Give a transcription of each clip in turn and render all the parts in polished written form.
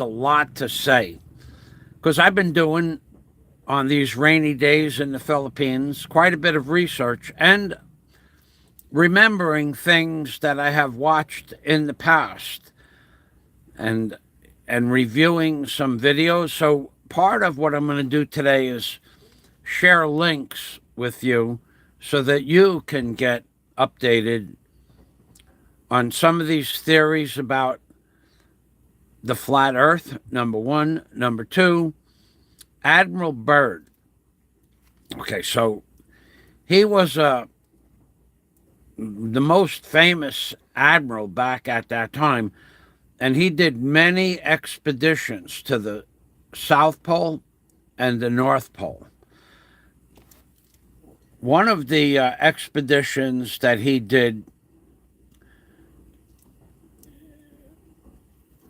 a lot to say because I've been doing on these rainy days in the Philippines quite a bit of research and remembering things that I have watched in the past and reviewing some videos. So part of what I'm going to do today is share links with you so that you can get updated on some of these theories about the flat earth, number one. Number two, Admiral Byrd. Okay, so he was the most famous admiral back at that time, and he did many expeditions to the South Pole and the North Pole. One of the expeditions that he did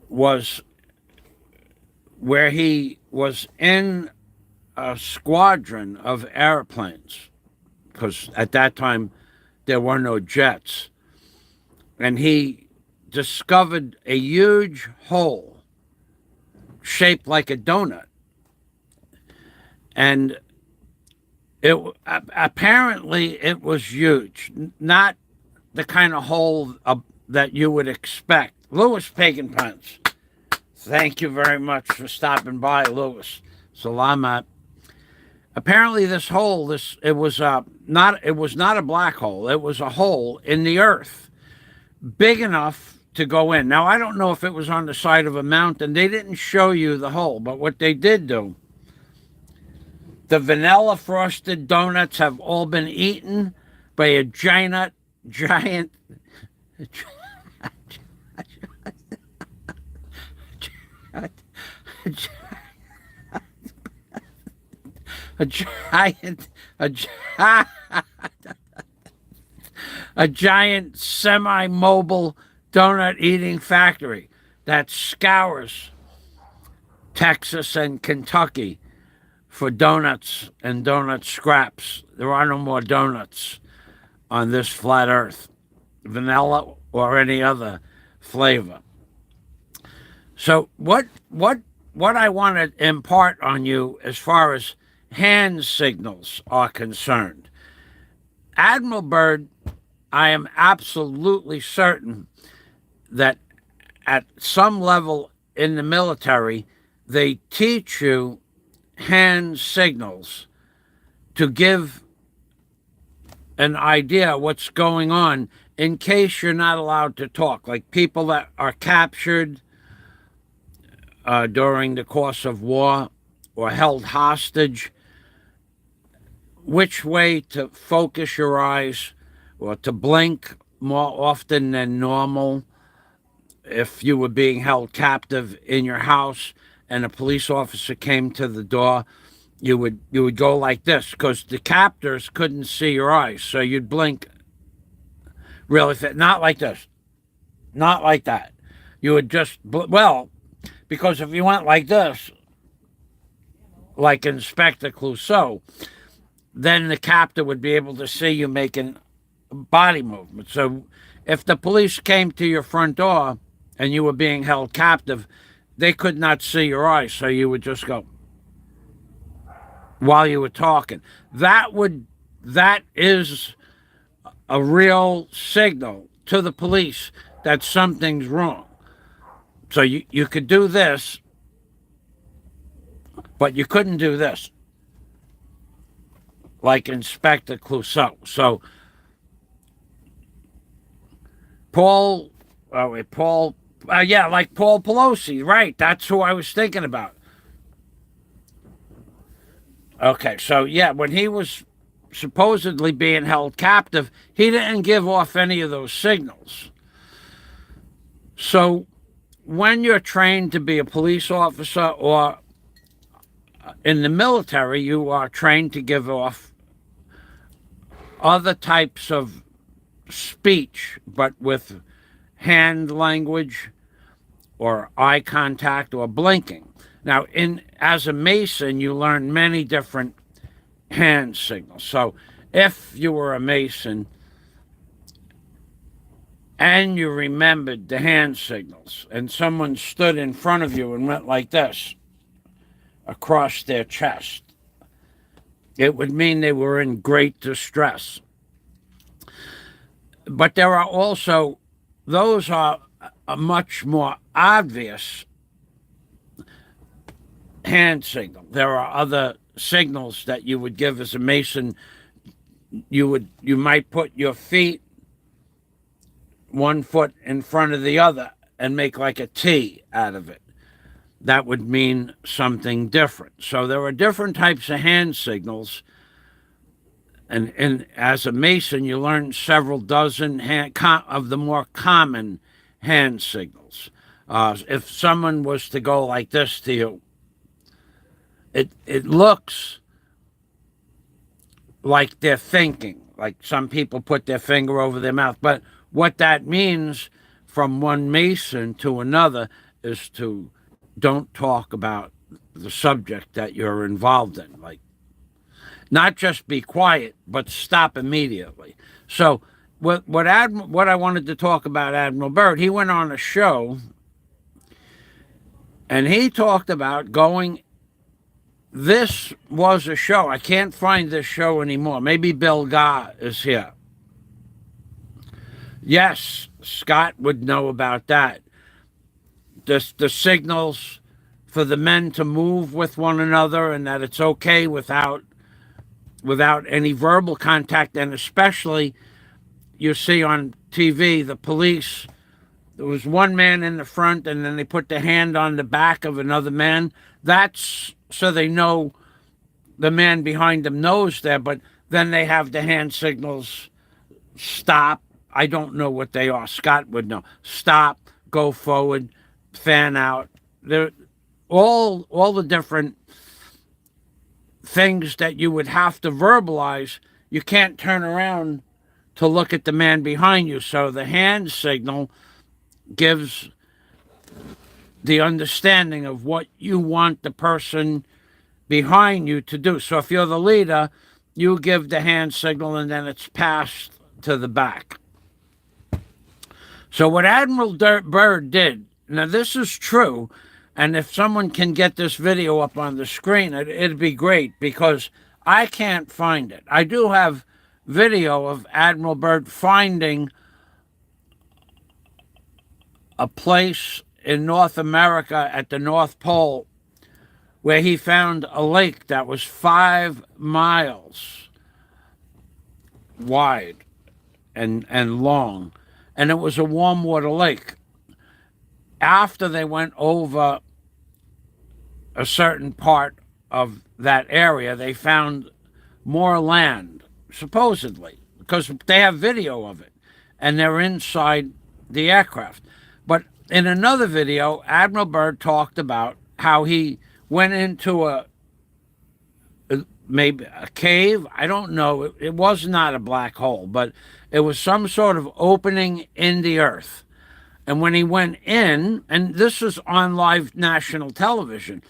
was where he was in a squadron of airplanes, because at that time there were no jets, and he discovered a huge hole shaped like a donut, and apparently it was huge, not the kind of hole that you would expect. Louis Pagan Pence, thank you very much for stopping by, Louis. Salamat. Apparently, this hole, it was not a black hole. It was a hole in the earth, big enough to go in. Now, I don't know if it was on the side of a mountain. They didn't show you the hole, but what they did do, the vanilla frosted donuts have all been eaten by a giant a giant semi-mobile donut eating factory that scours Texas and Kentucky for donuts and donut scraps. There are no more donuts on this flat earth, vanilla or any other flavor. So what I want to impart on you as far as hand signals are concerned, Admiral Byrd, I am absolutely certain that at some level in the military, they teach you hand signals to give an idea what's going on in case you're not allowed to talk, like people that are captured during the course of war or held hostage, which way to focus your eyes or to blink more often than normal if you were being held captive in your house and a police officer came to the door. You would go like this because the captors couldn't see your eyes, so you'd blink really fast. Not like this, not like that. You would just because if you went like this, like Inspector Clouseau, then the captor would be able to see you making body movements. So if the police came to your front door and you were being held captive, they could not see your eyes, so you would just go while you were talking. That is a real signal to the police that something's wrong. So you could do this, but you couldn't do this, like Inspector Clouseau. So like Paul Pelosi, right? That's who I was thinking about. Okay, so yeah, when he was supposedly being held captive, he didn't give off any of those signals. So when you're trained to be a police officer or in the military, you are trained to give off other types of speech, but with hand language or eye contact or blinking. Now, as a Mason, you learn many different hand signals. So if you were a Mason and you remembered the hand signals, and someone stood in front of you and went like this across their chest, it would mean they were in great distress. But there are also, those are a much more obvious hand signal. There are other signals that you would give as a Mason. You might put your feet one foot in front of the other and make like a T out of it. That would mean something different. So there are different types of hand signals. And as a Mason, you learn several dozen of the more common hand signals. If someone was to go like this to you, it looks like they're thinking, like some people put their finger over their mouth. But what that means from one Mason to another is to don't talk about the subject that you're involved in. Like, not just be quiet, but stop immediately. So what I wanted to talk about Admiral Byrd, he went on a show and he talked about going. This was a show. I can't find this show anymore. Maybe Bill Gah is here. Yes, Scott would know about that. The signals for the men to move with one another, and that it's okay without any verbal contact. And especially, you see on TV, the police, there was one man in the front and then they put the hand on the back of another man. That's so they know the man behind them knows there, but then they have the hand signals, stop. I don't know what they are. Scott would know. Stop, go forward, fan out. They're all the different things that you would have to verbalize. You can't turn around to look at the man behind you. So the hand signal gives the understanding of what you want the person behind you to do. So if you're the leader, you give the hand signal and then it's passed to the back. So what Admiral Byrd did, now this is true, and if someone can get this video up on the screen, it'd be great because I can't find it. I do have video of Admiral Byrd finding a place in North America at the North Pole where he found a lake that was 5 miles wide and long, and it was a warm water lake. After they went over a certain part of that area, they found more land, supposedly, because they have video of it, and they're inside the aircraft. But in another video, Admiral Byrd talked about how he went into maybe a cave. I don't know. It was not a black hole, but it was some sort of opening in the earth. And when he went in, and this is on live national television,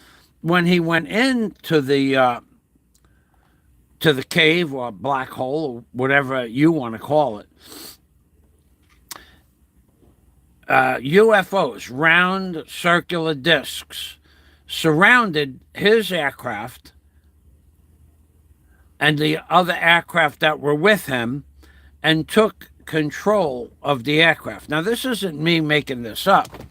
when he went into the cave or black hole or whatever you want to call it, UFOs, round circular discs, surrounded his aircraft and the other aircraft that were with him and took control of the aircraft. Now, this isn't me making this up.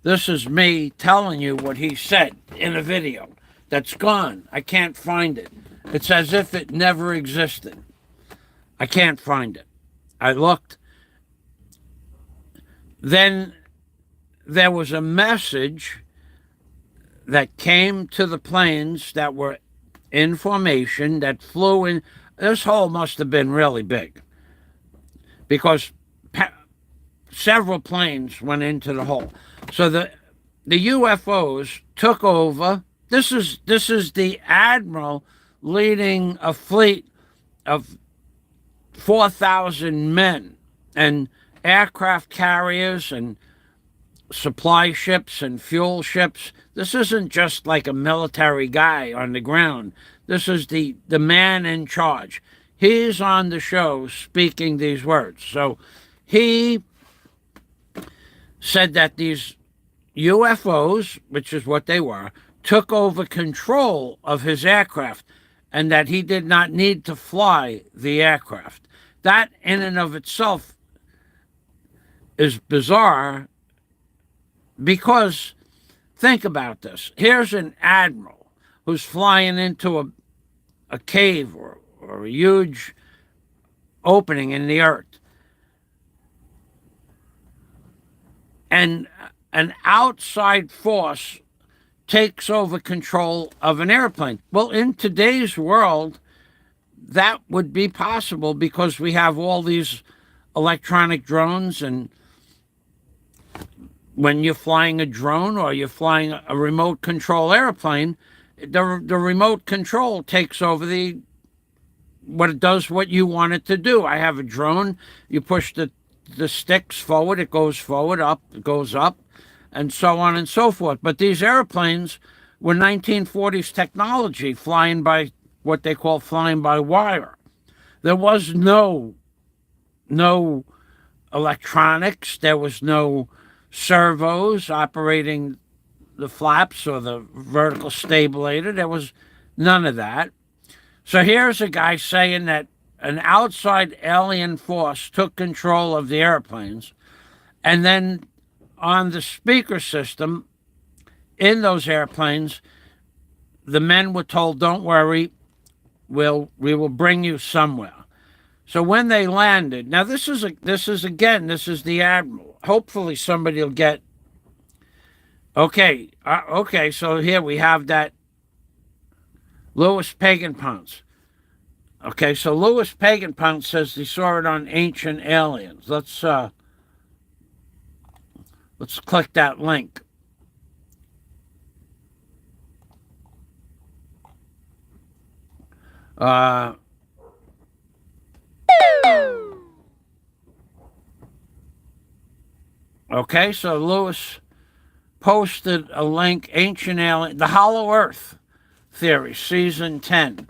This is me telling you what he said in a video that's gone. I can't find it. It's as if it never existed. I can't find it. I looked. Then there was a message that came to the planes that were in formation that flew in. This hole must have been really big because several planes went into the hole. So the UFOs took over. This is the admiral leading a fleet of 4,000 men and aircraft carriers and supply ships and fuel ships. This isn't just like a military guy on the ground. This is the man in charge. He's on the show speaking these words. So he said that these UFOs, which is what they were, took over control of his aircraft and that he did not need to fly the aircraft. That, in and of itself, is bizarre because think about this. Here's an admiral who's flying into a cave or a huge opening in the earth. And an outside force takes over control of an airplane. Well, in today's world, that would be possible because we have all these electronic drones, and when you're flying a drone or you're flying a remote control airplane, the remote control takes over what it does, what you want it to do. I have a drone, you push the sticks forward, it goes forward, up, it goes up, and so on and so forth. But these airplanes were 1940s technology, flying by what they call flying by wire. There was no electronics, there was no servos operating the flaps or the vertical stabilator. There was none of that. So here's a guy saying that an outside alien force took control of the airplanes, and then on the speaker system in those airplanes, the men were told, "Don't worry, we will bring you somewhere." So when they landed, now this is the admiral. Hopefully somebody will get. Okay, so here we have that Louis Pagan-Pounce. Okay, so Louis Pagan-Pounce says he saw it on Ancient Aliens. Let's click that link. Okay, so Louis posted a link, Ancient Alien, the Hollow Earth Theory, Season 10.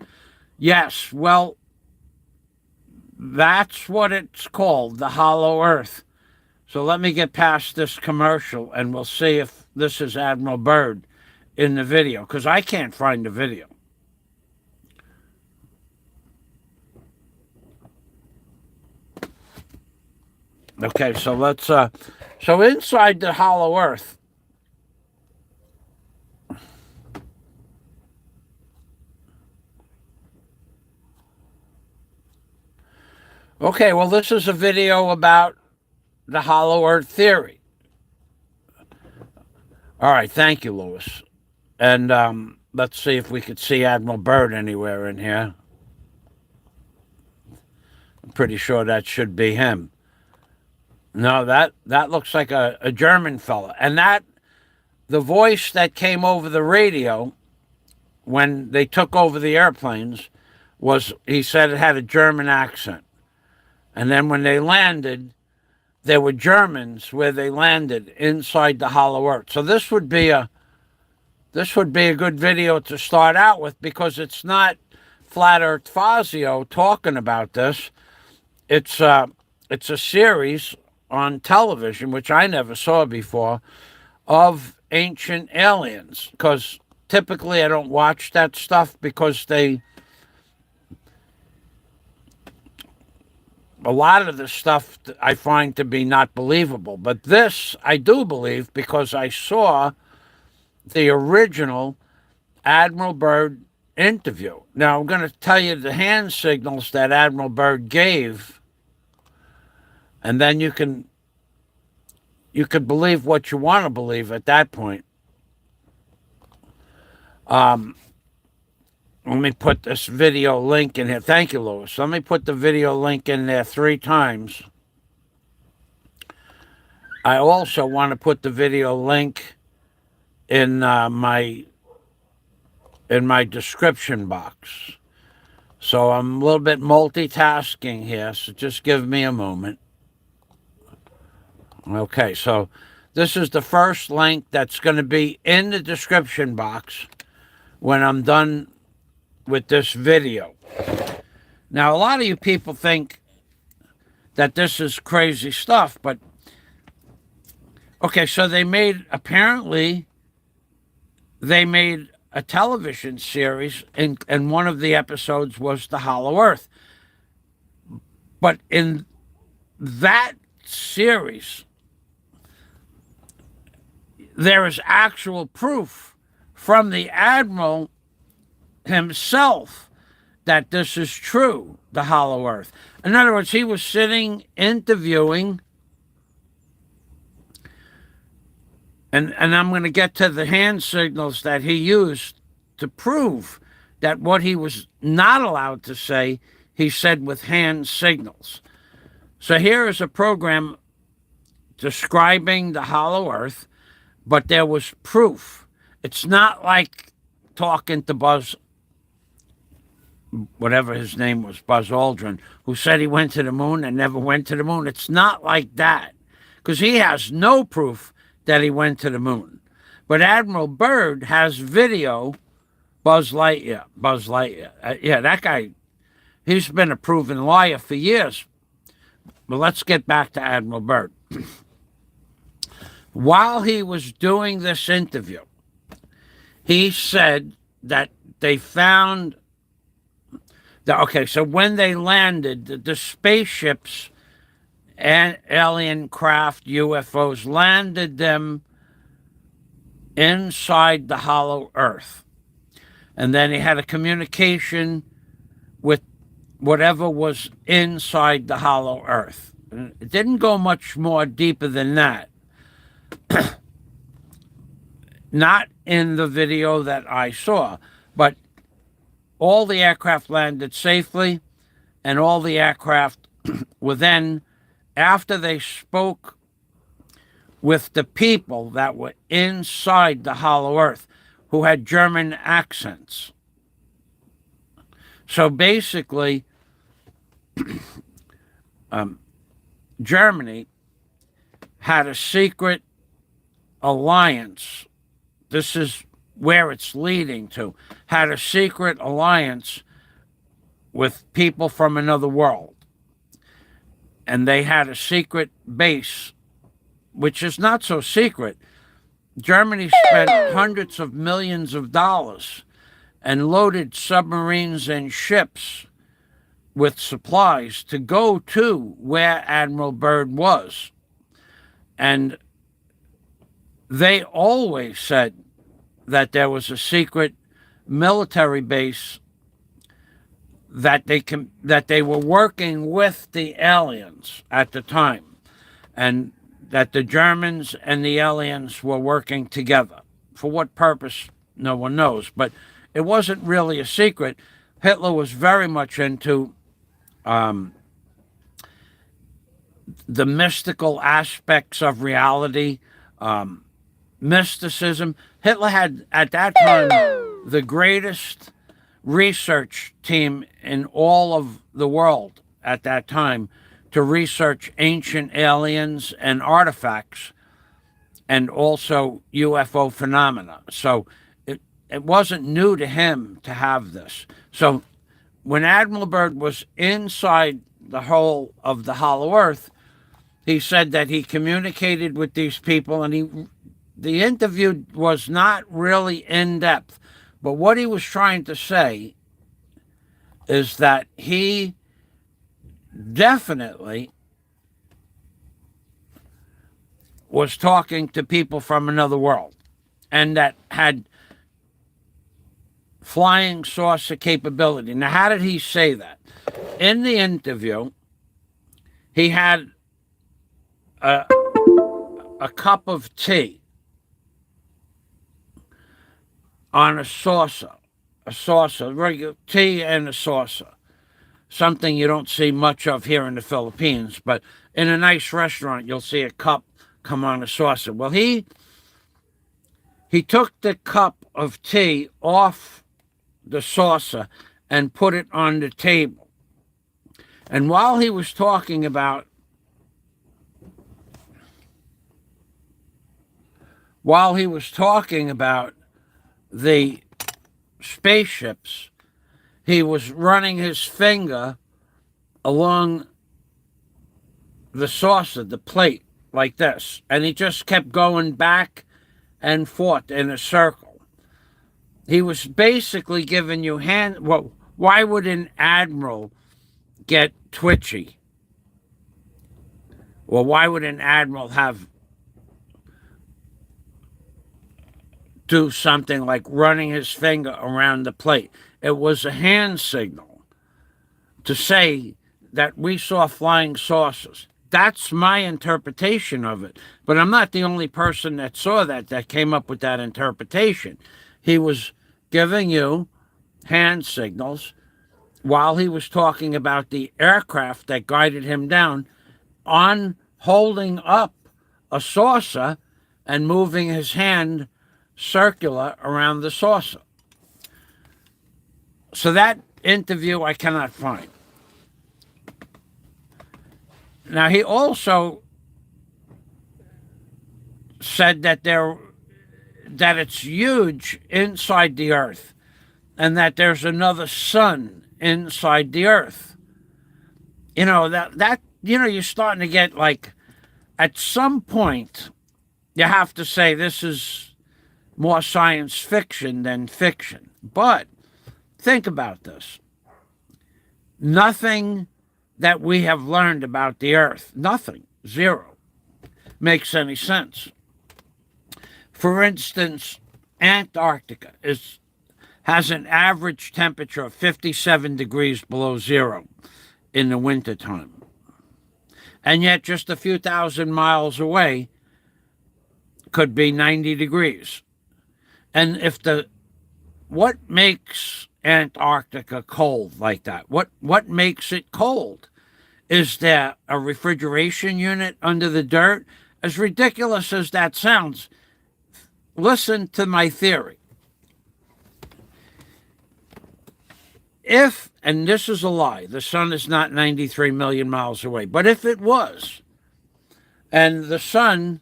Yes, well, that's what it's called, the Hollow Earth. So let me get past this commercial and we'll see if this is Admiral Byrd in the video, because I can't find the video. Okay, so let's, so inside the Hollow Earth, okay, well, this is a video about the Hollow Earth Theory. All right, thank you, Louis. And let's see if we could see Admiral Byrd anywhere in here. I'm pretty sure that should be him. No, that looks like a German fella. And the voice that came over the radio when they took over the airplanes he said it had a German accent. And then when they landed, there were Germans where they landed inside the Hollow Earth. So this would be a good video to start out with, because it's not Flat Earth FAZIO talking about this. It's a series on television, which I never saw before, of Ancient Aliens, because typically I don't watch that stuff because a lot of the stuff I find to be not believable. But this I do believe, because I saw the original Admiral Byrd interview. Now I'm going to tell you the hand signals that Admiral Byrd gave, and then you can believe what you want to believe at that point. Let me put this video link in here. Thank you, Louis. Let me put the video link in there 3 times. I also want to put the video link in my description box. So I'm a little bit multitasking here, so just give me a moment. Okay, so this is the first link that's going to be in the description box when I'm done with this video. Now, a lot of you people think that this is crazy stuff, but Okay, so apparently they made a television series, and one of the episodes was the Hollow Earth. But in that series, there is actual proof from the Admiral himself that this is true, the Hollow Earth. In other words, he was sitting interviewing, and I'm going to get to the hand signals that he used to prove that what he was not allowed to say, he said with hand signals. So here is a program describing the Hollow Earth, but there was proof. It's not like talking to Buzz, whatever his name was, Buzz Aldrin, who said he went to the moon and never went to the moon. It's not like that, because he has no proof that he went to the moon. But Admiral Byrd has video. Buzz Lightyear. Yeah, that guy, he's been a proven liar for years. But let's get back to Admiral Byrd. While he was doing this interview, he said that they found that, okay, so when they landed, the spaceships and alien craft, UFOs, landed them inside the Hollow Earth. And then he had a communication with whatever was inside the Hollow Earth. And it didn't go much more deeper than that. Not in the video that I saw, but all the aircraft landed safely, and all the aircraft were then, after they spoke with the people that were inside the Hollow Earth, who had German accents. So basically, Germany had a secret alliance. This is where it's leading to. Had a secret alliance with people from another world. And they had a secret base, which is not so secret. Germany spent hundreds of millions of dollars and loaded submarines and ships with supplies to go to where Admiral Byrd was. And they always said that there was a secret military base that they were working with the aliens at the time, and that the Germans and the aliens were working together. For what purpose, no one knows, but it wasn't really a secret. Hitler was very much into the mystical aspects of reality, mysticism. Hitler had, at that time, the greatest research team in all of the world at that time to research ancient aliens and artifacts, and also UFO phenomena. So it wasn't new to him to have this. So when Admiral Byrd was inside the whole of the Hollow Earth, he said that he communicated with these people, and the interview was not really in depth. But what he was trying to say is that he definitely was talking to people from another world, and that had flying saucer capability. Now, how did he say that? In the interview, he had a cup of tea on a saucer, regular tea and a saucer. Something you don't see much of here in the Philippines, but in a nice restaurant, you'll see a cup come on a saucer. Well, he took the cup of tea off the saucer and put it on the table. And while he was talking about the spaceships, he was running his finger along the saucer, the plate, like this. And he just kept going back and forth in a circle. He was basically giving you hand. Well, why would an admiral get twitchy? Well, why would an admiral do something like running his finger around the plate? It was a hand signal to say that we saw flying saucers. That's my interpretation of it. But I'm not the only person that saw that came up with that interpretation. He was giving you hand signals while he was talking about the aircraft that guided him down on holding up a saucer and moving his hand circular around the saucer. So that interview I cannot find. Now, he also said that it's huge inside the Earth and that there's another sun inside the Earth. You know, that you're starting to get like, at some point, you have to say this is more science fiction than fiction. But think about this. Nothing that we have learned about the Earth, nothing, zero, makes any sense. For instance, Antarctica has an average temperature of 57 degrees below zero in the wintertime. And yet just a few thousand miles away could be 90 degrees. And what makes Antarctica cold like that? What makes it cold? Is there a refrigeration unit under the dirt? As ridiculous as that sounds, listen to my theory. If, and this is a lie, the sun is not 93 million miles away, but if it was, and the sun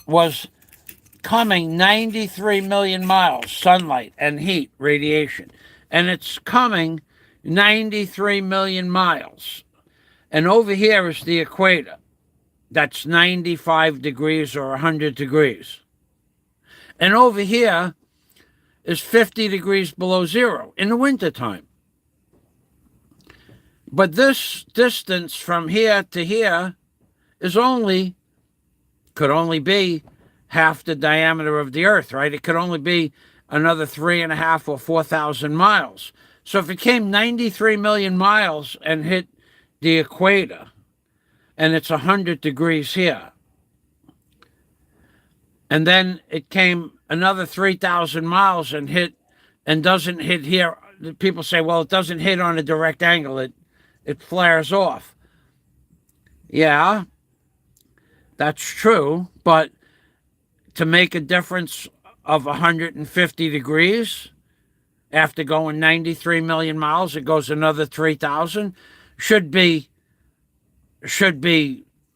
was coming 93 million miles, sunlight and heat, radiation, and it's coming 93 million miles, and over here is the equator, that's 95 degrees or 100 degrees, and over here is 50 degrees below zero in the wintertime. But this distance from here to here could only be half the diameter of the Earth, right? It could only be another 3.5 or 4,000 miles. So if it came 93 million miles and hit the equator, and it's 100 degrees here, and then it came another 3,000 miles and doesn't hit here. People say, well, it doesn't hit on a direct angle. It flares off. Yeah, that's true. But to make a difference of 150 degrees after going 93 million miles, it goes another 3,000. Should be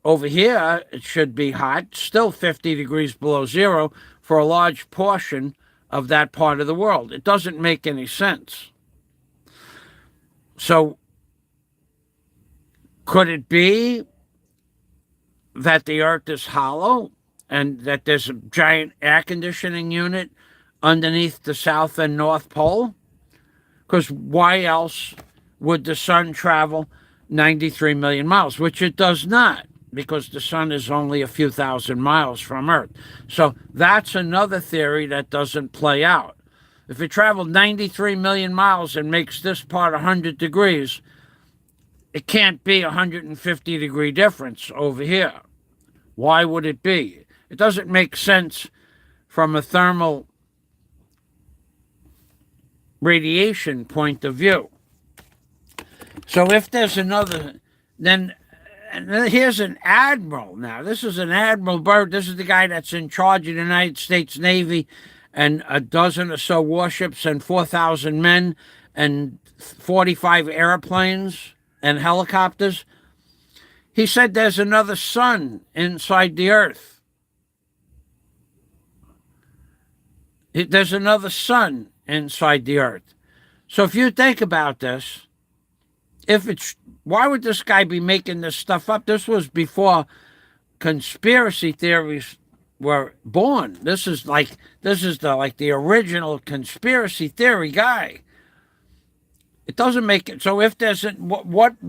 over here, it should be hot, still 50 degrees below zero for a large portion of that part of the world. It doesn't make any sense. So, could it be that the Earth is hollow and that there's a giant air conditioning unit underneath the South and North Pole? Because why else would the sun travel 93 million miles, which it does not, because the sun is only a few thousand miles from Earth. So that's another theory that doesn't play out. If it traveled 93 million miles and makes this part 100 degrees, it can't be a 150 degree difference over here. Why would it be? It doesn't make sense from a thermal radiation point of view. So if there's another, then here's an admiral now. This is an Admiral Byrd. This is the guy that's in charge of the United States Navy and a dozen or so warships and 4,000 men and 45 airplanes and helicopters. He said there's another sun inside the Earth. There's another sun inside the Earth. So if you think about this, if it's, why would this guy be making this stuff up? This was before conspiracy theories were born. This is the original conspiracy theory guy. It doesn't make it. So if there's what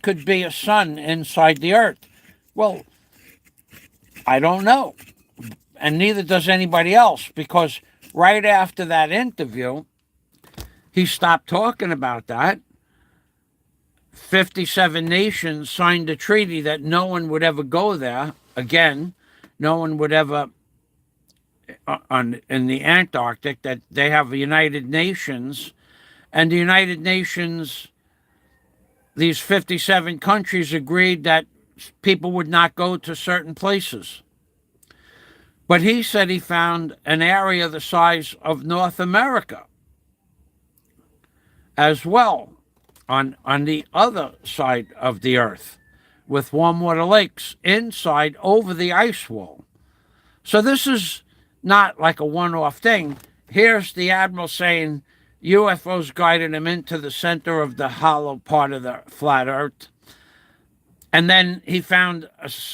could be a sun inside the earth? Well, I don't know, and neither does anybody else, because right after that interview, he stopped talking about that. 57 nations signed a treaty that no one would ever go there again. No one would ever, in the Antarctic, that they have the United Nations. And the United Nations, these 57 countries agreed that people would not go to certain places. But he said he found an area the size of North America as well, on the other side of the earth, with warm water lakes inside over the ice wall. So this is not like a one-off thing. Here's the Admiral saying UFOs guided him into the center of the hollow part of the flat earth. And then he found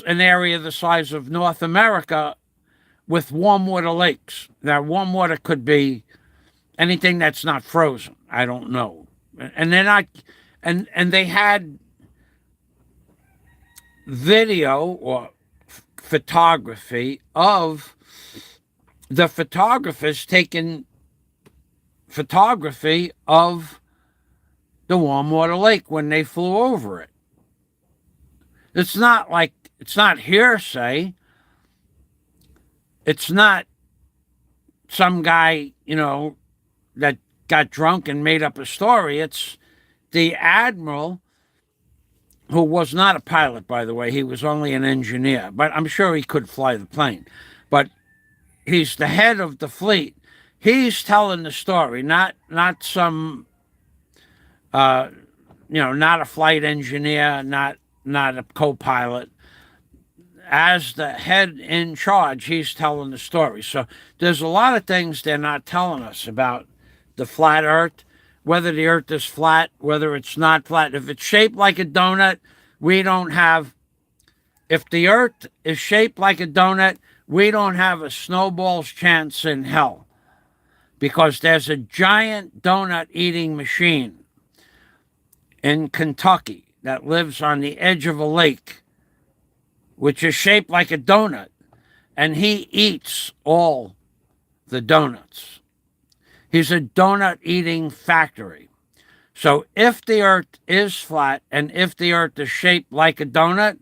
an area the size of North America with warm water lakes. Now, warm water could be anything that's not frozen. I don't know. And they're not, and they had video or photography of the photographers taking photography of the warm water lake when they flew over it. It's not hearsay. It's not some guy, that got drunk and made up a story. It's the admiral, who was not a pilot, by the way. He was only an engineer, but I'm sure he could fly the plane. But he's the head of the fleet. He's telling the story, not some, not a flight engineer, not a co-pilot. As the head in charge, he's telling the story. So there's a lot of things they're not telling us about the flat earth, whether the earth is flat, whether it's not flat. If it's shaped like a donut, if the earth is shaped like a donut, we don't have a snowball's chance in hell, because there's a giant donut eating machine in Kentucky that lives on the edge of a lake, which is shaped like a donut, and he eats all the donuts. He's a donut-eating factory. So if the earth is flat and if the earth is shaped like a donut,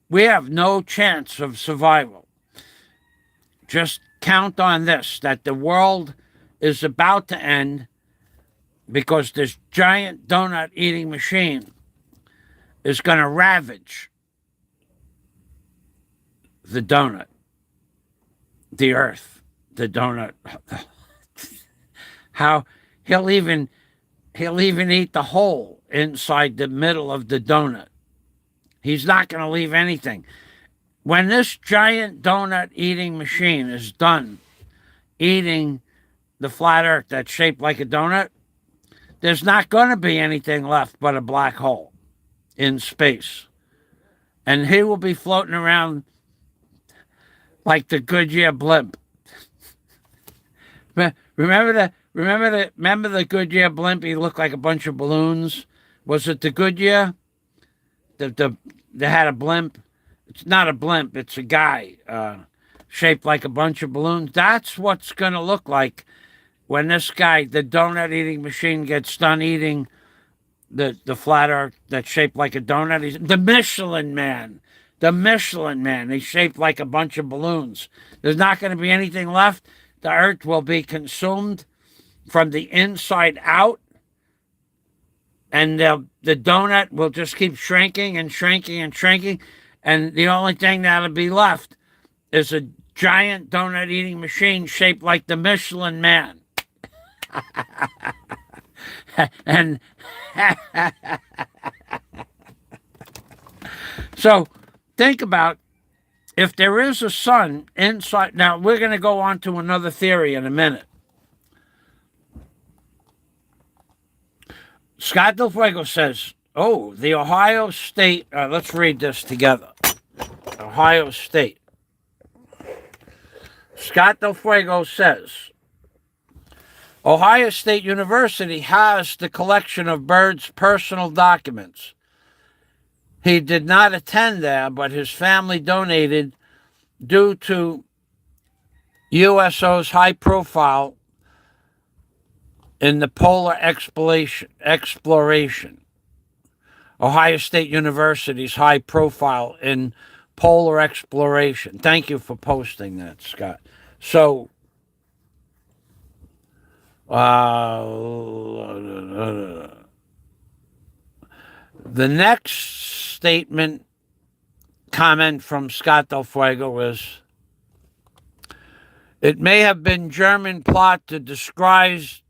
we have no chance of survival. Just count on this, that the world is about to end because this giant donut-eating machine is going to ravage the donut, the earth, the donut. How he'll even eat the hole inside the middle of the donut. He's not going to leave anything. When this giant donut eating machine is done eating the flat earth that's shaped like a donut, there's not going to be anything left but a black hole in space. And he will be floating around like the Goodyear blimp. Remember the Goodyear blimp? He looked like a bunch of balloons. Was it the Goodyear? They had a blimp. It's not a blimp. It's a guy shaped like a bunch of balloons. That's what's going to look like when this guy, the donut-eating machine, gets done eating the flat earth that's shaped like a donut. He's the Michelin Man. The Michelin Man. He's shaped like a bunch of balloons. There's not going to be anything left. The earth will be consumed from the inside out, and the donut will just keep shrinking and shrinking and shrinking, and the only thing that'll be left is a giant donut-eating machine shaped like the Michelin Man. And so think about, if there is a sun inside. Now, we're going to go on to another theory in a minute. Scott Del Fuego says, oh, the Ohio State, let's read this together. Ohio State. Scott Del Fuego says, Ohio State University has the collection of Byrd's personal documents. He did not attend there, but his family donated due to USO's high profile in the polar exploration. Ohio State University's high profile in polar exploration. Thank you for posting that, Scott. So, the next comment from Scott Del Fuego is, it may have been German plot to disguise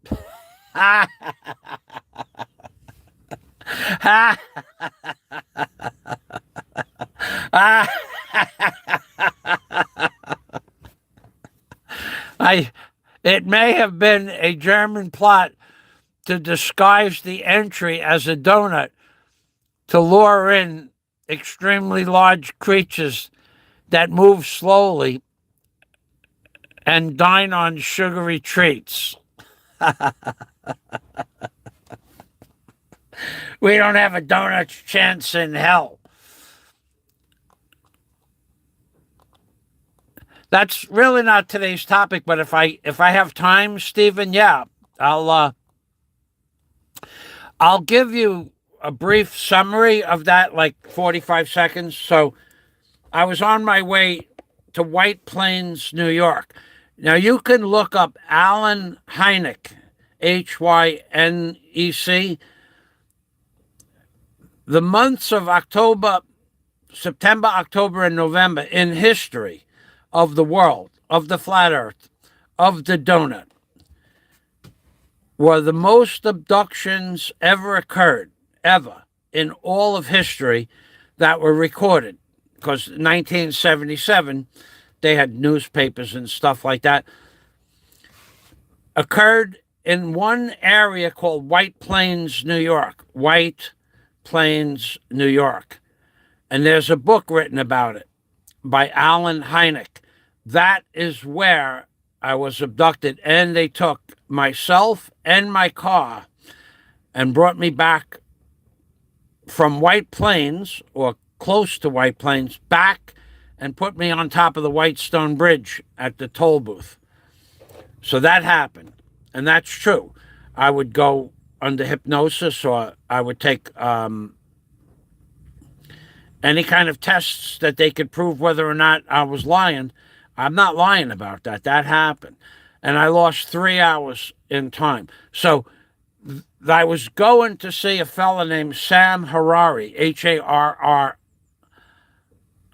it may have been a German plot to disguise the entry as a donut to lure in extremely large creatures that move slowly and dine on sugary treats. We don't have a donut's chance in hell. That's really not today's topic, but if I have time, Stephen, yeah, I'll give you a brief summary of that, like 45 seconds. So I was on my way to White Plains, New York. Now you can look up Alan Hynek, Hynec. The months of September, October, and November in history of the world, of the flat earth, of the donut, were the most abductions ever occurred, ever, in all of history that were recorded. Because in 1977, they had newspapers and stuff like that, occurred in one area called White Plains, New York. White Plains, New York. And there's a book written about it by Alan Hynek. That is where I was abducted, and they took myself and my car and brought me back from White Plains, or close to White Plains, back and put me on top of the Whitestone Bridge at the toll booth. So that happened, and that's true. I would go under hypnosis, or I would take any kind of tests that they could prove whether or not I was lying. I'm not lying about that. That happened. And I lost 3 hours in time. So I was going to see a fella named Sam Harari, Harari.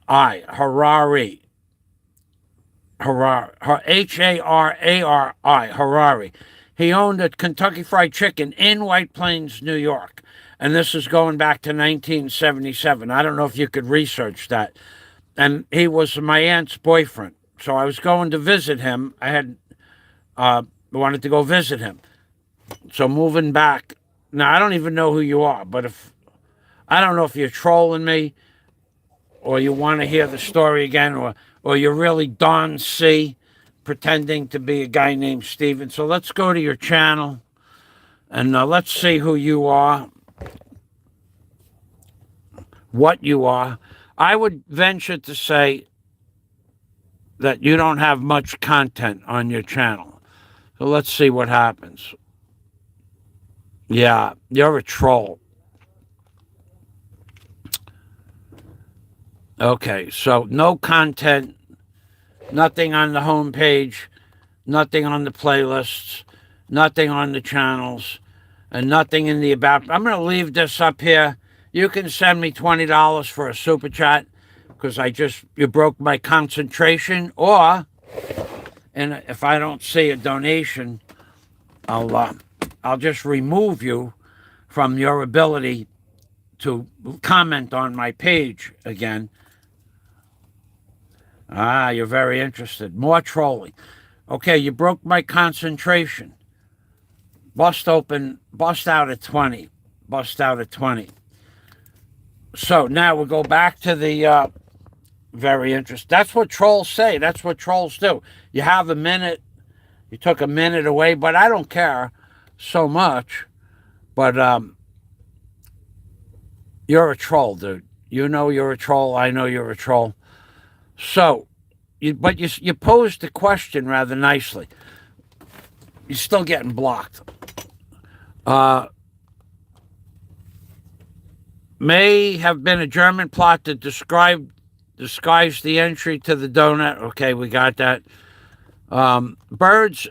Harari. Harari. He owned a Kentucky Fried Chicken in White Plains, New York. And this is going back to 1977. I don't know if you could research that. And he was my aunt's boyfriend. So I was going to visit him. I had wanted to go visit him. So moving back. Now, I don't even know who you are, but I don't know if you're trolling me, or you want to hear the story again, or you're really Don C. pretending to be a guy named Steven. So let's go to your channel, and let's see who you are, what you are. I would venture to say that you don't have much content on your channel. So let's see what happens. Yeah, you're a troll. Okay, so no content, nothing on the homepage, nothing on the playlists, nothing on the channels, and nothing in the about. I'm going to leave this up here. You can send me $20 for a super chat, because you broke my concentration, and if I don't see a donation, I'll just remove you from your ability to comment on my page again. You're very interested. More trolling. Okay, you broke my concentration. Bust out at 20. bust out at 20. So now we'll go back to the very interesting. That's what trolls say. That's what trolls do. You have a minute. You took a minute away, but I don't care so much. But you're a troll, dude. You know you're a troll. I know you're a troll. So, you posed the question rather nicely. You're still getting blocked. May have been a German plot to disguise the entry to the donut. Okay, we got that. Byrd's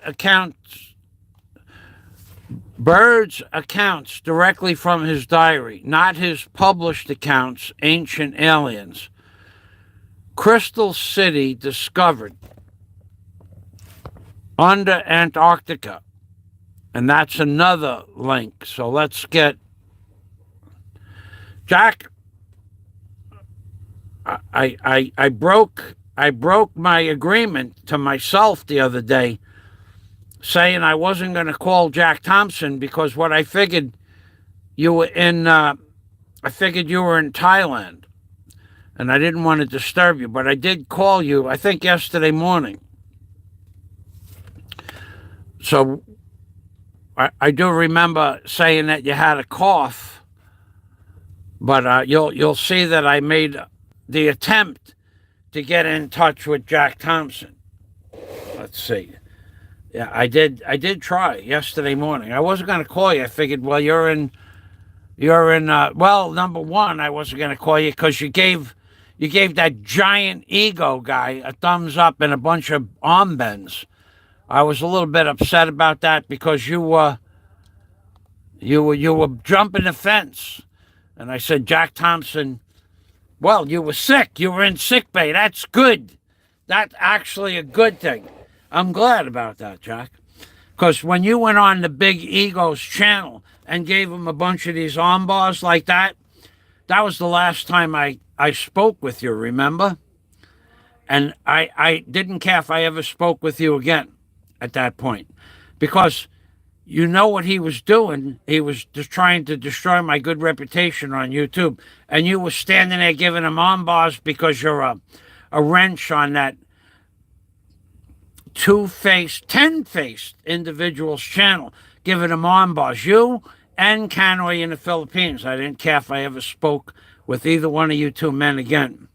accounts directly from his diary, not his published accounts, Ancient Aliens. Crystal City discovered under Antarctica. And that's another link. So let's get Jack. I broke my agreement to myself the other day, saying I wasn't going to call Jack Thompson because what I figured you were in Thailand, and I didn't want to disturb you, but I did call you, I think yesterday morning. So I do remember saying that you had a cough, but you'll see that I made the attempt to get in touch with Jack Thompson. Let's see. Yeah, I did try yesterday morning. I wasn't going to call you. I figured, well, you're in. Well, number one, I wasn't going to call you because you gave that giant ego guy a thumbs up and a bunch of arm bends. I was a little bit upset about that because you were jumping the fence, and I said, Jack Thompson. Well, you were sick. You were in sick bay. That's good. That's actually a good thing. I'm glad about that, Jack. Because when you went on the Big Ego's channel and gave him a bunch of these arm bars like that, that was the last time I spoke with you, remember? And I didn't care if I ever spoke with you again at that point. Because you know what he was doing. He was just trying to destroy my good reputation on YouTube. And you were standing there giving him arm bars because you're a wrench on that two-faced, 10-faced individual's channel, giving him arm bars. You and Canoy in the Philippines. I didn't care if I ever spoke with either one of you two men again.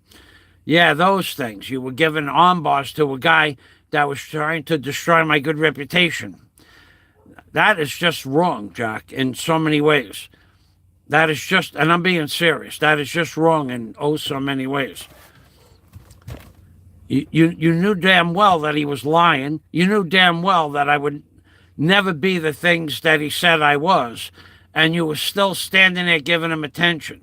Yeah, those things. You were giving arm bars to a guy that was trying to destroy my good reputation. That is just wrong, Jack, in so many ways. That is just, and I'm being serious, that is just wrong in oh so many ways. You knew damn well that he was lying. You knew damn well that I would never be the things that he said I was. And you were still standing there giving him attention.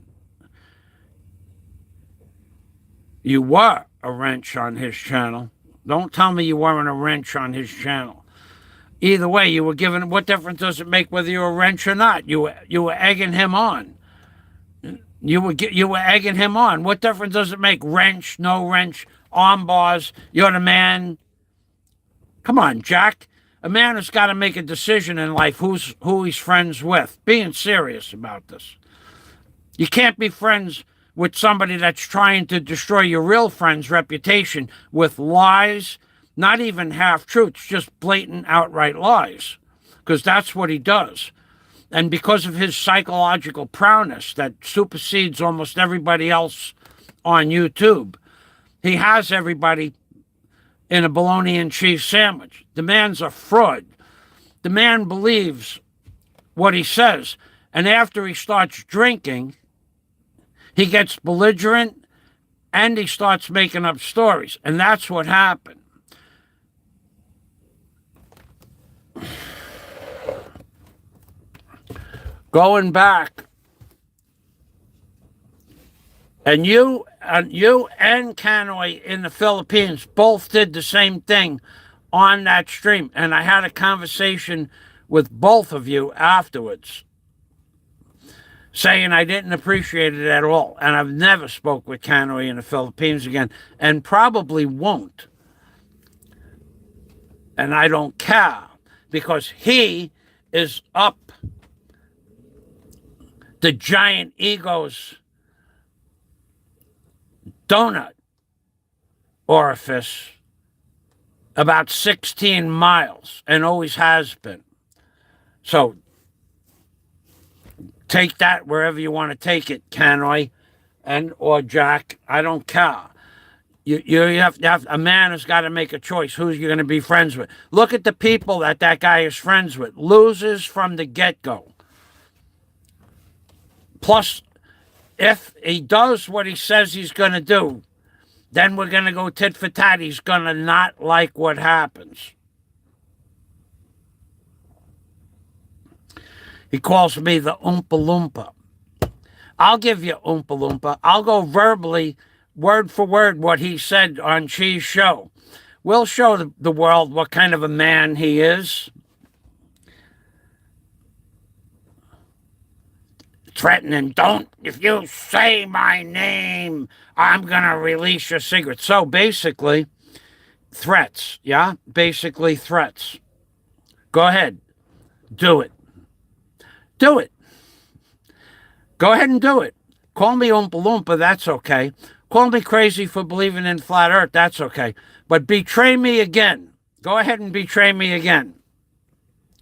You were a wrench on his channel. Don't tell me you weren't a wrench on his channel. Either way, you were giving, what difference does it make whether you're a wrench or not? You were egging him on. You were egging him on. What difference does it make? Wrench, no wrench, arm bars, you're the man. Come on, Jack. A man has got to make a decision in life who he's friends with. Being serious about this. You can't be friends with somebody that's trying to destroy your real friend's reputation with lies, not even half-truths, just blatant, outright lies. Because that's what he does. And because of his psychological prowess that supersedes almost everybody else on YouTube, he has everybody in a bologna and cheese sandwich. The man's a fraud. The man believes what he says. And after he starts drinking, he gets belligerent and he starts making up stories. And that's what happened. Going back, and you and Canoy in the Philippines both did the same thing on that stream. And I had a conversation with both of you afterwards, saying I didn't appreciate it at all. And I've never spoke with Canoy in the Philippines again, and probably won't. And I don't care, because he is up the giant ego's donut orifice about 16 miles and always has been. So take that wherever you want to take it, Canoy and or Jack. I don't care. You have to have, a man has got to make a choice who you're going to be friends with. Look at the people that guy is friends with. Losers from the get-go. Plus, if he does what he says he's going to do, then we're going to go tit for tat. He's going to not like what happens. He calls me the Oompa Loompa. I'll give you Oompa Loompa. I'll go verbally, word for word, what he said on Chi's show. We'll show the world what kind of a man he is. Threatening, don't, if you say my name, I'm going to release your secret. So basically, threats, yeah? Basically threats. Go ahead. Do it. Do it. Go ahead and do it. Call me Oompa Loompa, that's okay. Call me crazy for believing in flat earth, that's okay. But betray me again. Go ahead and betray me again.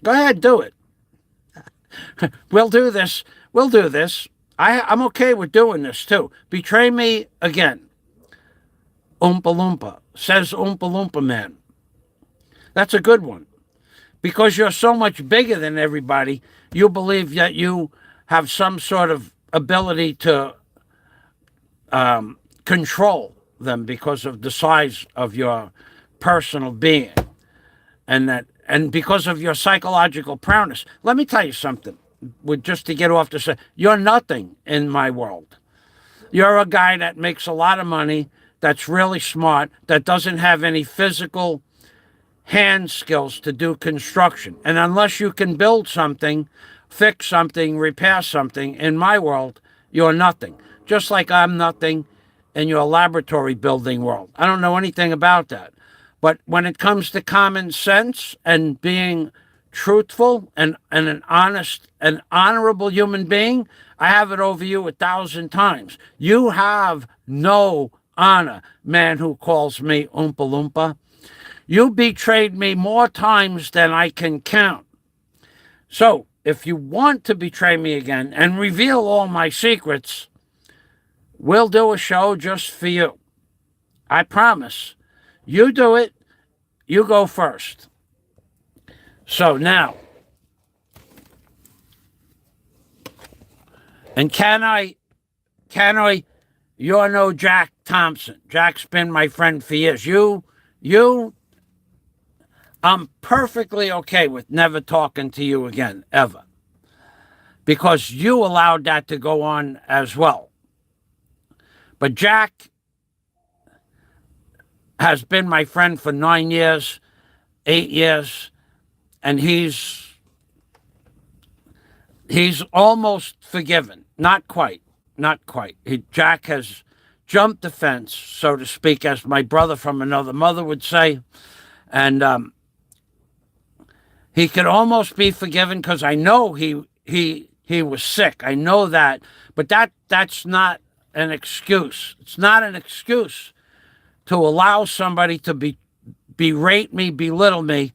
Go ahead, do it. We'll do this. We'll do this. I'm okay with doing this, too. Betray me again. Oompa Loompa. Says Oompa Loompa Man. That's a good one. Because you're so much bigger than everybody, you believe that you have some sort of ability to control them because of the size of your personal being. And because of your psychological prowess. Let me tell you something. Just to get off the set, you're nothing in my world. You're a guy that makes a lot of money, that's really smart, that doesn't have any physical hand skills to do construction. And unless you can build something, fix something, repair something, in my world, you're nothing. Just like I'm nothing in your laboratory building world. I don't know anything about that. But when it comes to common sense and being truthful and an honest and honorable human being, I have it over you 1,000 times. You have no honor, man who calls me Oompa Loompa. You betrayed me more times than I can count. So, if you want to betray me again and reveal all my secrets, we'll do a show just for you. I promise. You do it. You go first. So now, and can I, you're no Jack Thompson. Jack's been my friend for years. I'm perfectly okay with never talking to you again, ever. Because you allowed that to go on as well. But Jack has been my friend for 9 years, 8 years, and he's almost forgiven. Not quite. Jack has jumped the fence, so to speak, as my brother from another mother would say. And he could almost be forgiven because I know he was sick. I know that. But that's not an excuse. It's not an excuse to allow somebody to berate me, belittle me,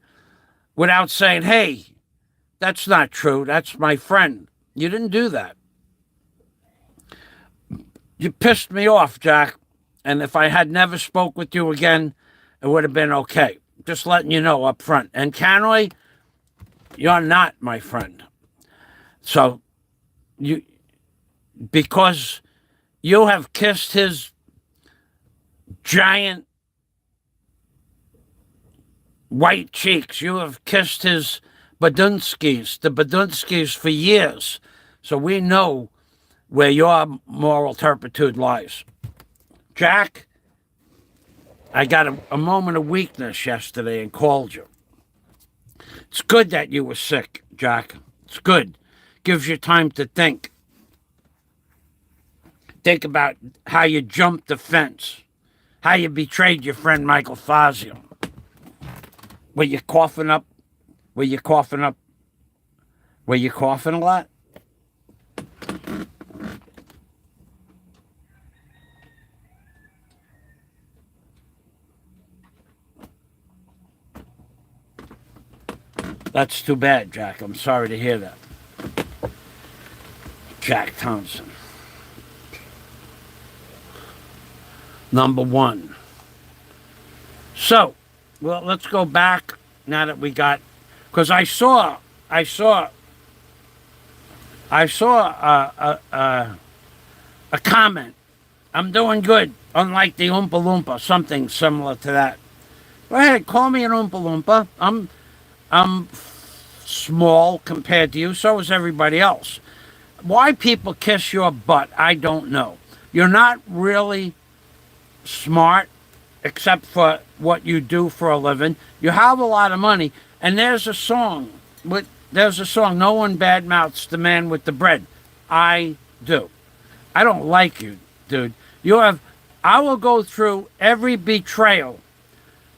without saying, hey, that's not true. That's my friend. You didn't do that. You pissed me off, Jack. And if I had never spoke with you again, it would have been okay. Just letting you know up front. And Canoy, you're not my friend. So, because you have kissed his giant white cheeks. You have kissed his the Badunskis for years. So we know where your moral turpitude lies. Jack, I got a moment of weakness yesterday and called you. It's good that you were sick, Jack. It's good. Gives you time to think. Think about how you jumped the fence. How you betrayed your friend Michael FAZIO. Were you coughing up? Were you coughing a lot? That's too bad, Jack. I'm sorry to hear that. Jack Thompson. Number one. So, well, let's go back now that we got, because I saw a comment. I'm doing good, unlike the Oompa Loompa, something similar to that. Go ahead, call me an Oompa Loompa. I'm small compared to you, so is everybody else. Why people kiss your butt, I don't know. You're not really smart, except for what you do for a living. You have a lot of money, and there's a song. No one badmouths the man with the bread. I do. I don't like you, dude. I will go through every betrayal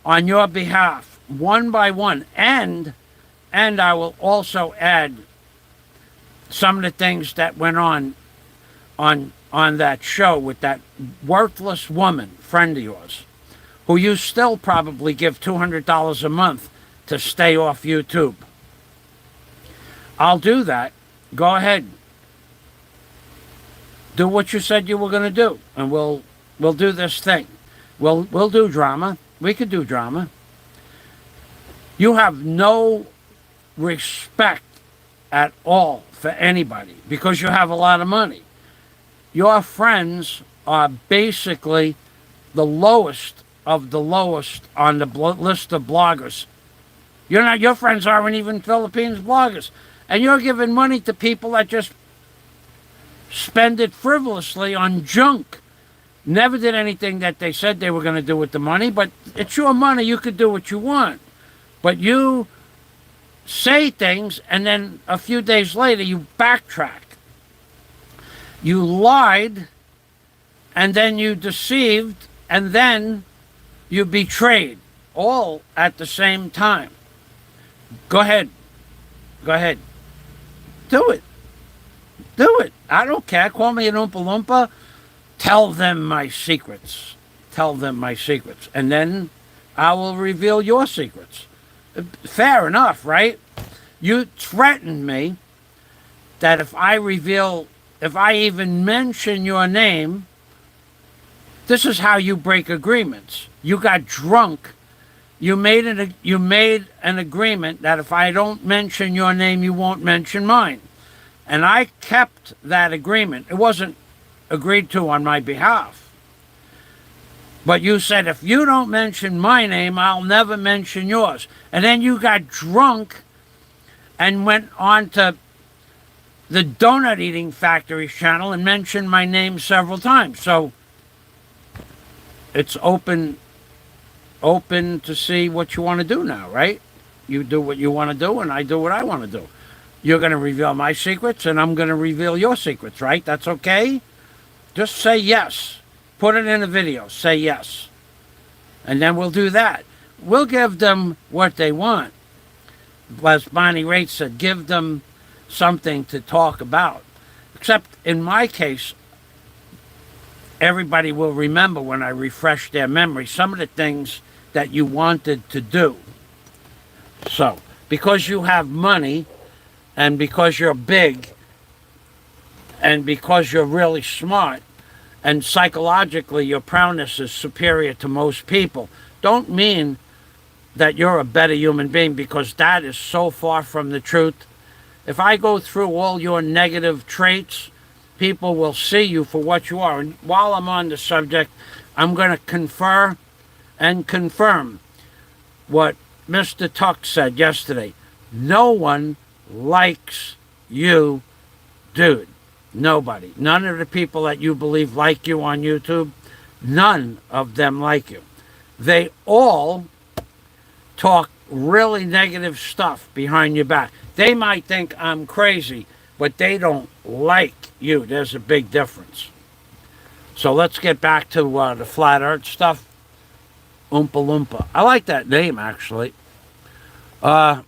on your behalf, one by one, and I will also add some of the things that went on that show with that worthless woman, friend of yours, who you still probably give $200 a month to stay off YouTube. I'll do that. Go ahead. Do what you said you were going to do, and we'll do this thing. We'll do drama. We could do drama. You have no respect at all for anybody because you have a lot of money. Your friends are basically the lowest of the lowest on the list of bloggers. Your friends aren't even Philippines bloggers. And you're giving money to people that just spend it frivolously on junk. Never did anything that they said they were going to do with the money, but it's your money. You could do what you want. But you say things, and then a few days later, you backtrack. You lied, and then you deceived, and then you betrayed, all at the same time. Go ahead. Go ahead. Do it. Do it. I don't care. Call me an Oompa Loompa. Tell them my secrets. Tell them my secrets. And then I will reveal your secrets. Fair enough, right? You threatened me that if I even mention your name, this is how you break agreements. You got drunk. You made an agreement that if I don't mention your name, you won't mention mine. And I kept that agreement. It wasn't agreed to on my behalf. But you said, if you don't mention my name, I'll never mention yours. And then you got drunk and went on to the Donut Eating Factory's channel and mentioned my name several times. So it's open to see what you want to do now, right? You do what you want to do, and I do what I want to do. You're going to reveal my secrets, and I'm going to reveal your secrets, right? That's okay? Just say yes. Put it in a video. Say yes. And then we'll do that. We'll give them what they want. As Bonnie Raitt said, give them something to talk about. Except in my case, everybody will remember when I refresh their memory some of the things that you wanted to do. So, because you have money, and because you're big, and because you're really smart, and psychologically your prowess is superior to most people, don't mean that you're a better human being, because that is so far from the truth. If I go through all your negative traits, people will see you for what you are. And while I'm on the subject, I'm going to confer and confirm what Mr. Tuck said yesterday. No one likes you, dude. Nobody. None of the people that you believe like you on YouTube, none of them like you. They all talk really negative stuff behind your back. They might think I'm crazy, but they don't like you. There's a big difference. So let's get back to the flat earth stuff. Oompa Loompa. I like that name, actually. Now,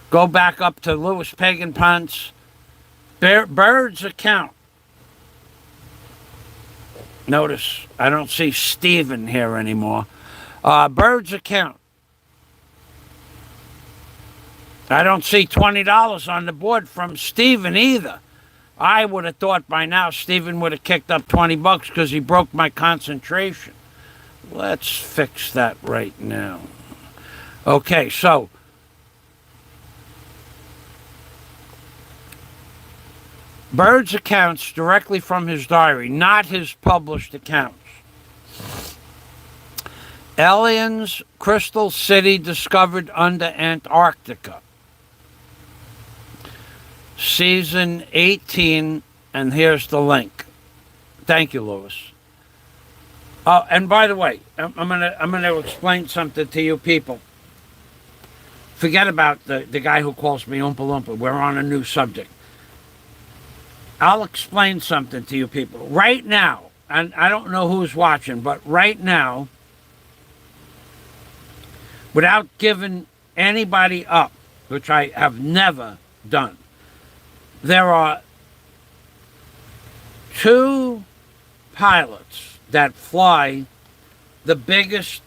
go back up to Louis Pagan Ponce. Byrd's account. Notice, I don't see Stephen here anymore. Byrd's account. I don't see $20 on the board from Stephen either. I would have thought by now Stephen would have kicked up $20 because he broke my concentration. Let's fix that right now. Okay, so Byrd's accounts directly from his diary, not his published accounts. Aliens, Crystal City discovered under Antarctica. Season 18, and here's the link. Thank you, Louis. Oh, and by the way, I'm gonna explain something to you people. Forget about the guy who calls me Oompa Loompa. We're on a new subject. I'll explain something to you people. Right now, and I don't know who's watching, but right now, without giving anybody up, which I have never done, there are 2 pilots that fly the biggest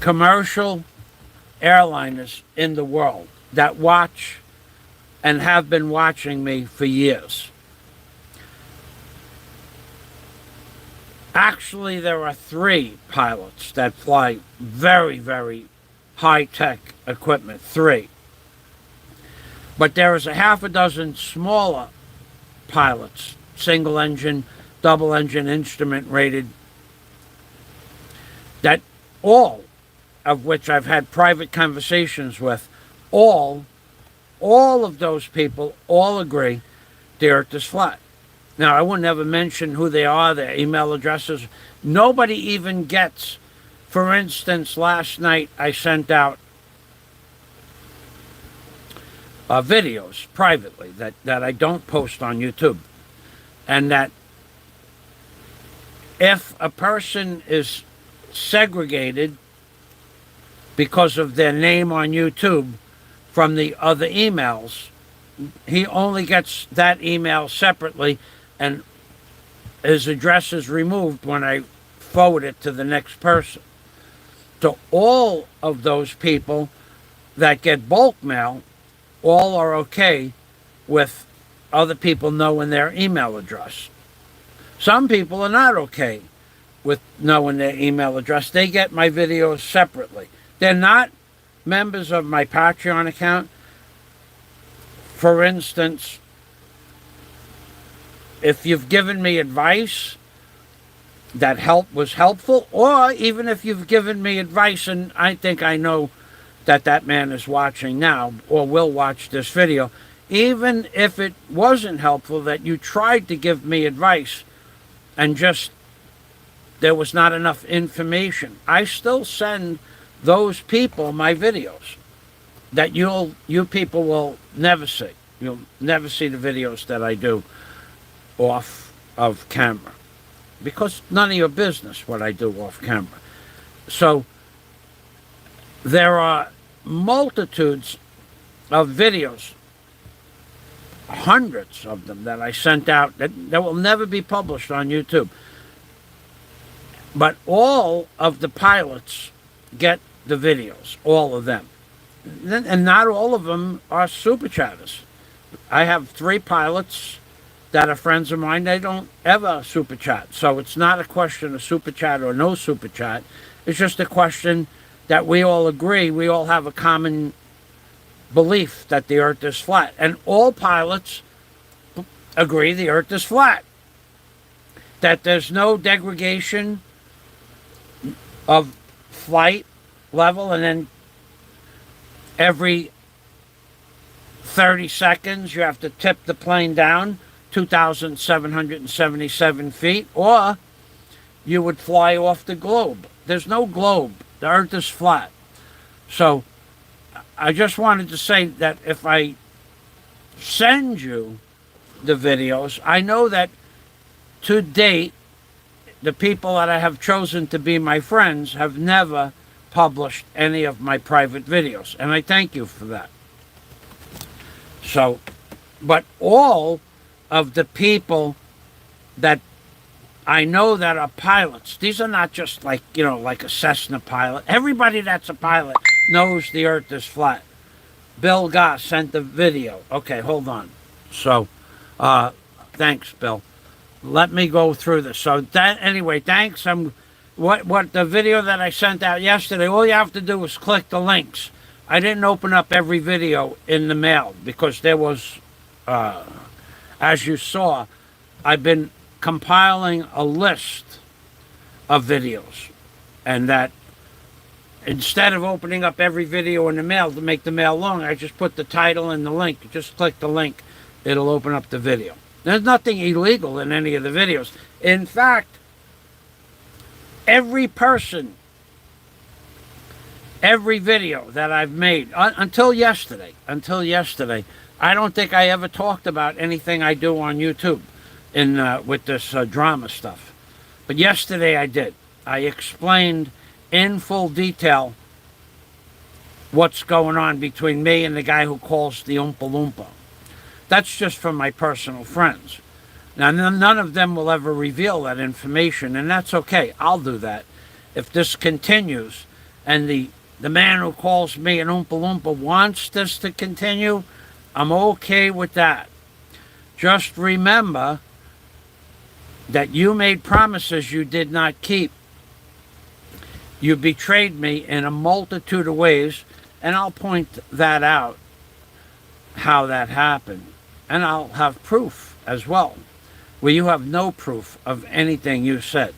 commercial airliners in the world that watch and have been watching me for years. Actually, there are 3 pilots that fly very, very high-tech equipment. 3. But there is a half a dozen smaller pilots, single engine, double engine, instrument rated, that all of which I've had private conversations with, all of those people all agree the Earth is flat. Now, I would never mention who they are, their email addresses. Nobody even gets, for instance, last night I sent out videos privately that I don't post on YouTube. And that if a person is segregated because of their name on YouTube from the other emails, he only gets that email separately, and his address is removed when I forward it to the next person. So all of those people that get bulk mail, all are okay with other people knowing their email address. Some people are not okay with knowing their email address. They get my videos separately. They're not members of my Patreon account. For instance, if you've given me advice that was helpful, or even if you've given me advice and I think I know that man is watching now or will watch this video, even if it wasn't helpful, that you tried to give me advice and just there was not enough information, I still send those people my videos that you people will never see. You'll never see the videos that I do off of camera, because none of your business what I do off camera. So there are multitudes of videos, hundreds of them that I sent out that will never be published on YouTube. But all of the pilots get the videos, all of them. And not all of them are super chatters. I have 3 pilots that are friends of mine. They don't ever super chat. So it's not a question of super chat or no super chat. It's just a question that we all agree, we all have a common belief that the Earth is flat. And all pilots agree the Earth is flat. That there's no degradation of flight level, and then every 30 seconds you have to tip the plane down 2,777 feet, or you would fly off the globe. There's no globe. The Earth is flat. So I just wanted to say that if I send you the videos, I know that to date, the people that I have chosen to be my friends have never published any of my private videos, and I thank you for that. So, but all of the people that I know that are pilots. These are not just like, like a Cessna pilot. Everybody that's a pilot knows the Earth is flat. Bill Goss sent the video. Okay, hold on. So, thanks, Bill. Let me go through this. So anyway, thanks. What the video that I sent out yesterday, all you have to do is click the links. I didn't open up every video in the mail because there was, as you saw, I've been compiling a list of videos, and that instead of opening up every video in the mail to make the mail long, I just put the title and the link. You just click the link, it'll open up the video. There's nothing illegal in any of the videos. In fact, every video that I've made until yesterday, I don't think I ever talked about anything I do on YouTube with this drama stuff. But yesterday I did. I explained in full detail what's going on between me and the guy who calls the Oompa Loompa. That's just from my personal friends. Now, none of them will ever reveal that information, and that's okay. I'll do that. If this continues, and the man who calls me an Oompa Loompa wants this to continue, I'm okay with that. Just remember that you made promises you did not keep. You betrayed me in a multitude of ways, and I'll point that out, how that happened. And I'll have proof as well, where you have no proof of anything you said.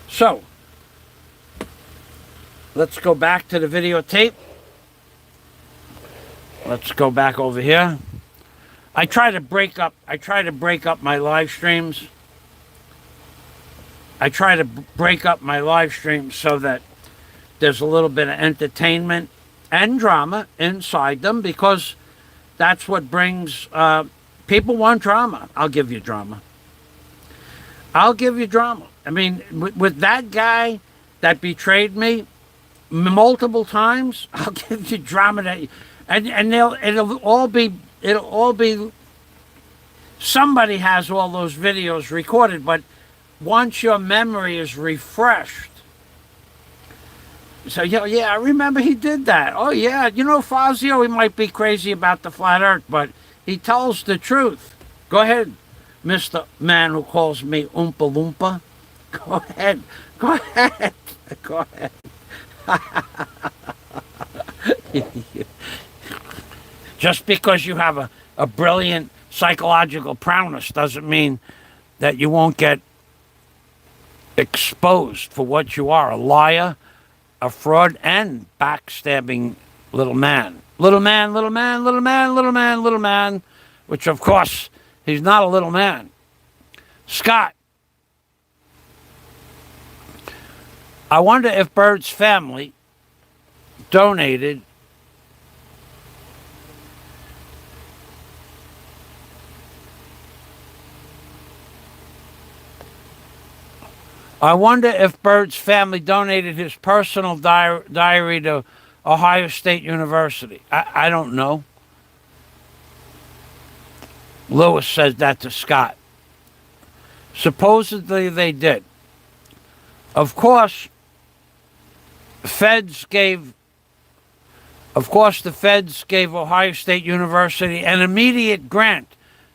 So, let's go back to the videotape. Let's go back over here. I try to break up my live streams. I try to break up my live streams so that there's a little bit of entertainment and drama inside them, because that's what brings, people want drama. I'll give you drama. I'll give you drama. I mean, with that guy that betrayed me multiple times, I'll give you drama. And it'll all be, somebody has all those videos recorded, but once your memory is refreshed, so, yeah, I remember he did that. Oh, yeah, FAZIO, he might be crazy about the flat earth, but he tells the truth. Go ahead, Mr. Man who calls me Oompa Loompa. Go ahead. Just because you have a brilliant psychological prowess doesn't mean that you won't get exposed for what you are, a liar, a fraud, and backstabbing little man. Little man, which of course, he's not a little man. Scott, I wonder if Byrd's family donated his personal diary to Ohio State University. I don't know. Lewis says that to Scott. Supposedly they did. Of course, the feds gave Ohio State University an immediate grant,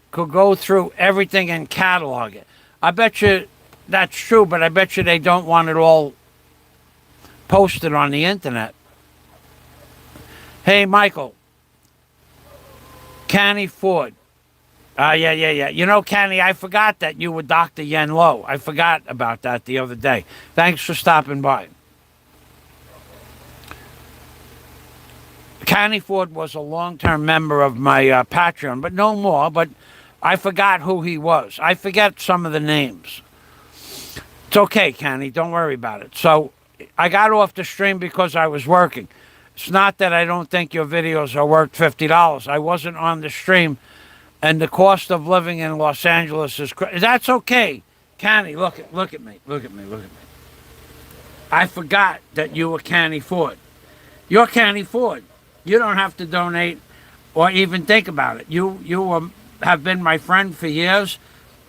could go through everything and catalog it. I bet you that's true, but I bet you they don't want it all posted on the internet. Hey, Michael. Canny Ford. Yeah. Canny, I forgot that you were Dr. Yen Lo. I forgot about that the other day. Thanks for stopping by. Canny Ford was a long-term member of my Patreon, but no more, but I forgot who he was. I forget some of the names. It's okay, Canny. Don't worry about it. So I got off the stream because I was working. It's not that I don't think your videos are worth $50. I wasn't on the stream, and the cost of living in Los Angeles is crazy. That's okay. Canny, look at me. I forgot that you were Canny Ford. You're Canny Ford. You don't have to donate or even think about it. You have been my friend for years,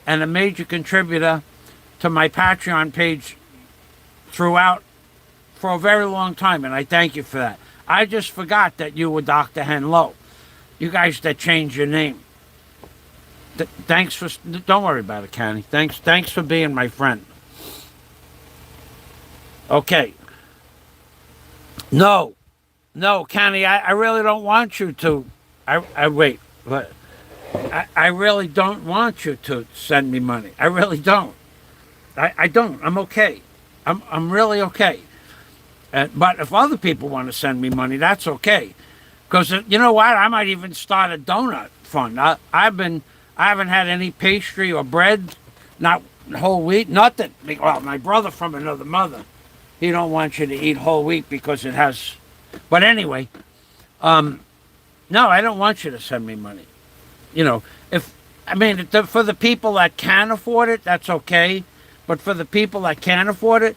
and a major contributor to my Patreon page throughout for a very long time, and I thank you for that. I just forgot that you were Dr. Henlow. You guys that changed your name. Thanks for... Don't worry about it, Canny. Thanks for being my friend. Okay. No, Canny, I really don't want you to. Wait. I really don't want you to send me money. I really don't. I don't. I'm okay. I'm really okay. But if other people want to send me money, that's okay. Because you know what? I might even start a donut fund. I haven't had any pastry or bread, not whole wheat, nothing. Well, my brother from another mother, he don't want you to eat whole wheat because it has. But anyway, no, I don't want you to send me money. You know, for the people that can afford it, that's okay. But for the people that can't afford it,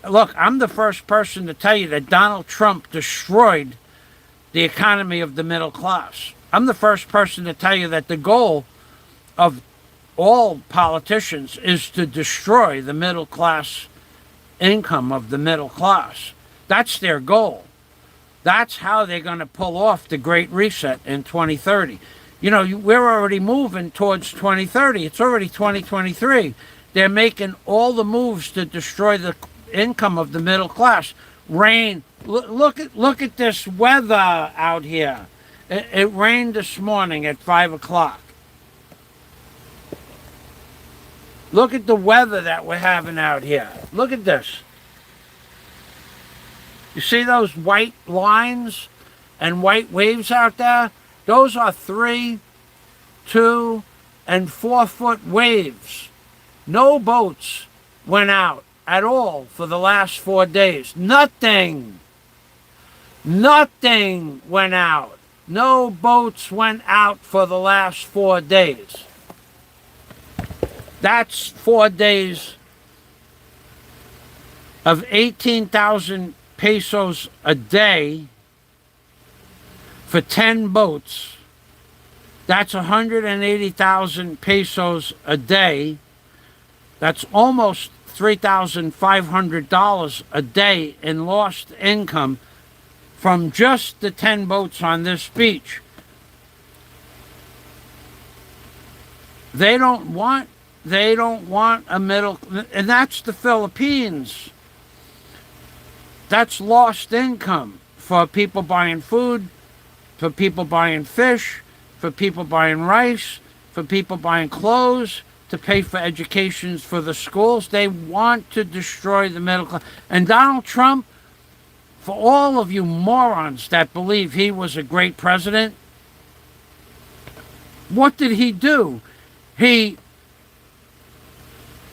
look, I'm the first person to tell you that Donald Trump destroyed the economy of the middle class. I'm the first person to tell you that the goal of all politicians is to destroy the middle class income of the middle class. That's their goal. That's how they're going to pull off the Great Reset in 2030. You know, we're already moving towards 2030. It's already 2023. They're making all the moves to destroy the income of the middle class. Rain. Look at this weather out here. It rained this morning at 5 o'clock. Look at the weather that we're having out here. Look at this. You see those white lines and white waves out there? Those are 3, 2, and 4 foot waves. No boats went out at all for the last 4 days. Nothing went out. No boats went out for the last 4 days. That's 4 days of 18,000 pesos a day for 10 boats. That's 180,000 pesos a day. That's almost $3,500 a day in lost income from just the 10 boats on this beach. They don't want a middle, and that's the Philippines. That's lost income for people buying food, for people buying fish, for people buying rice, for people buying clothes, to pay for educations for the schools. They want to destroy the middle class. And Donald Trump, for all of you morons that believe he was a great president, what did he do? He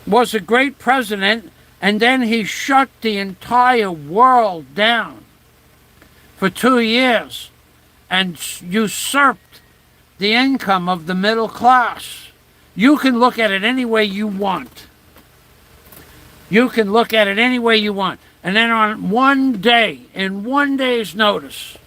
was a great president, and then he shut the entire world down for 2 years and usurped the income of the middle class. You can look at it any way you want. You can look at it any way you want. And then on one day, in 1 day's notice,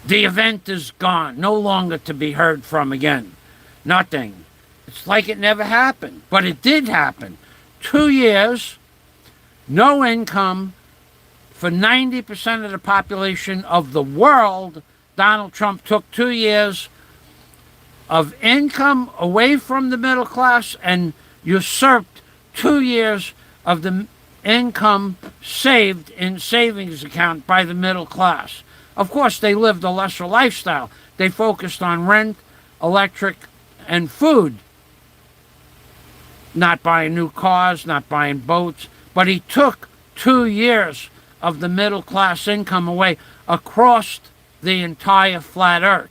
the event is gone, no longer to be heard from again. Nothing. It's like it never happened, but it did happen. 2 years, no income for 90% of the population of the world. Donald Trump took 2 years of income away from the middle class and usurped 2 years of the income saved in savings account by the middle class. Of course, they lived a lesser lifestyle. They focused on rent, electric, and food. Not buying new cars, not buying boats. But he took 2 years of the middle class income away across the entire flat earth.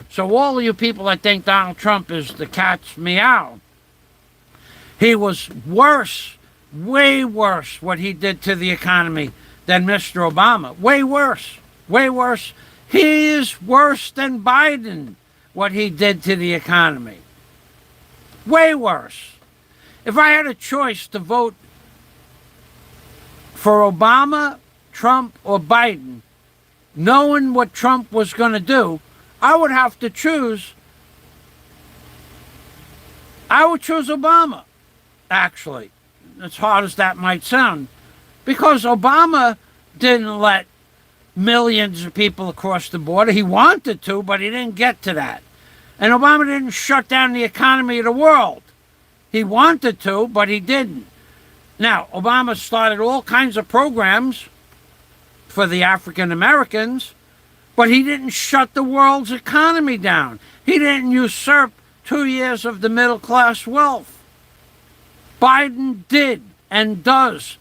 So all of you people that think Donald Trump is the cat's meow, he was worse, way worse, what he did to the economy than Mr. Obama. Way worse. Way worse. He is worse than Biden, what he did to the economy. Way worse. If I had a choice to vote for Obama, Trump, or Biden, knowing what Trump was going to do, I would have to choose I would choose Obama, actually, as hard as that might sound, because Obama didn't let millions of people across the border. He wanted to, but he didn't get to that. And Obama didn't shut down the economy of the world. He wanted to, but he didn't. Now, Obama started all kinds of programs for the African Americans, but he didn't shut the world's economy down. He didn't usurp 2 years of the middle class wealth. Biden did and does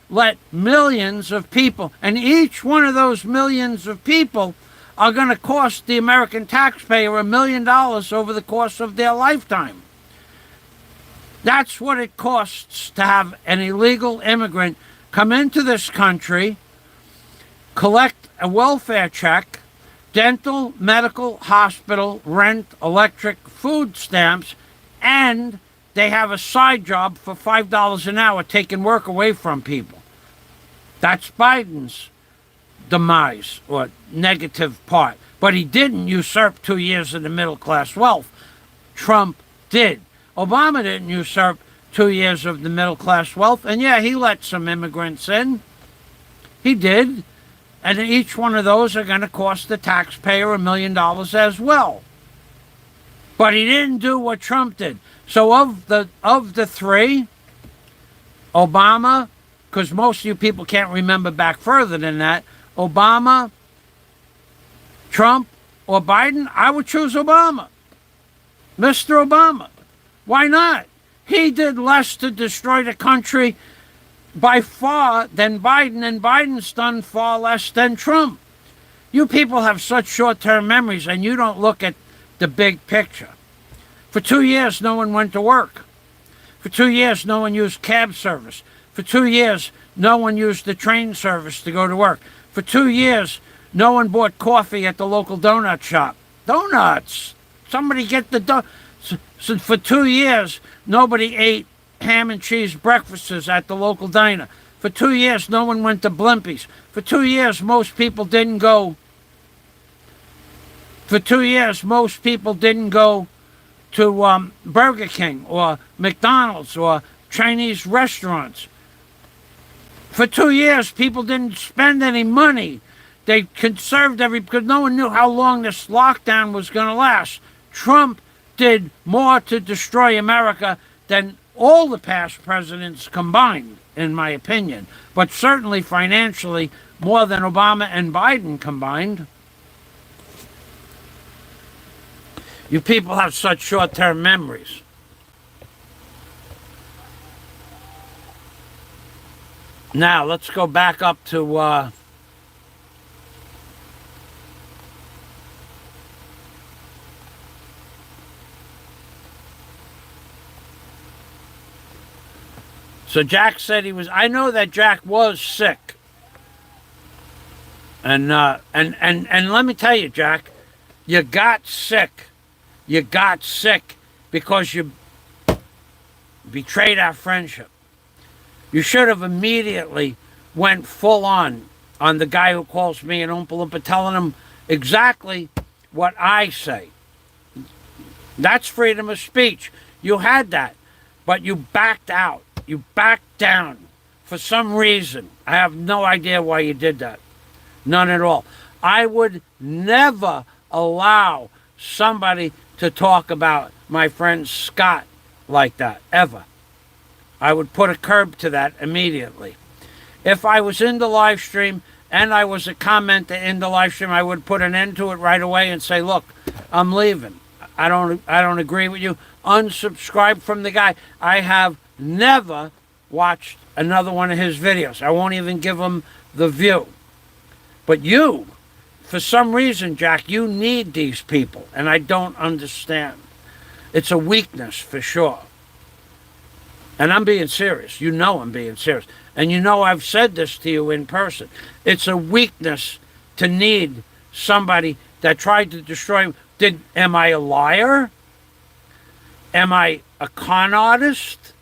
let millions of people, and each one of those millions of people are going to cost the American taxpayer $1 million over the course of their lifetime. That's what it costs to have an illegal immigrant come into this country, collect a welfare check, dental, medical, hospital, rent, electric, food stamps, and they have a side job for $5 an hour taking work away from people. That's Biden's demise or negative part. But he didn't usurp 2 years of the middle class wealth. Trump did. Obama didn't usurp 2 years of the middle class wealth. And yeah, he let some immigrants in. He did. And each one of those are going to cost the taxpayer $1 million as well. But he didn't do what Trump did. So of the three, Obama, because most of you people can't remember back further than that, Obama, Trump, or Biden, I would choose Obama. Mr. Obama. Why not? He did less to destroy the country by far than Biden, and Biden's done far less than Trump. You people have such short-term memories, and you don't look at the big picture. For 2 years, no one went to work. For 2 years, no one used cab service. For 2 years, no one used the train service to go to work. For 2 years, no one bought coffee at the local donut shop. Donuts! Somebody get the donuts. So for 2 years, nobody ate ham and cheese breakfasts at the local diner. For 2 years, no one went to Blimpies. For 2 years, most people didn't go. For 2 years, most people didn't go to Burger King or McDonald's or Chinese restaurants. For 2 years, people didn't spend any money. They conserved because no one knew how long this lockdown was going to last. Trump did more to destroy America than all the past presidents combined, in my opinion. But certainly financially, more than Obama and Biden combined. You people have such short-term memories. Now, let's go back up to so Jack said he was. I know that Jack was sick, and let me tell you, Jack, you got sick. You got sick because you betrayed our friendship. You should have immediately went full on the guy who calls me an Oompa Loompa, telling him exactly what I say. That's freedom of speech. You had that, but you backed out. You backed down for some reason. I have no idea why you did that. None at all. I would never allow somebody to talk about my friend Scott like that, ever. I would put a curb to that immediately. If I was in the live stream and I was a commenter in the live stream, I would put an end to it right away and say, look, I'm leaving. I don't agree with you. Unsubscribe from the guy. I have never watched another one of his videos. I won't even give him the view. But you, for some reason, Jack, you need these people, and I don't understand. It's a weakness for sure. And I'm being serious. You know I'm being serious. And you know I've said this to you in person. It's a weakness to need somebody that tried to destroy. Am I a liar? Am I a con artist?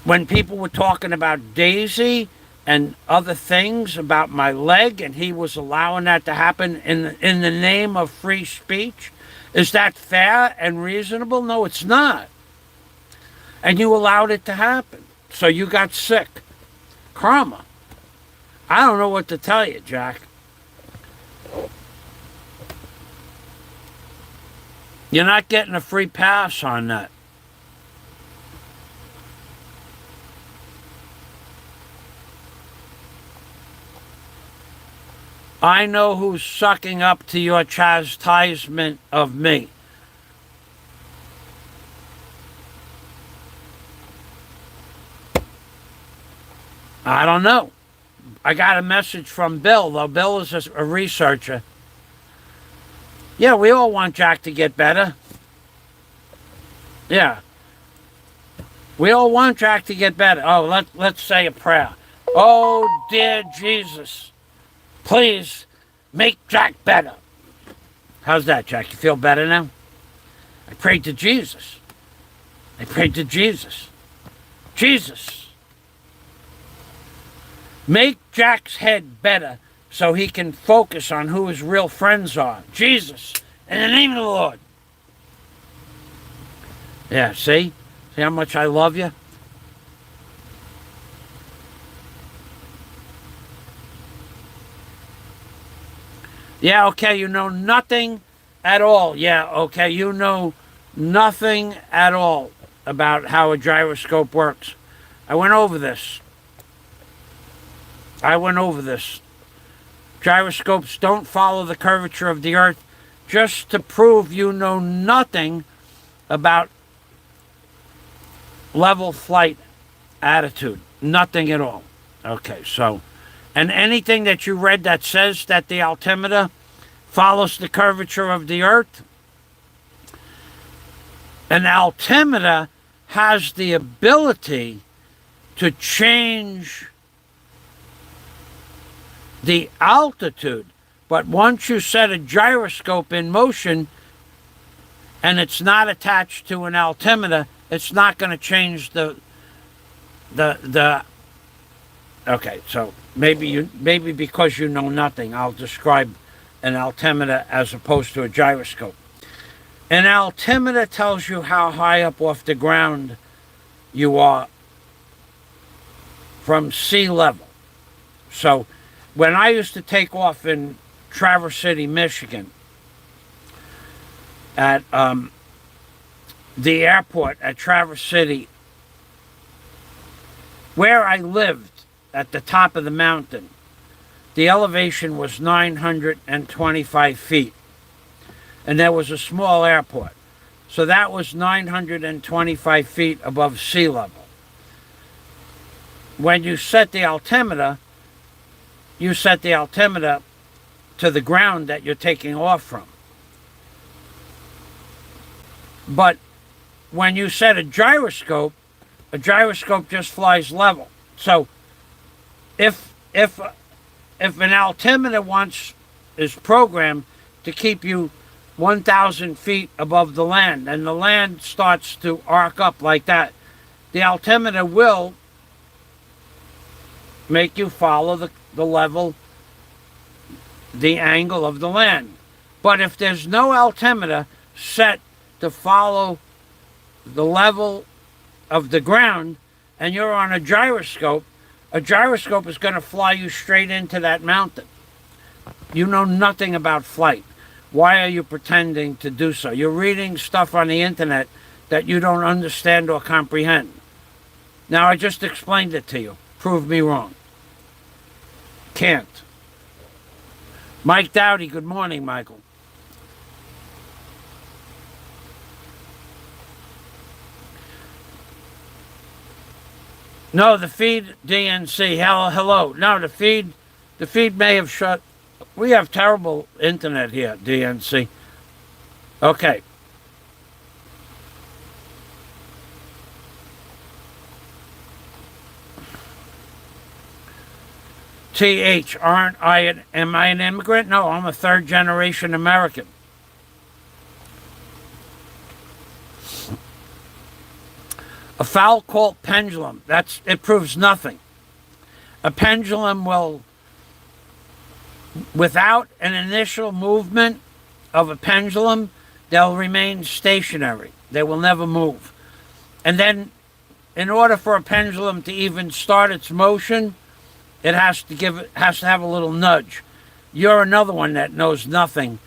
When people were talking about Daisy and other things about my leg, and he was allowing that to happen in the name of free speech, Is that fair and reasonable? No, it's not. And you allowed it to happen. So you got sick. Karma. I don't know what to tell you, Jack. You're not getting a free pass on that. I know who's sucking up to your chastisement of me. I don't know. I got a message from Bill, though Bill is a researcher. Yeah, we all want Jack to get better. Yeah. We all want Jack to get better. Oh, let's say a prayer. Oh, dear Jesus, please make Jack better. How's that, Jack? You feel better now? I prayed to Jesus. I prayed to Jesus. Jesus, make Jack's head better so he can focus on who his real friends are. Jesus, in the name of the Lord. Yeah, see? See how much I love you? Yeah, okay, you know nothing at all. Yeah, okay, you know nothing at all about how a gyroscope works. I went over this. Gyroscopes don't follow the curvature of the Earth, just to prove you know nothing about level flight attitude. Nothing at all. Okay, so, and anything that you read that says that the altimeter follows the curvature of the Earth, an altimeter has the ability to change the altitude, but once you set a gyroscope in motion and it's not attached to an altimeter, it's not going to change the okay, so maybe because you know nothing, I'll describe an altimeter as opposed to a gyroscope. An altimeter tells you how high up off the ground you are from sea level. So when I used to take off in Traverse City, Michigan, at the airport at Traverse City, where I lived at the top of the mountain, the elevation was 925 feet. And there was a small airport. So that was 925 feet above sea level. When you set the altimeter, you set the altimeter to the ground that you're taking off from. But when you set a gyroscope just flies level. So if an altimeter is programmed to keep you 1,000 feet above the land, and the land starts to arc up like that, the altimeter will make you follow the level, the angle of the land. But if there's no altimeter set to follow the level of the ground, and you're on a gyroscope is going to fly you straight into that mountain. You know nothing about flight. Why are you pretending to do so? You're reading stuff on the internet that you don't understand or comprehend. Now, I just explained it to you. Prove me wrong. Can't. Mike Dowdy, good morning, Michael. No, the feed, DNC, hello. No, the feed may have shut. We have terrible internet here, DNC. Okay. TH, am I an immigrant? No, I'm a third-generation American. A foul called pendulum, it proves nothing. A pendulum will, without an initial movement of a pendulum, They'll remain stationary. They will never move. And then, in order for a pendulum to even start its motion, it has to have a little nudge. You're another one that knows nothing.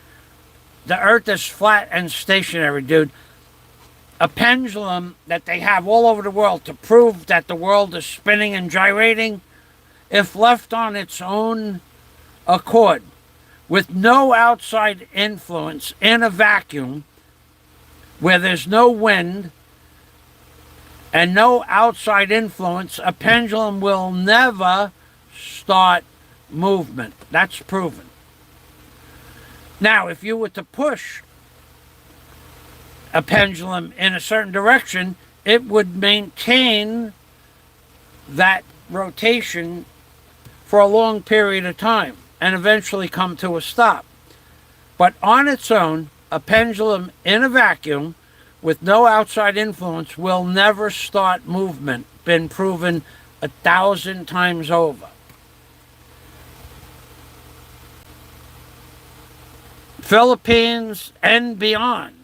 The Earth is flat and stationary, dude. A pendulum that they have all over the world to prove that the world is spinning and gyrating, if left on its own accord, with no outside influence, in a vacuum, where there's no wind and no outside influence, a pendulum will never start movement. That's proven. Now, if you were to push a pendulum in a certain direction, it would maintain that rotation for a long period of time and eventually come to a stop. But on its own, a pendulum in a vacuum with no outside influence will never start movement. Been proven 1,000 times over. Philippines and beyond.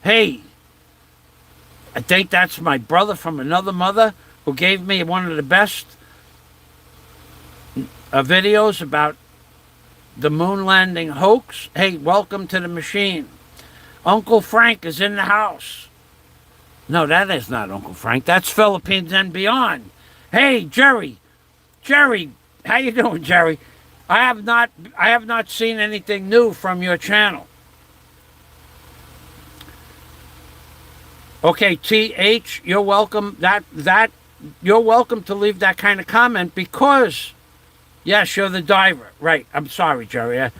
Hey, I think that's my brother from another mother who gave me one of the best videos about the moon landing hoax. Hey, welcome to the machine. Uncle Frank is in the house. No, that is not Uncle Frank. That's Philippines and beyond. Hey, Jerry, how you doing, Jerry? I have not seen anything new from your channel. Okay, TH, you're welcome. You're welcome to leave that kind of comment because, yes, you're the diver. Right. I'm sorry, Jerry.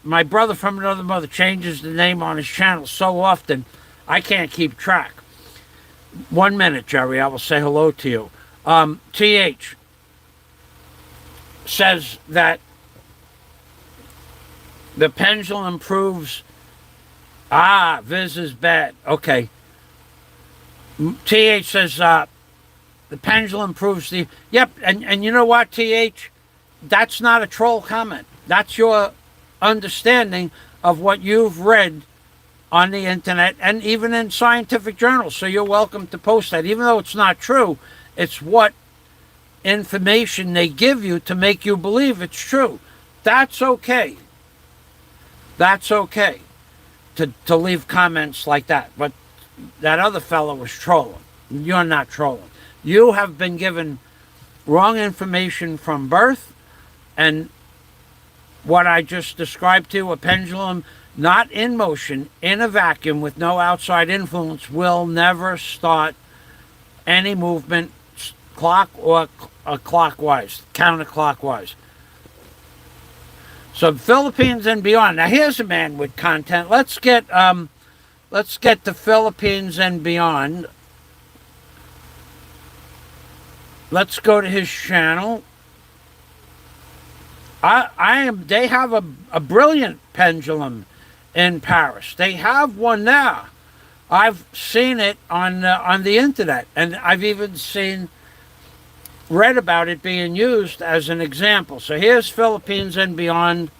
My brother from another mother changes the name on his channel so often, I can't keep track. 1 minute, Jerry. I will say hello to you. TH says that the pendulum proves. Viz is bad. Okay. TH says the pendulum proves the. Yep, and you know what, TH? That's not a troll comment. That's your understanding of what you've read on the internet and even in scientific journals. So you're welcome to post that. Even though it's not true, it's what information they give you to make you believe it's true. That's okay. That's okay to leave comments like that. But that other fellow was trolling. You're not trolling. You have been given wrong information from birth, and what I just described to you, a pendulum not in motion, in a vacuum with no outside influence, will never start any movement, clock or clockwise, counterclockwise. So Philippines and beyond. Now here's a man with content. Let's get the Philippines and beyond. Let's go to his channel. They have a brilliant pendulum in Paris. They have one now. I've seen it on the internet, and I've even read about it being used as an example. So here's Philippines and beyond.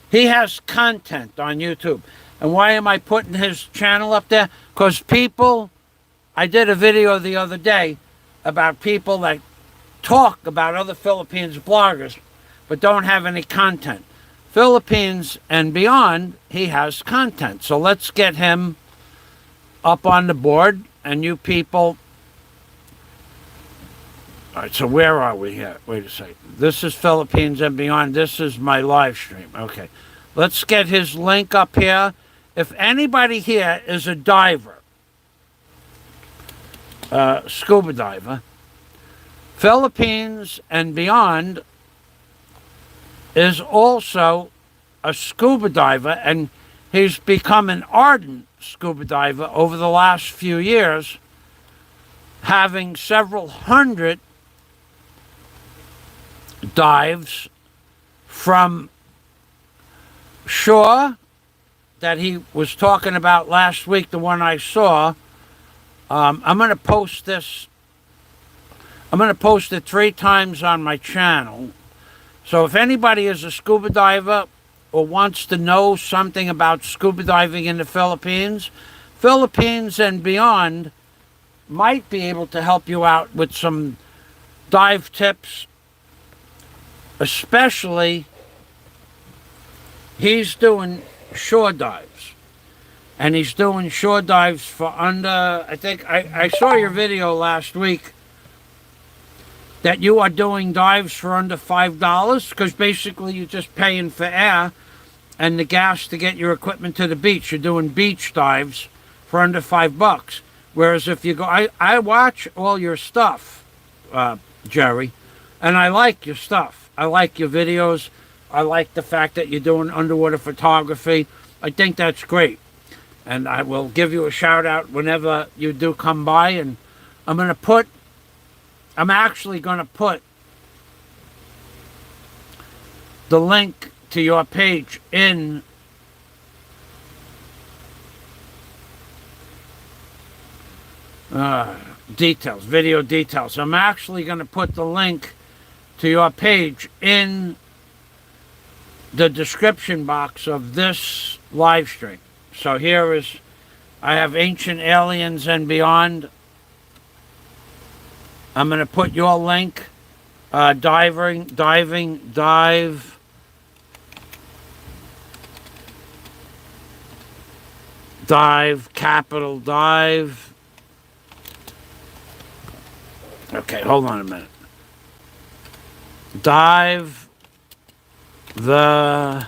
He has content on YouTube. And why am I putting his channel up there? Because I did a video the other day about people that talk about other Philippines bloggers but don't have any content. Philippines and beyond, he has content. So let's get him up on the board. And you people... All right, so where are we here? Wait a second. This is Philippines and beyond. This is my live stream. Okay. Let's get his link up here. If anybody here is a diver, scuba diver, Philippines and beyond is also a scuba diver, and he's become an ardent scuba diver over the last few years, having several hundred dives from shore that he was talking about last week, the one I saw. I'm going to post this. I'm going to post it 3 times on my channel. So if anybody is a scuba diver or wants to know something about scuba diving in the Philippines and beyond, might be able to help you out with some dive tips. Especially, he's doing shore dives. And he's doing shore dives for under, I think, I saw your video last week that you are doing dives for under $5, because basically you're just paying for air and the gas to get your equipment to the beach. You're doing beach dives for under $5. Whereas if you go, I watch all your stuff, Jerry, and I like your stuff. I like your videos. I like the fact that you're doing underwater photography. I think that's great. And I will give you a shout out whenever you do come by. And I'm actually going to put the link to your page in details, video details. I'm actually going to put the link to your page in the description box of this live stream. So here is, I have Ancient Aliens and Beyond. I'm going to put your link, dive, capital dive. Okay, hold on a minute. Dive the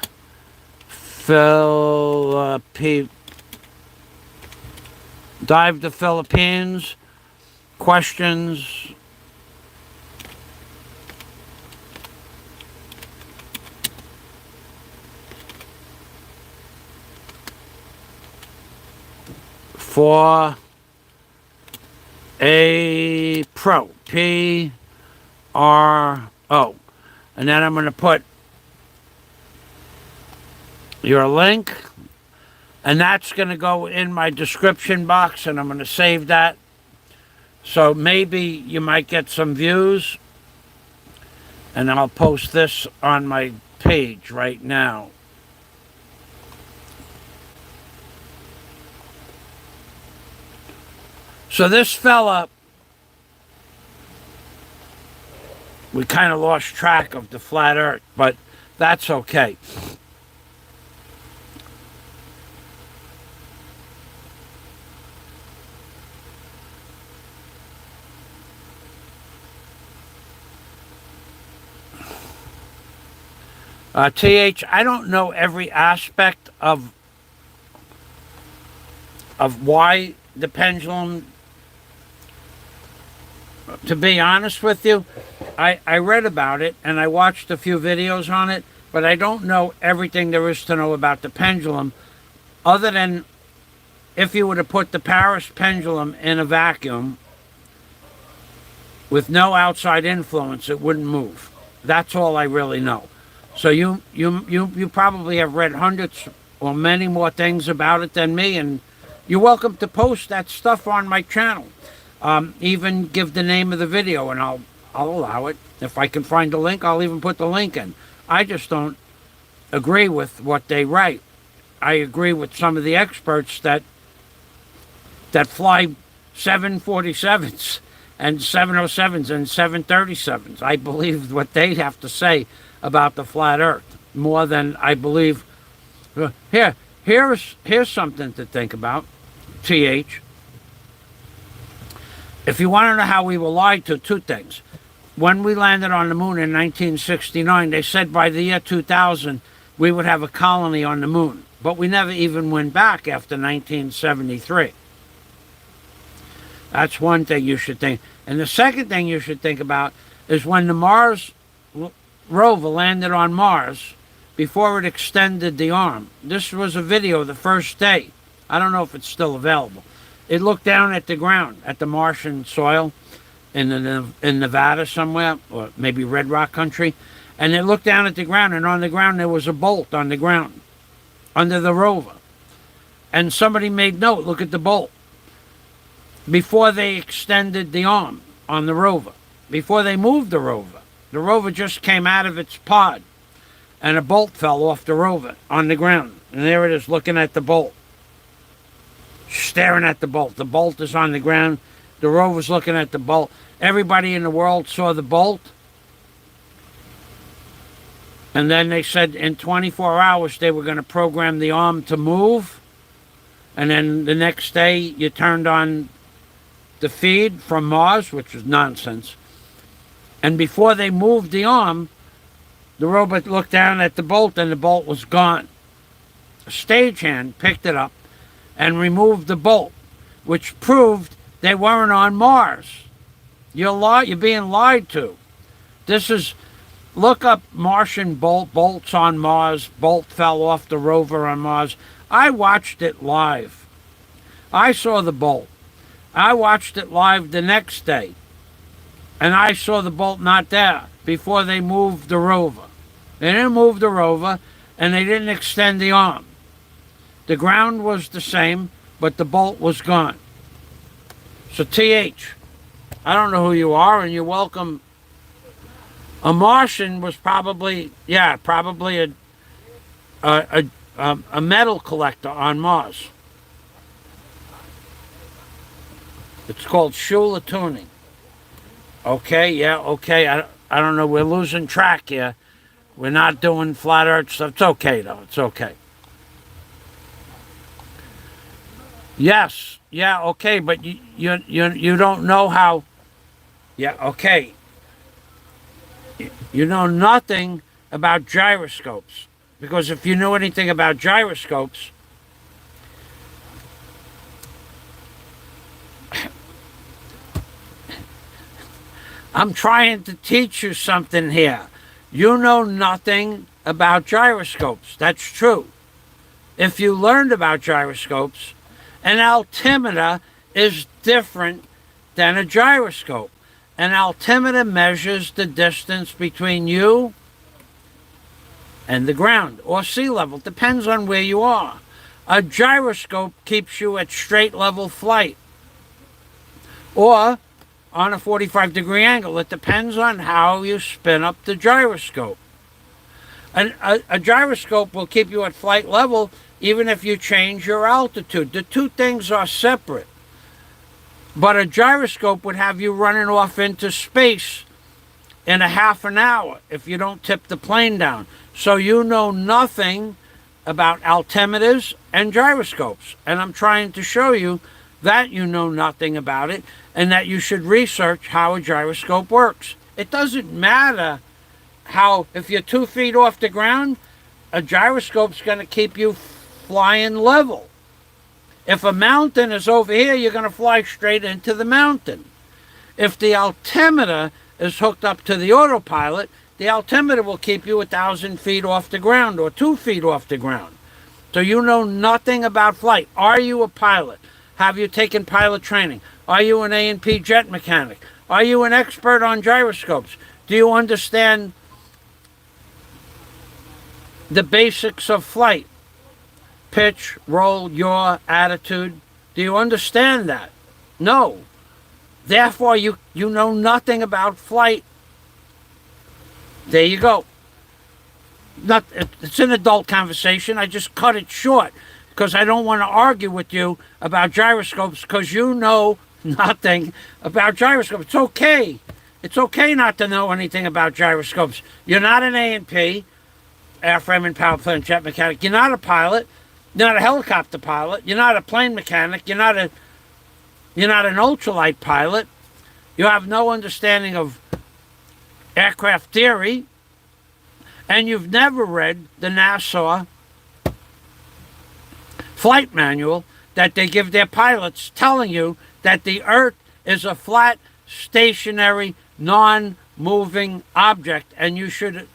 Philippines. Questions. For a pro. P-R-O. And then I'm going to put your link. And that's going to go in my description box. And I'm going to save that. So maybe you might get some views. And I'll post this on my page right now. So this fella, we kind of lost track of the flat earth, but that's okay. TH, I don't know every aspect of why the pendulum. To be honest with you, I read about it and I watched a few videos on it, but I don't know everything there is to know about the pendulum, other than if you were to put the Paris pendulum in a vacuum with no outside influence, it wouldn't move. That's all I really know. So you probably have read hundreds or many more things about it than me, and you're welcome to post that stuff on my channel. Even give the name of the video, and I'll allow it. If I can find the link, I'll even put the link in. I just don't agree with what they write. I agree with some of the experts that fly 747s and 707s and 737s. I believe what they have to say about the flat earth more than I believe. Here's something to think about, TH. If you want to know how we were lied to, two things. When we landed on the moon in 1969, they said by the year 2000 we would have a colony on the moon. But we never even went back after 1973. That's one thing you should think. And the second thing you should think about is when the Mars rover landed on Mars, before it extended the arm. This was a video the first day. I don't know if it's still available. It looked down at the ground, at the Martian soil in Nevada somewhere, or maybe Red Rock country. And it looked down at the ground, and on the ground there was a bolt on the ground, under the rover. And somebody made note, look at the bolt. Before they extended the arm on the rover, before they moved the rover just came out of its pod. and a bolt fell off the rover on the ground. And there it is, looking at the bolt, staring at the bolt. The bolt is on the ground. The rover's looking at the bolt. Everybody in the world saw the bolt. And then they said in 24 hours they were going to program the arm to move. And then the next day you turned on the feed from Mars, which was nonsense. And before they moved the arm, the robot looked down at the bolt and the bolt was gone. A stagehand picked it up and removed the bolt, which proved they weren't on Mars. You're being lied to. Look up Martian bolts on Mars. Bolt fell off the rover on Mars. I watched it live. I saw the bolt. I watched it live the next day. And I saw the bolt not there before they moved the rover. They didn't move the rover, and they didn't extend the arm. The ground was the same, but the bolt was gone. So TH, I don't know who you are, and you're welcome. A Martian was probably a metal collector on Mars. It's called Schuler tuning. Okay. I don't know. We're losing track here. We're not doing flat Earth stuff. It's okay, though. It's okay. Yes. Yeah. Okay. But you don't know how. Yeah. Okay. You know nothing about gyroscopes, because if you knew anything about gyroscopes, I'm trying to teach you something here. You know nothing about gyroscopes. That's true. If you learned about gyroscopes, an altimeter is different than a gyroscope. An altimeter measures the distance between you and the ground or sea level. Depends on where you are. A gyroscope keeps you at straight level flight or on a 45-degree angle. It depends on how you spin up the gyroscope. A gyroscope will keep you at flight level even if you change your altitude. The two things are separate. But a gyroscope would have you running off into space in a half an hour if you don't tip the plane down. So you know nothing about altimeters and gyroscopes. And I'm trying to show you that you know nothing about it and that you should research how a gyroscope works. It doesn't matter how, if you're 2 feet off the ground, a gyroscope's going to keep you flying level. If a mountain is over here, you're going to fly straight into the mountain. If the altimeter is hooked up to the autopilot, the altimeter will keep you 1,000 feet off the ground or 2 feet off the ground. So you know nothing about flight. Are you a pilot? Have you taken pilot training? Are you an A&P jet mechanic? Are you an expert on gyroscopes? Do you understand the basics of flight? Pitch, roll, yaw, attitude. Do you understand that? No. Therefore, you know nothing about flight. There you go. It's an adult conversation. I just cut it short because I don't want to argue with you about gyroscopes because you know nothing about gyroscopes. It's okay. It's okay not to know anything about gyroscopes. You're not an A&P, airframe and power plant jet mechanic. You're not a pilot. You're not a helicopter pilot. You're not a plane mechanic. You're not an ultralight pilot. You have no understanding of aircraft theory. And you've never read the NASA flight manual that they give their pilots telling you that the Earth is a flat, stationary, non-moving object. And you should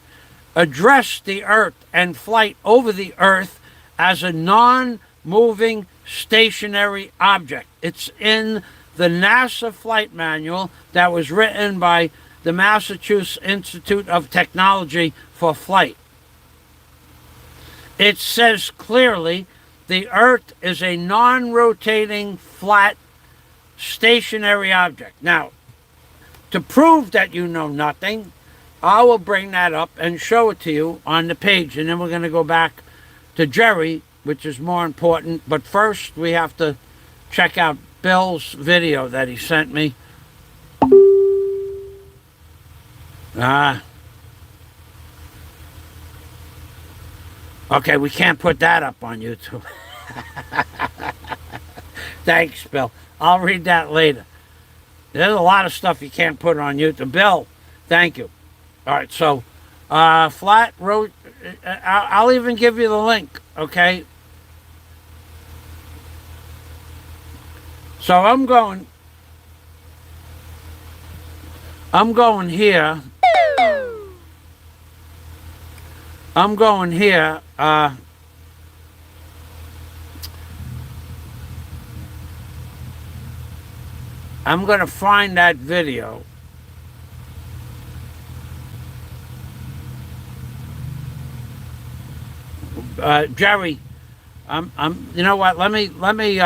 address the Earth and flight over the Earth as a non-moving stationary object. It's in the NASA flight manual that was written by the Massachusetts Institute of Technology for Flight. It says clearly the Earth is a non-rotating, flat, stationary object. Now, to prove that you know nothing, I will bring that up and show it to you on the page, and then we're going to go back to Jerry, which is more important. But first, we have to check out Bill's video that he sent me. Okay, we can't put that up on YouTube. Thanks, Bill. I'll read that later. There's a lot of stuff you can't put on YouTube. Bill, thank you. All right, so flat road. I'll even give you the link. Okay. So I'm going here. I'm going here. I'm going to find that video. Jerry, you know what? Let me.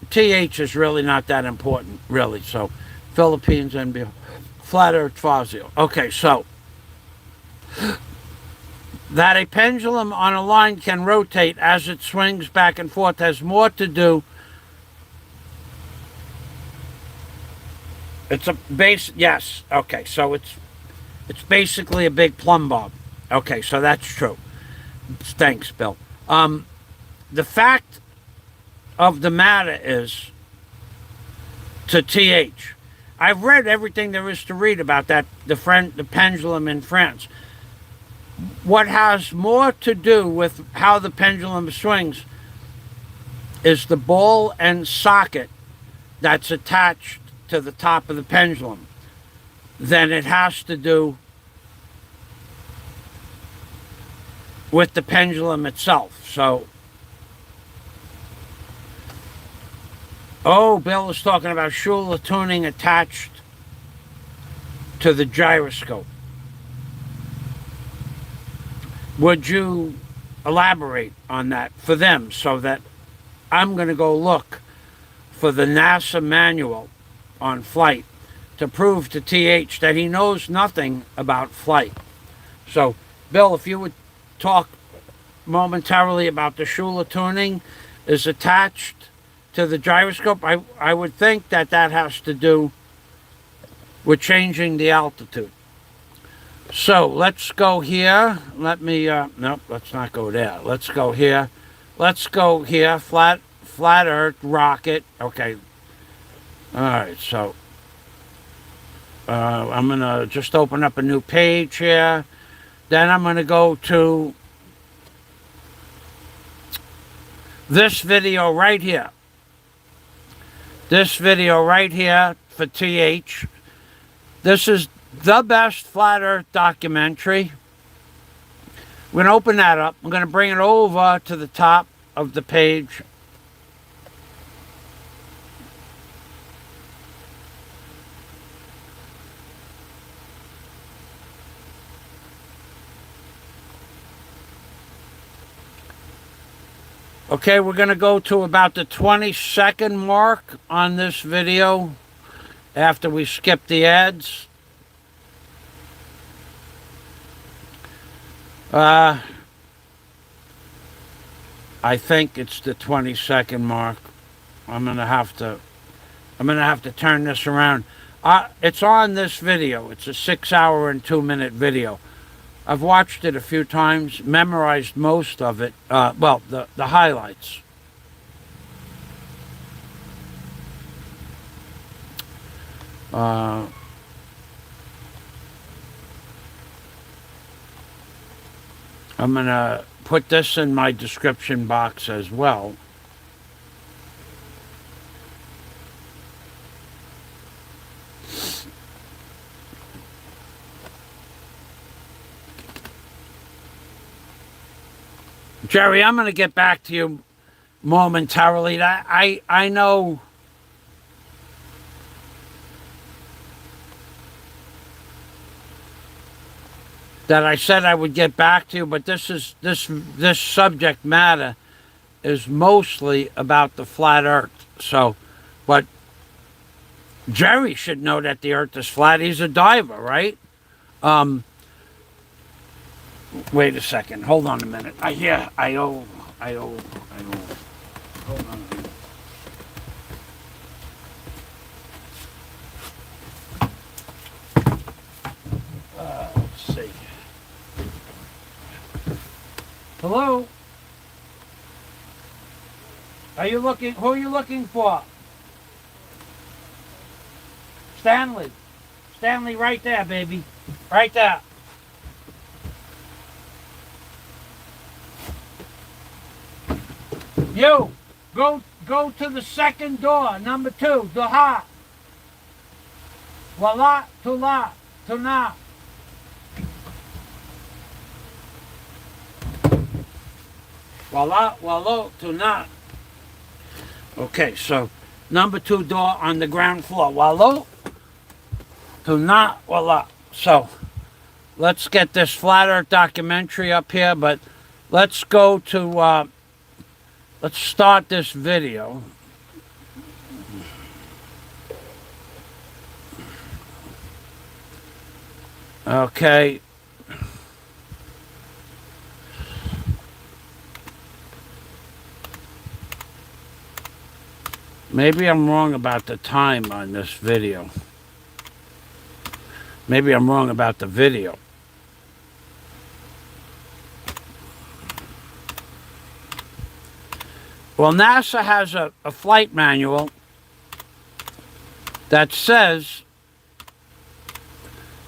TH is really not that important, really. So, Philippines and beyond. Flat Earth FAZIO. Okay, so that a pendulum on a line can rotate as it swings back and forth has more to do. It's a base. Yes. Okay, so it's basically a big plumb bob. Okay, so that's true. Thanks, Bill. The fact of the matter is, to TH, I've read everything there is to read about that, the pendulum in France. What has more to do with how the pendulum swings is the ball and socket that's attached to the top of the pendulum than it has to do with the pendulum itself. So, Bill is talking about Schuller tuning attached to the gyroscope. Would you elaborate on that for them so that I'm going to go look for the NASA manual on flight to prove to TH that he knows nothing about flight. So, Bill, if you would talk momentarily about the Schuller tuning is attached to the gyroscope. I would think that has to do with changing the altitude. So let's go here. Let me, nope, let's not go there. Let's go here. Let's go here. Flat Earth rocket. Okay. All right, so I'm going to just open up a new page here. Then I'm going to go to this video right here. This video right here for TH. This is the best flat Earth documentary. We're going to open that up. I'm going to bring it over to the top of the page. Okay, we're going to go to about the 20-second mark on this video after we skip the ads. I think it's the 20-second mark. I'm gonna have to turn this around. It's on this video. It's a 6-hour and 2-minute video. I've watched it a few times, memorized most of it. Well, the highlights. I'm going to put this in my description box as well. Jerry, I'm going to get back to you momentarily. I know that I said I would get back to you, but this subject matter is mostly about the flat Earth. So, but Jerry should know that the Earth is flat. He's a diver, right? Wait a second. Hold on a minute. I owe. Hold on a minute. Let's see. Hello? Are you looking? Who are you looking for? Stanley. Stanley, right there, baby. Right there. You, go to the second door, number 2, Doha. Wala, tula, tuna. Wala, walo, tuna. Okay, so number 2 door on the ground floor. Walo, tuna, wala. So let's get this flat earth documentary up here, but let's go to, let's start this video. Okay. Maybe I'm wrong about the time on this video. Maybe I'm wrong about the video. Well, NASA has a flight manual that says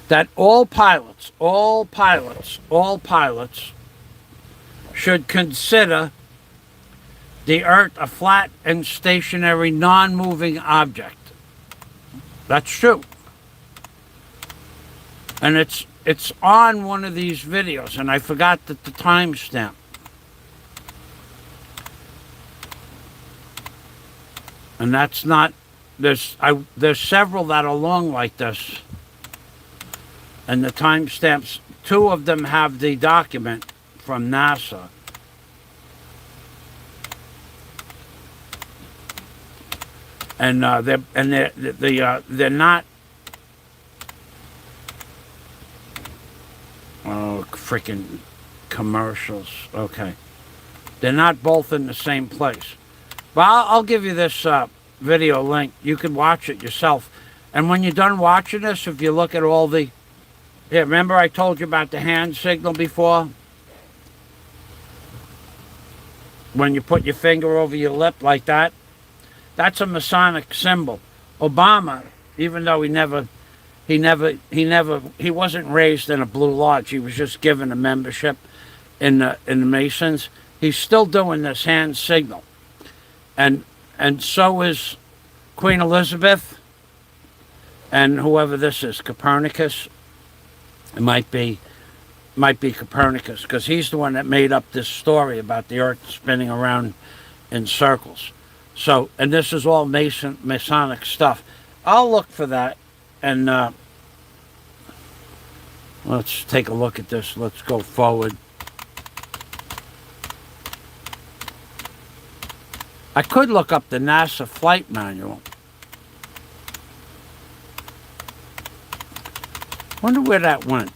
that all pilots should consider the Earth a flat and stationary, non-moving object. That's true. And it's on one of these videos, and I forgot the timestamp. And that's not, there's several that are long like this. And the timestamps, 2 of them have the document from NASA. And they're not. Oh, freaking commercials. Okay, they're not both in the same place. Well, I'll give you this video link. You can watch it yourself. And when you're done watching this, if you look at all the, yeah, remember I told you about the hand signal before? When you put your finger over your lip like that? That's a Masonic symbol. Obama, even though he wasn't raised in a Blue Lodge, he was just given a membership in the Masons. He's still doing this hand signal. And so is Queen Elizabeth and whoever this is, Copernicus. It might be Copernicus, because he's the one that made up this story about the Earth spinning around in circles. So, and this is all Masonic stuff. I'll look for that, and let's take a look at this. Let's go forward. I could look up the NASA flight manual. Wonder where that went.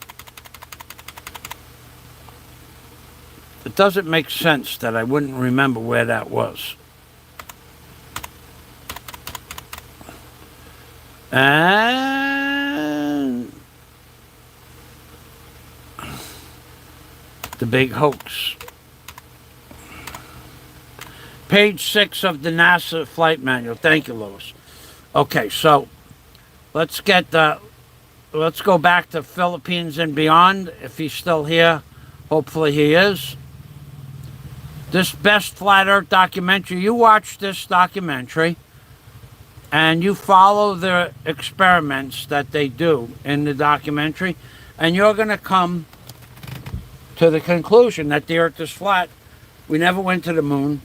It doesn't make sense that I wouldn't remember where that was. And the big hoax. Page 6 of the NASA flight manual. Thank you, Louis. Okay, so let's go back to Philippines and beyond, if he's still here. Hopefully he is. This Best Flat Earth documentary, you watch this documentary and you follow the experiments that they do in the documentary, and you're going to come to the conclusion that the Earth is flat. We never went to the moon.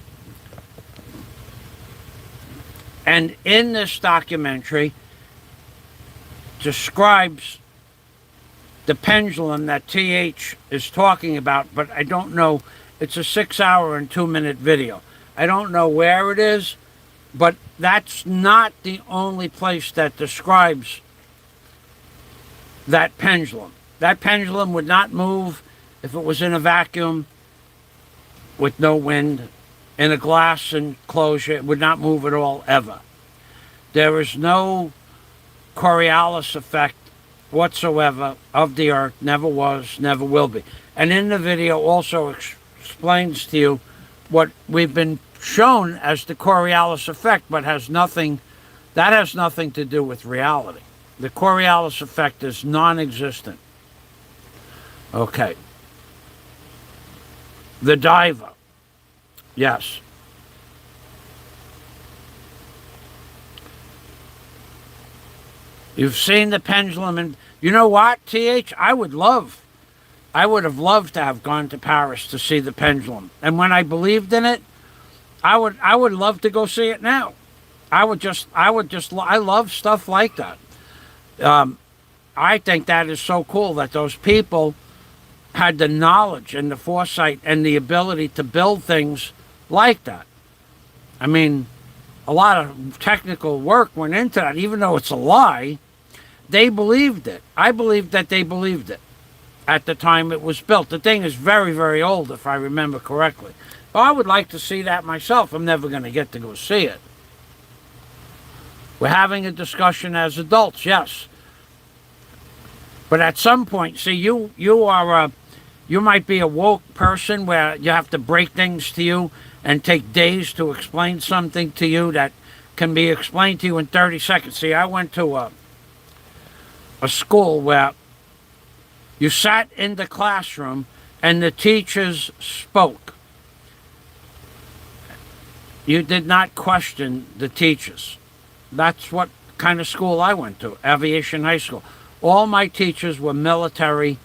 And in this documentary describes the pendulum that TH is talking about, but I don't know. It's a 6-hour and 2-minute video. I don't know where it is, but that's not the only place that describes that pendulum. That pendulum would not move if it was in a vacuum with no wind. In a glass enclosure, it would not move at all, ever. There is no Coriolis effect whatsoever of the Earth, never was, never will be. And in the video also explains to you what we've been shown as the Coriolis effect, but has nothing to do with reality. The Coriolis effect is non-existent. Okay. The diver. Yes. You've seen the pendulum, and you know what, TH? I would have loved to have gone to Paris to see the pendulum. And when I believed in it, I would love to go see it now. I love stuff like that. I think that is so cool that those people had the knowledge and the foresight and the ability to build things like that. I mean, a lot of technical work went into that, even though it's a lie. They believed it. I believe that they believed it at the time it was built. The thing is very, very old, if I remember correctly. Well, I would like to see that myself. I'm never going to get to go see it. We're having a discussion as adults, yes. But at some point, see, you might be a woke person where you have to break things to you and take days to explain something to you that can be explained to you in 30 seconds. See, I went to a school where you sat in the classroom and the teachers spoke. You did not question the teachers. That's what kind of school I went to, Aviation High School. All my teachers were military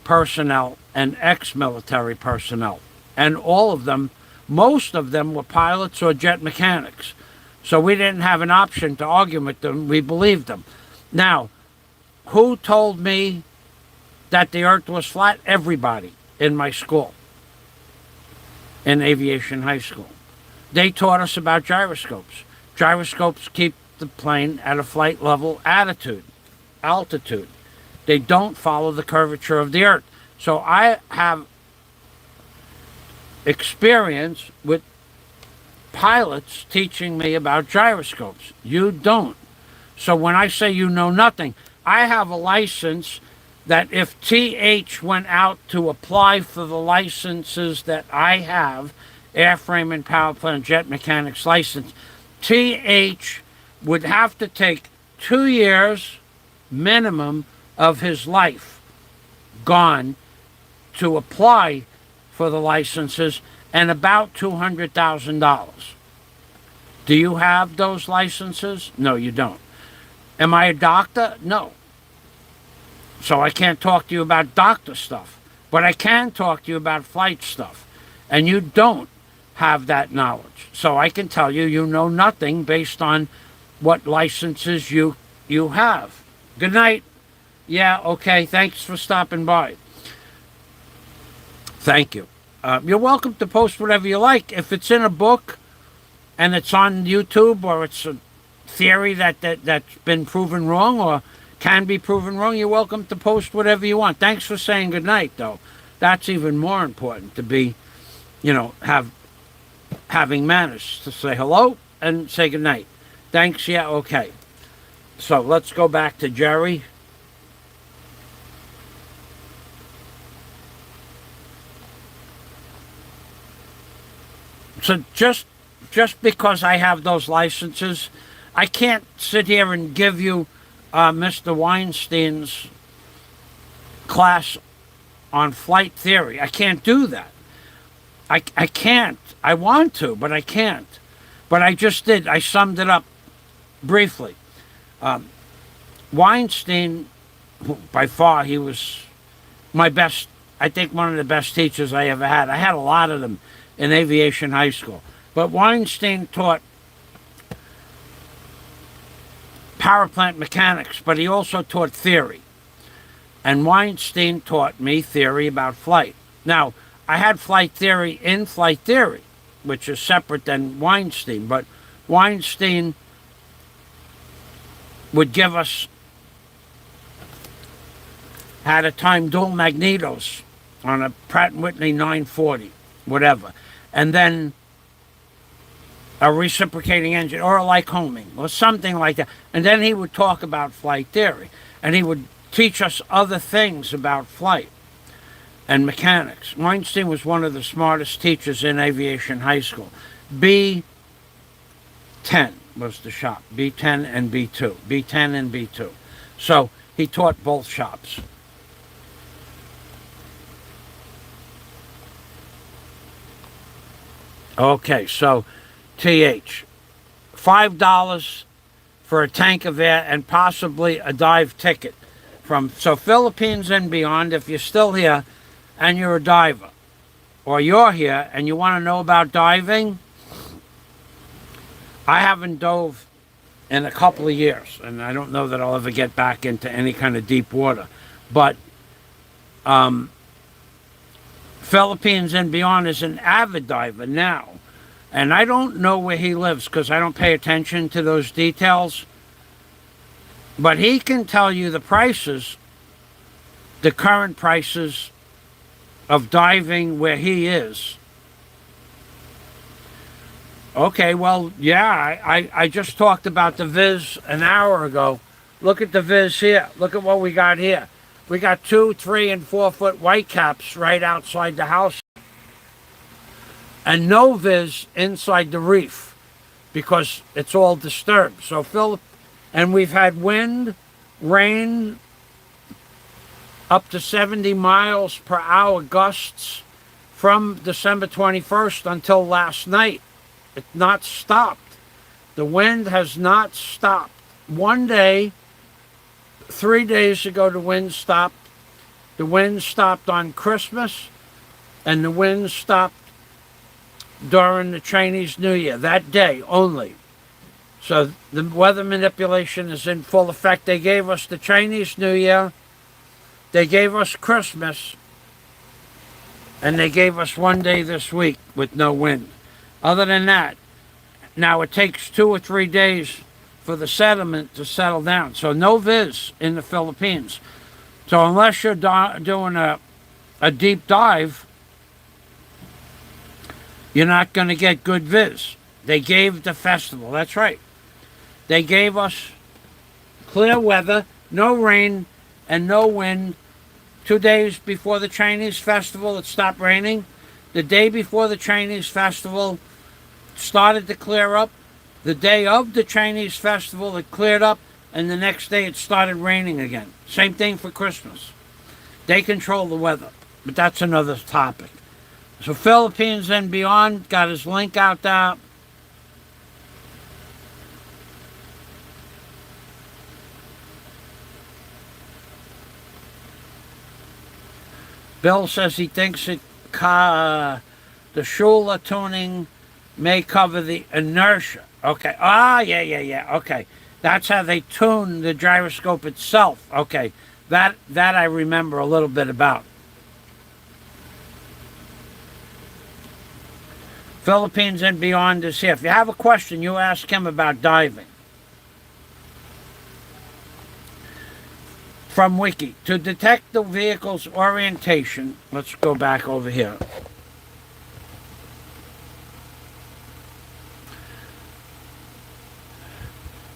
personnel and ex-military personnel. And all of them, most of them were pilots or jet mechanics. So we didn't have an option to argue with them. We believed them. Now, who told me that the Earth was flat? Everybody in my school, in Aviation High School. They taught us about gyroscopes. Gyroscopes keep the plane at a flight level altitude. They don't follow the curvature of the Earth. So I have experience with pilots teaching me about gyroscopes. You don't. So when I say you know nothing, I have a license that if TH went out to apply for the licenses that I have, airframe and power plant jet mechanics license, TH would have to take 2 years minimum of his life gone to apply for the licenses, and about $200,000. Do you have those licenses? No, you don't. Am I a doctor? No. So I can't talk to you about doctor stuff, but I can talk to you about flight stuff. And you don't have that knowledge. So I can tell you, you know nothing based on what licenses you have. Good night. Yeah, okay, thanks for stopping by. Thank you. You're welcome to post whatever you like. If it's in a book and it's on YouTube, or it's a theory that's been proven wrong or can be proven wrong, you're welcome to post whatever you want. Thanks for saying good night, though. That's even more important, to be, having manners, to say hello and say good night. Thanks, yeah, okay. So let's go back to Jerry. So just because I have those licenses, I can't sit here and give you Mr. Weinstein's class on flight theory. I can't do that. I can't. I want to, but I can't. But I just did. I summed it up briefly. Weinstein, by far, he was my best, I think one of the best teachers I ever had. I had a lot of them in Aviation High School. But Weinstein taught power plant mechanics, but he also taught theory. And Weinstein taught me theory about flight. Now, I had flight theory in flight theory, which is separate than Weinstein, but Weinstein would give us had a time dual magnetos on a Pratt & Whitney 940, whatever. And then a reciprocating engine or a Lycoming or something like that. And then he would talk about flight theory. And he would teach us other things about flight and mechanics. Weinstein was one of the smartest teachers in aviation high school. B10 was the shop. B10 and B2. B10 and B2. So he taught both shops. Okay, so TH. $5 for a tank of air and possibly a dive ticket. So Philippines and beyond, if you're still here and you're a diver, or you're here and you want to know about diving, I haven't dove in a couple of years, and I don't know that I'll ever get back into any kind of deep water. But Philippines and beyond is an avid diver now. And I don't know where he lives because I don't pay attention to those details. But he can tell you the prices, the current prices of diving where he is. Okay, well, yeah, I just talked about the Viz an hour ago. Look at the Viz here. Look at what we got here. We got 2, 3, and 4 foot whitecaps right outside the house. And no Viz inside the reef because it's all disturbed. So and we've had wind, rain, up to 70 miles per hour gusts from December 21st until last night. It's not stopped. The wind has not stopped. One day, 3 days ago, the wind stopped. The wind stopped on Christmas, and the wind stopped during the Chinese New Year, that day only. So the weather manipulation is in full effect. They gave us the Chinese New Year, they gave us Christmas, and they gave us one day this week with no wind. Other than that, now it takes 2 or 3 days for the sediment to settle down. So no Viz in the Philippines. So unless you're doing a deep dive, you're not going to get good Viz. They gave the festival, that's right. They gave us clear weather, no rain, and no wind. 2 days before the Chinese festival, it stopped raining. The day before the Chinese festival, it started to clear up. The day of the Chinese festival, it cleared up, and the next day it started raining again. Same thing for Christmas. They control the weather, but that's another topic. So Philippines and beyond, got his link out there. Bill says he thinks the Shula tuning may cover the inertia. Okay. Yeah. Okay. That's how they tune the gyroscope itself. Okay. That I remember a little bit about. Philippines and beyond is here. If you have a question, you ask him about diving. From Wiki, to detect the vehicle's orientation, let's go back over here.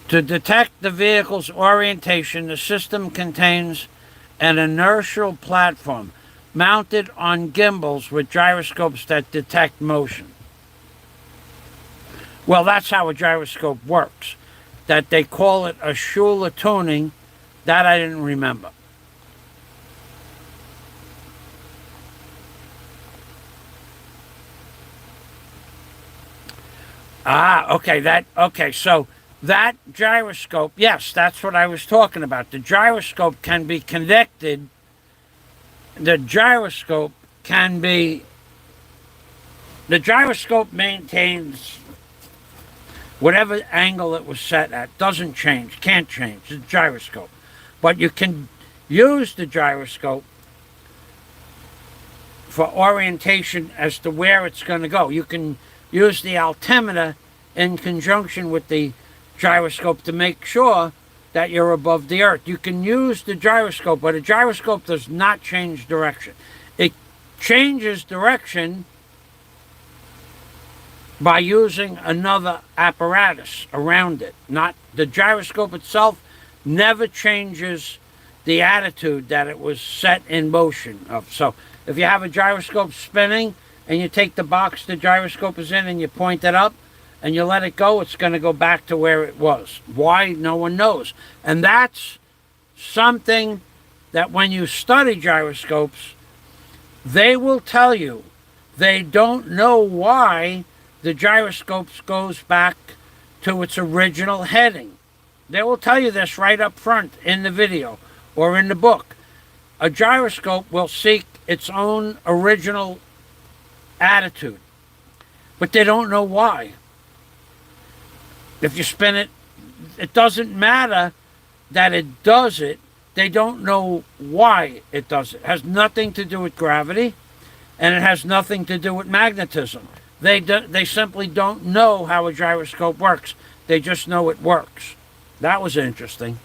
To detect the vehicle's orientation, the system contains an inertial platform mounted on gimbals with gyroscopes that detect motion. Well, that's how a gyroscope works. That they call it a Shula tuning, that I didn't remember. Okay, so that gyroscope, yes, that's what I was talking about. The gyroscope can be connected. The gyroscope maintains whatever angle it was set at. Doesn't change, can't change. It's a gyroscope. But you can use the gyroscope for orientation as to where it's going to go. You can use the altimeter in conjunction with the gyroscope to make sure that you're above the Earth. You can use the gyroscope, but a gyroscope does not change direction. It changes direction by using another apparatus around it. Not the gyroscope itself never changes the attitude that it was set in motion of. So if you have a gyroscope spinning and you take the box the gyroscope is in and you point it up and you let it go, it's going to go back to where it was. Why? No one knows. And that's something that when you study gyroscopes, they will tell you they don't know why the gyroscope goes back to its original heading. They will tell you this right up front in the video or in the book. A gyroscope will seek its own original attitude, but they don't know why. If you spin it, it doesn't matter that it does it. They don't know why it does it. It has nothing to do with gravity, and it has nothing to do with magnetism. They simply don't know how a gyroscope works. They just know it works. That was interesting.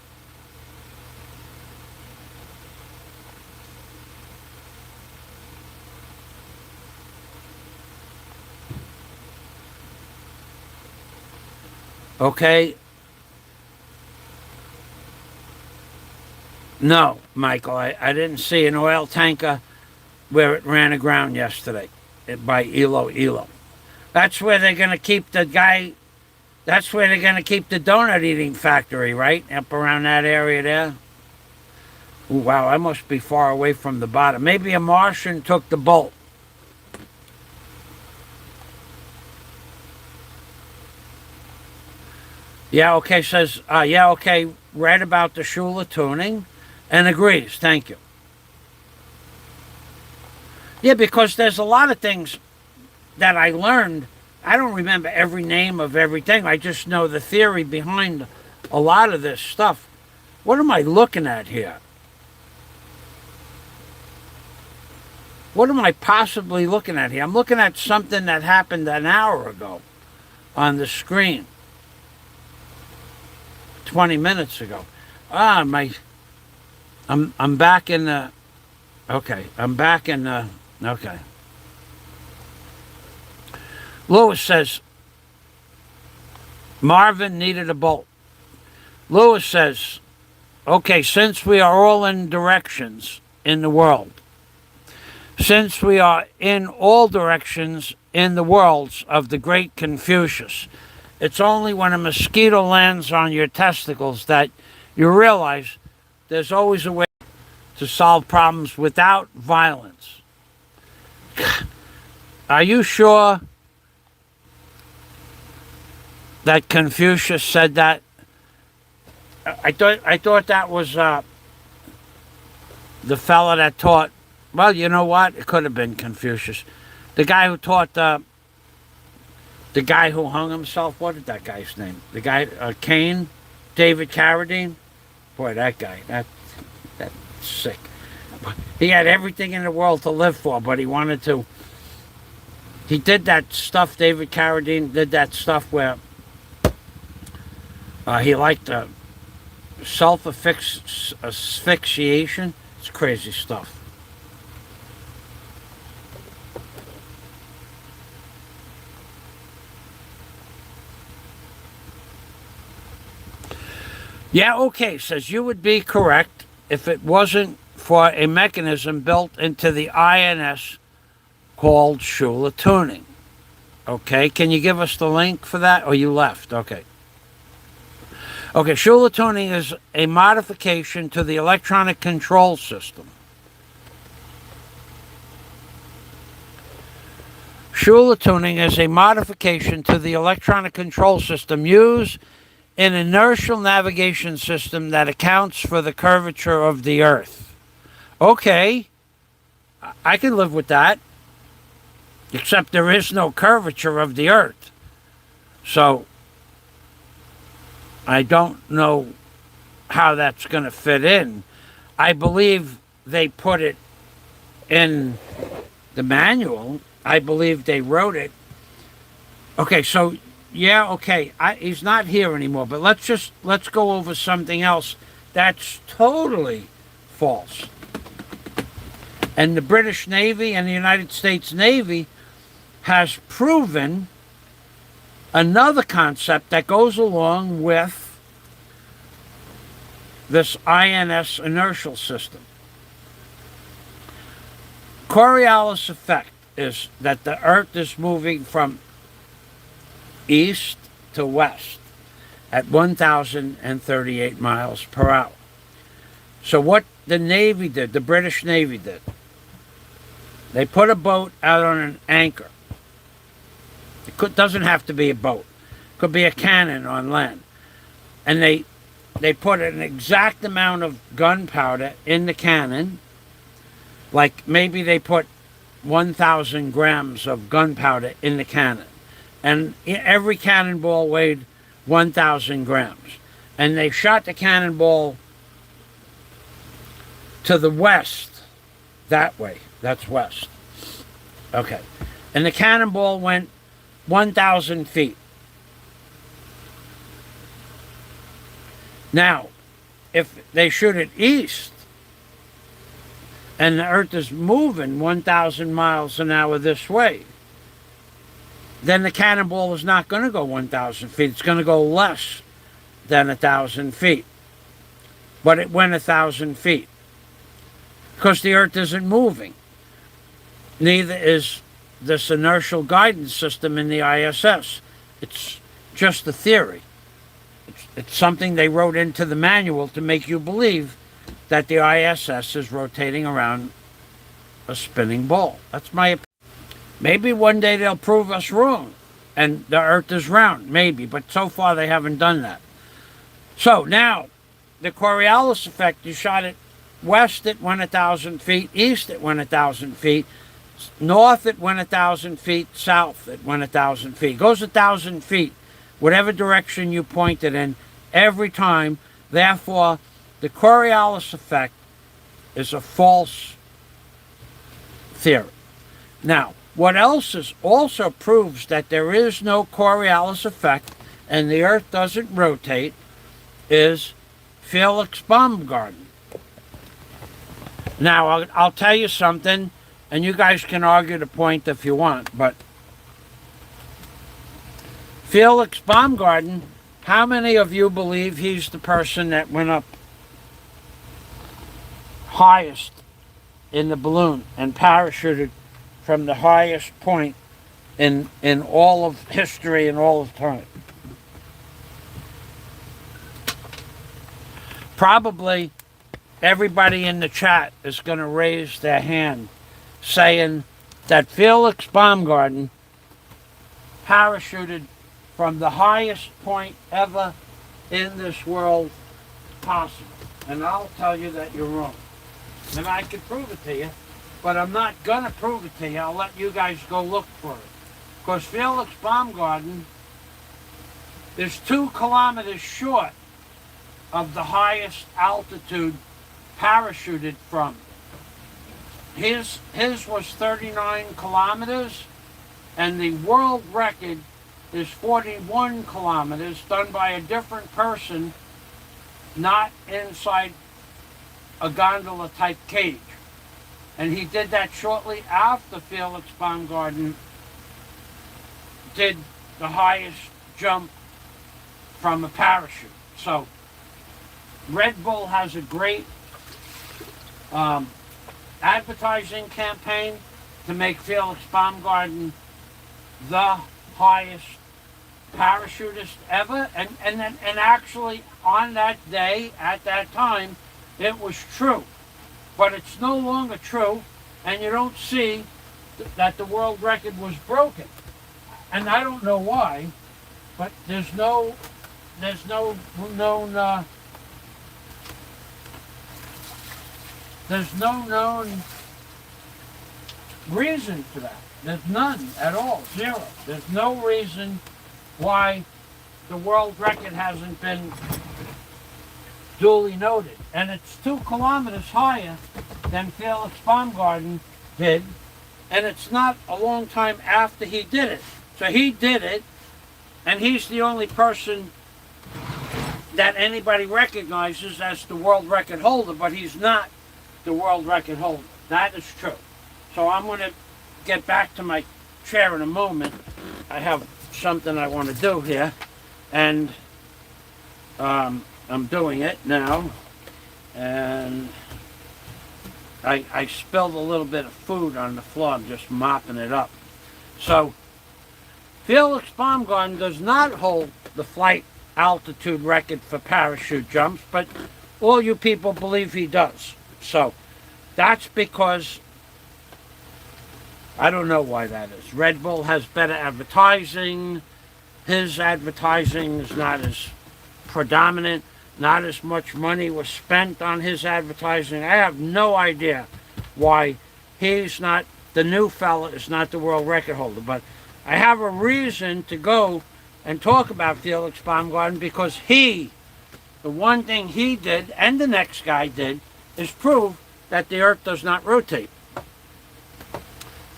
Okay. No, Michael, I didn't see an oil tanker where it ran aground yesterday by Elo. That's where they're going to keep the guy. That's where they're going to keep the donut eating factory, right? Up around that area there. Ooh, wow, I must be far away from the bottom. Maybe a Martian took the bolt. Yeah, okay, says, yeah, okay, read about the Shula tuning and agrees. Thank you. Yeah, because there's a lot of things that I learned. I don't remember every name of everything. I just know the theory behind a lot of this stuff. What am I looking at here? What am I possibly looking at here? I'm looking at something that happened an hour ago on the screen. 20 minutes ago. I'm back in the... Okay, I'm back in the... Okay. Lewis says, Marvin needed a bolt. Lewis says, okay, since we are all in directions in the world, since we are in all directions in the worlds of the great Confucius, it's only when a mosquito lands on your testicles that you realize there's always a way to solve problems without violence. Are you sure that Confucius said that? I thought that was the fella that taught. Well, you know what? It could have been Confucius, the guy who taught the guy who hung himself. What is that guy's name? The guy Cain, David Carradine. Boy, that guy. That's sick. He had everything in the world to live for, but he wanted to. He did that stuff. David Carradine did that stuff where he liked self-asphyxiation. It's crazy stuff. Yeah, okay, says you would be correct if it wasn't for a mechanism built into the INS called Shula tuning. Okay, can you give us the link for that? Or you left? Okay. Okay, Shula tuning is a modification to the electronic control system. Shula tuning is a modification to the electronic control system used in an inertial navigation system that accounts for the curvature of the Earth. Okay, I can live with that, except there is no curvature of the Earth. So I don't know how that's going to fit in. I believe they put it in the manual. I believe they wrote it. Okay, so Yeah, okay. He's not here anymore, but let's go over something else that's totally false. And the British Navy and the United States Navy has proven another concept that goes along with this INS inertial system. Coriolis effect is that the Earth is moving from east to west at 1,038 miles per hour. So what the Navy did, the British Navy did, they put a boat out on an anchor. Doesn't have to be a boat. It could be a cannon on land. And they put an exact amount of gunpowder in the cannon. Like maybe they put 1,000 grams of gunpowder in the cannon. And every cannonball weighed 1,000 grams. And they shot the cannonball to the west, that way. That's west. Okay. And the cannonball went 1,000 feet. Now, if they shoot it east, and the Earth is moving 1,000 miles an hour this way, then the cannonball is not going to go 1,000 feet. It's going to go less than 1,000 feet. But it went 1,000 feet. Because the Earth isn't moving. Neither is this inertial guidance system in the ISS. It's just a theory. It's something they wrote into the manual to make you believe that the ISS is rotating around a spinning ball. That's my opinion. Maybe one day they'll prove us wrong and the Earth is round, maybe, but so far they haven't done that. So now, the Coriolis effect, you shot it west, it went 1,000 feet, east, it went 1,000 feet, north, it went 1,000 feet, south, it went 1,000 feet. It goes 1,000 feet, whatever direction you point it in, every time. Therefore, the Coriolis effect is a false theory. Now, what else also proves that there is no Coriolis effect and the Earth doesn't rotate is Felix Baumgarten. Now, I'll tell you something, and you guys can argue the point if you want, but Felix Baumgarten, how many of you believe he's the person that went up highest in the balloon and parachuted from the highest point in all of history and all of time? Probably everybody in the chat is going to raise their hand saying that Felix Baumgarten parachuted from the highest point ever in this world possible. And I'll tell you that you're wrong. And I can prove it to you, but I'm not going to prove it to you. I'll let you guys go look for it. Because Felix Baumgarten is 2 kilometers short of the highest altitude parachuted from. His was 39 kilometers, and the world record is 41 kilometers, done by a different person, not inside a gondola type cage. And he did that shortly after Felix Baumgarten did the highest jump from a parachute. So Red Bull has a great advertising campaign to make Felix Baumgarten the highest parachutist ever, and actually on that day, at that time, it was true. But it's no longer true, and you don't see that the world record was broken. And I don't know why, but there's no known reason for that. There's none at all, zero. There's no reason why the world record hasn't been duly noted. And it's 2 kilometers higher than Felix Baumgarten did, and it's not a long time after he did it. So he did it And he's the only person that anybody recognizes as the world record holder, but he's not the world record holder. That is true. So I'm going to get back to my chair in a moment. I have something I want to do here, and I'm doing it now. And I spilled a little bit of food on the floor. I'm just mopping it up. So Felix Baumgarten does not hold the flight altitude record for parachute jumps, but all you people believe he does. So that's because I don't know why that is. Red Bull has better advertising. His advertising is not as predominant. Not as much money was spent on his advertising. I have no idea why he's not, the new fella is not the world record holder. But I have a reason to go and talk about Felix Baumgarten, because the one thing he did and the next guy did is prove that the Earth does not rotate.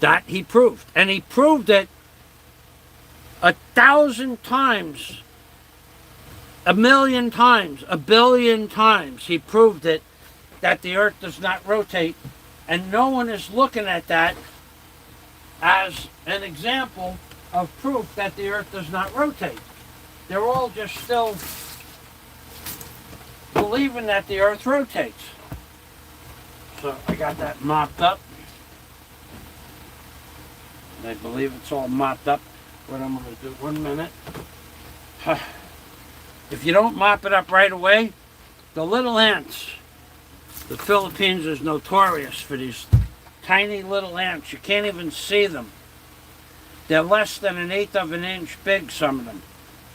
That he proved. And he proved it 1,000 times, 1,000,000 times, 1,000,000,000 times. He proved it, that the Earth does not rotate. And no one is looking at that as an example of proof that the Earth does not rotate. They're all just still believing that the Earth rotates. So I got that mopped up. I believe it's all mopped up. What I'm going to do, 1 minute. If you don't mop it up right away, the little ants, the Philippines is notorious for these tiny little ants. You can't even see them. They're less than 1/8 of an inch big, some of them,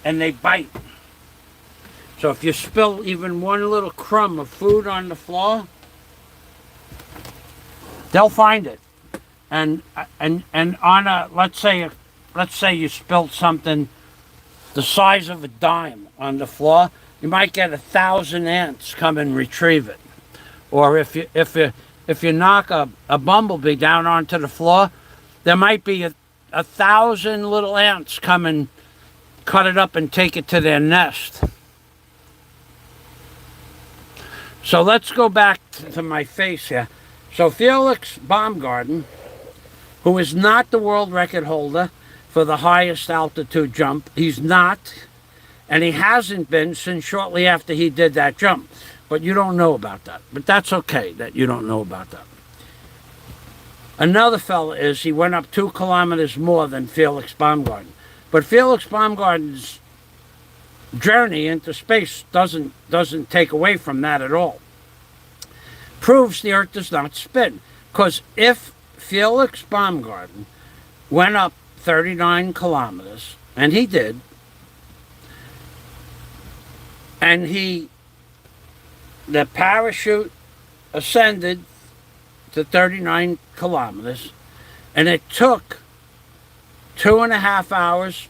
and they bite. So if you spill even one little crumb of food on the floor, they'll find it. And on a, let's say you spilled something the size of a dime on the floor, you might get 1,000 ants come and retrieve it. Or if you knock a bumblebee down onto the floor, there might be 1,000 little ants come and cut it up and take it to their nest. So let's go back to my face here. So Felix Baumgarten, who is not the world record holder for the highest altitude jump, he's not, and he hasn't been since shortly after he did that jump. But you don't know about that. But that's okay that you don't know about that. Another fella is, he went up 2 kilometers more than Felix Baumgarten. But Felix Baumgarten's journey into space doesn't take away from that at all. Proves the Earth does not spin. Because if Felix Baumgarten went up 39 kilometers, and he did, and the parachute ascended to 39 kilometers, and it took 2.5 hours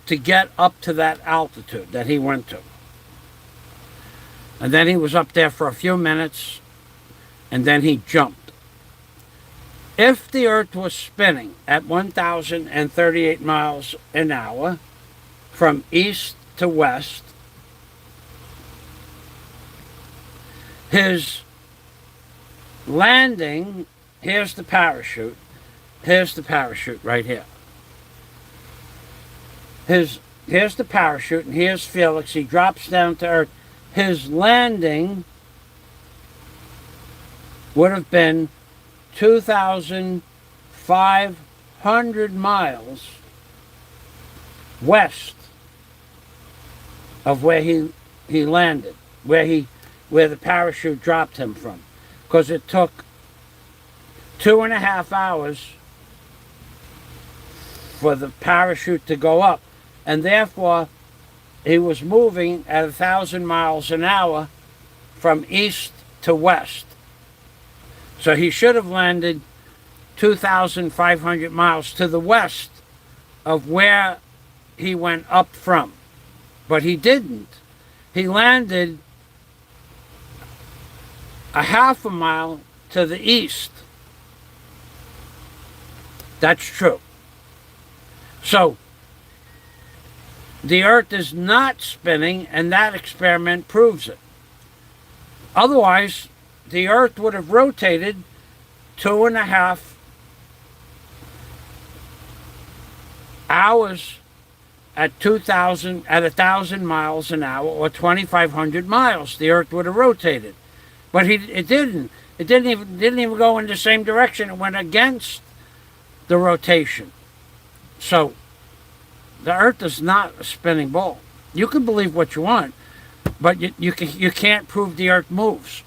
to get up to that altitude that he went to. And then he was up there for a few minutes, and then he jumped. If the Earth was spinning at 1,038 miles an hour from east to west, his landing, here's the parachute right here. Here's the parachute, and here's Felix. He drops down to Earth. His landing would have been 2,500 miles west of where he landed, where the parachute dropped him from, because it took 2.5 hours for the parachute to go up, and therefore he was moving at 1,000 miles an hour from east to west. So he should have landed 2,500 miles to the west of where he went up from. But he didn't. He landed a 1/2 mile to the east. That's true. So the Earth is not spinning, and that experiment proves it. Otherwise, the Earth would have rotated 2.5 hours at 1,000 miles an hour, or 2,500 miles. The Earth would have rotated, but it didn't. It didn't even go in the same direction. It went against the rotation. So the Earth is not a spinning ball. You can believe what you want, but you can't prove the Earth moves.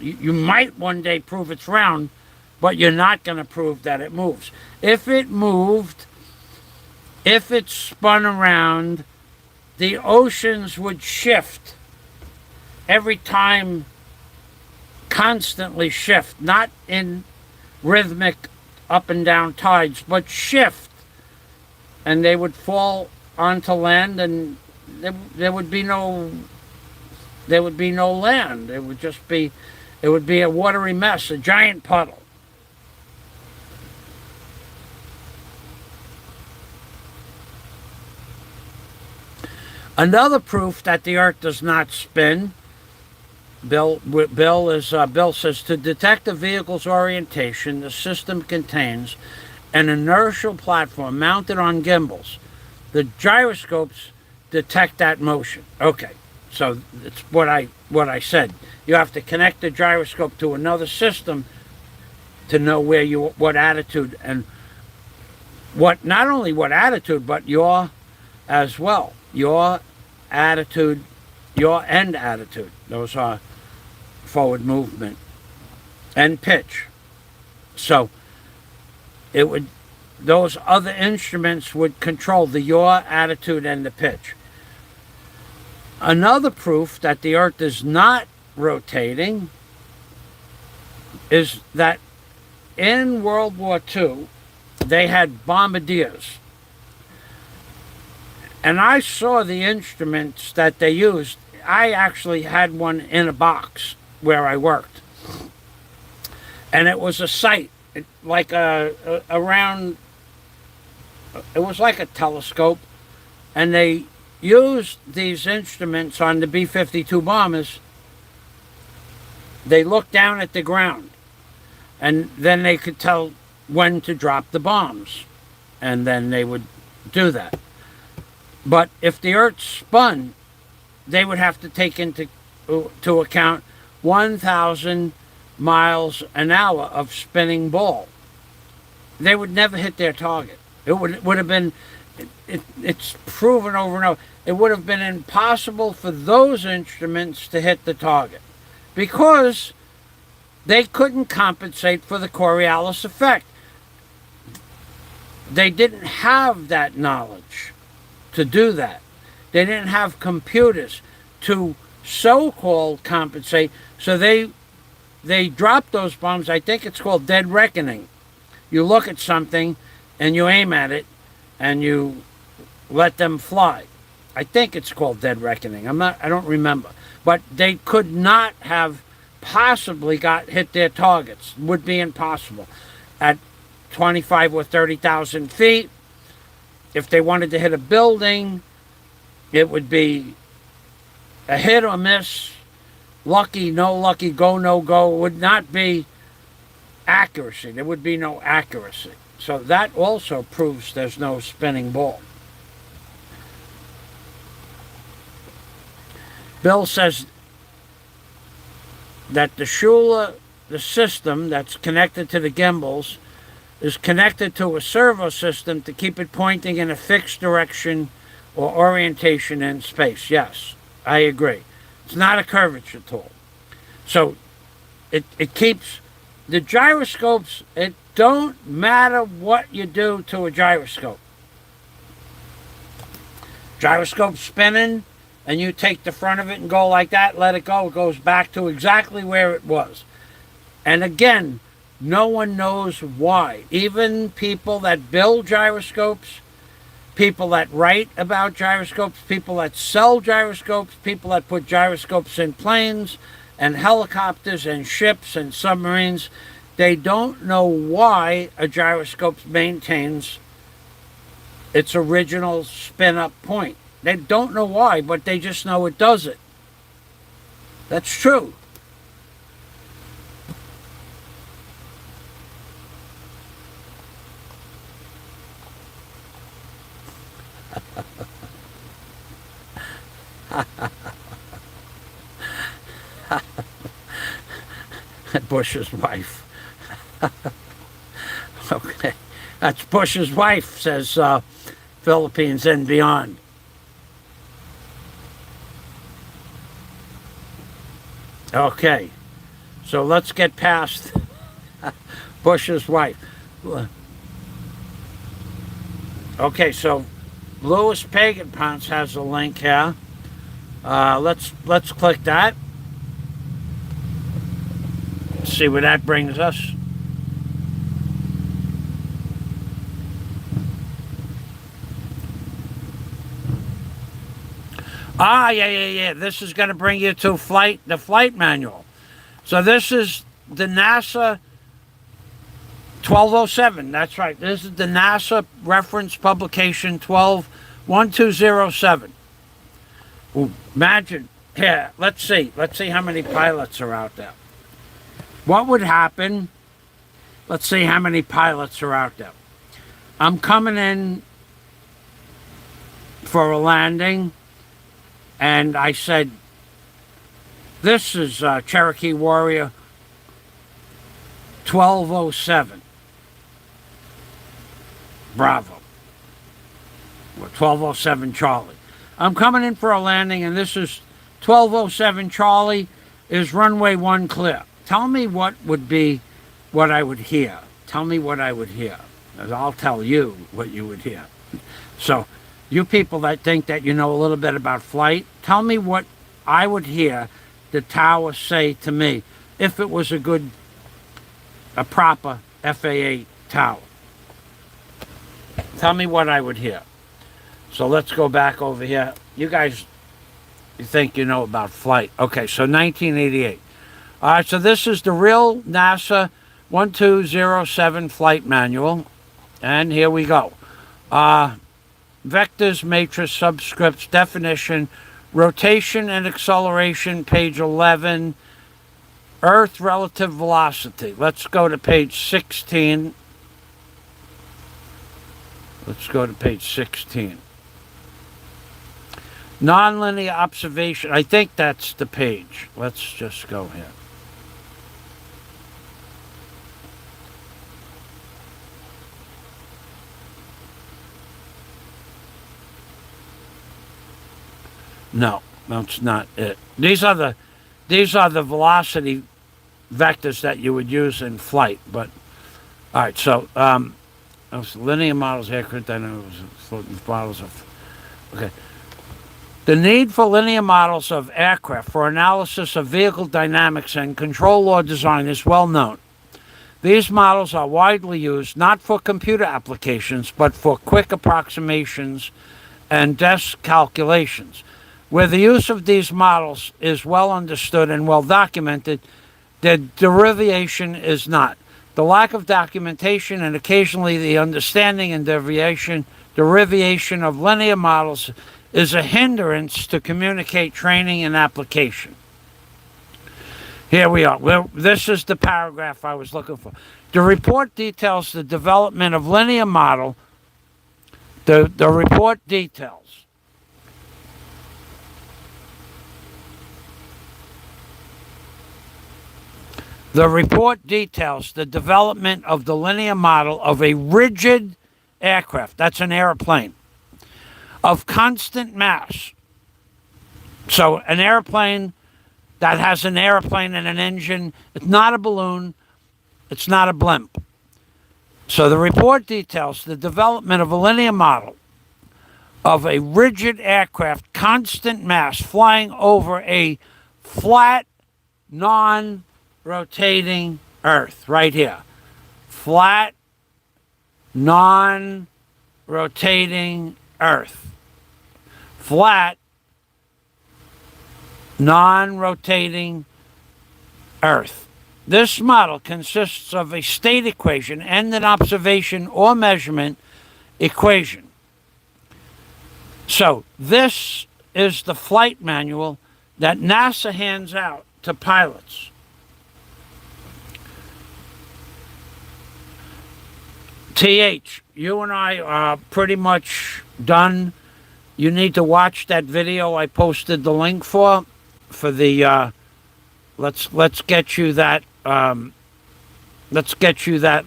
You might one day prove it's round, but you're not going to prove that it moves. If it moved, if it spun around, the oceans would shift every time, constantly shift, not in rhythmic up and down tides, but shift. And they would fall onto land, and there would be no land. It would be a watery mess, a giant puddle. Another proof that the Earth does not spin, Bill says, to detect a vehicle's orientation, the system contains an inertial platform mounted on gimbals. The gyroscopes detect that motion. Okay, so it's what I said. You have to connect the gyroscope to another system to know what attitude, and not only what attitude, but your as well. Your attitude, your end attitude. Those are forward movement and pitch. So those other instruments would control the yaw, attitude, and the pitch. Another proof that the Earth is not rotating is that in World War II, they had bombardiers. And I saw the instruments that they used. I actually had one in a box where I worked. And it was a sight, like it was like a telescope. And they used these instruments on the B-52 bombers. They looked down at the ground, and then they could tell when to drop the bombs. And then they would do that. But if the Earth spun, they would have to take into account 1,000 miles an hour of spinning ball. They would never hit their target. It would have been, it's proven over and over, it would have been impossible for those instruments to hit the target because they couldn't compensate for the Coriolis effect. They didn't have that knowledge to do that. They didn't have computers to so-called compensate, so they dropped those bombs. I think it's called dead reckoning. You look at something and you aim at it and you let them fly. I think it's called dead reckoning. I don't remember. But they could not have possibly hit their targets. It would be impossible. At 25 or 30,000 feet, if they wanted to hit a building, it would be a hit or miss, lucky, no lucky, go, no go. It would not be accuracy. There would be no accuracy. So that also proves there's no spinning ball. Bill says that the system that's connected to the gimbals, is connected to a servo system to keep it pointing in a fixed direction or orientation in space. Yes, I agree. It's not a curvature tool. So it keeps the gyroscopes. It don't matter what you do to a gyroscope. Gyroscope spinning, and you take the front of it and go like that, let it go. It goes back to exactly where it was. And again, no one knows why. Even people that build gyroscopes, people that write about gyroscopes, people that sell gyroscopes, people that put gyroscopes in planes and helicopters and ships and submarines, they don't know why a gyroscope maintains its original spin-up point. They don't know why, but they just know it does it. That's true. Bush's wife. Okay. That's Bush's wife, says Philippines and beyond. Okay. So let's get past Bush's wife. Okay, so Louis Pagan Ponce has a link here. Let's click that. See where that brings us. Yeah. This is going to bring you to the flight manual. So this is the NASA 1207. That's right. This is the NASA reference publication 121207. Imagine. Here, let's see how many pilots are out there. What would happen? Let's see how many pilots are out there. I'm coming in for a landing, and I said, this is Cherokee Warrior 1207. Bravo. 1207 Charlie. I'm coming in for a landing, and this is 1207 Charlie. Is runway 1 clear? Tell me what I would hear. Tell me what I would hear. I'll tell you what you would hear. So, you people that think that you know a little bit about flight, tell me what I would hear the tower say to me if it was a proper FAA tower. Tell me what I would hear. So let's go back over here. You guys, you think you know about flight. Okay, so 1988. All right, so this is the real NASA 1207 flight manual. And here we go. Vectors, matrix, subscripts, definition, rotation and acceleration, page 11. Earth relative velocity. Let's go to page 16. Let's go to page 16. Nonlinear observation. I think that's the page. Let's just go here. No, that's not it. These are the velocity vectors that you would use in flight. But all right, so linear models, aircraft dynamics, models of. Okay. The need for linear models of aircraft for analysis of vehicle dynamics and control law design is well known. These models are widely used not for computer applications, but for quick approximations and desk calculations. Where the use of these models is well understood and well documented, their derivation is not. The lack of documentation and occasionally the understanding and derivation of linear models is a hindrance to communicate training and application. Here we are. This is the paragraph I was looking for. The report details the development of linear model. The report details. The report details the development of the linear model of a rigid aircraft. That's an airplane. Of constant mass. So an airplane that has an airplane and an engine, it's not a balloon, it's not a blimp. So the report details the development of a linear model of a rigid aircraft, constant mass, flying over a flat, non-rotating Earth, right here. Flat, non-rotating Earth. Flat, non-rotating Earth. This model consists of a state equation and an observation or measurement equation. So this is the flight manual that NASA hands out to pilots. TH, you and I are pretty much done. You need to watch that video I posted the link for the let's get you that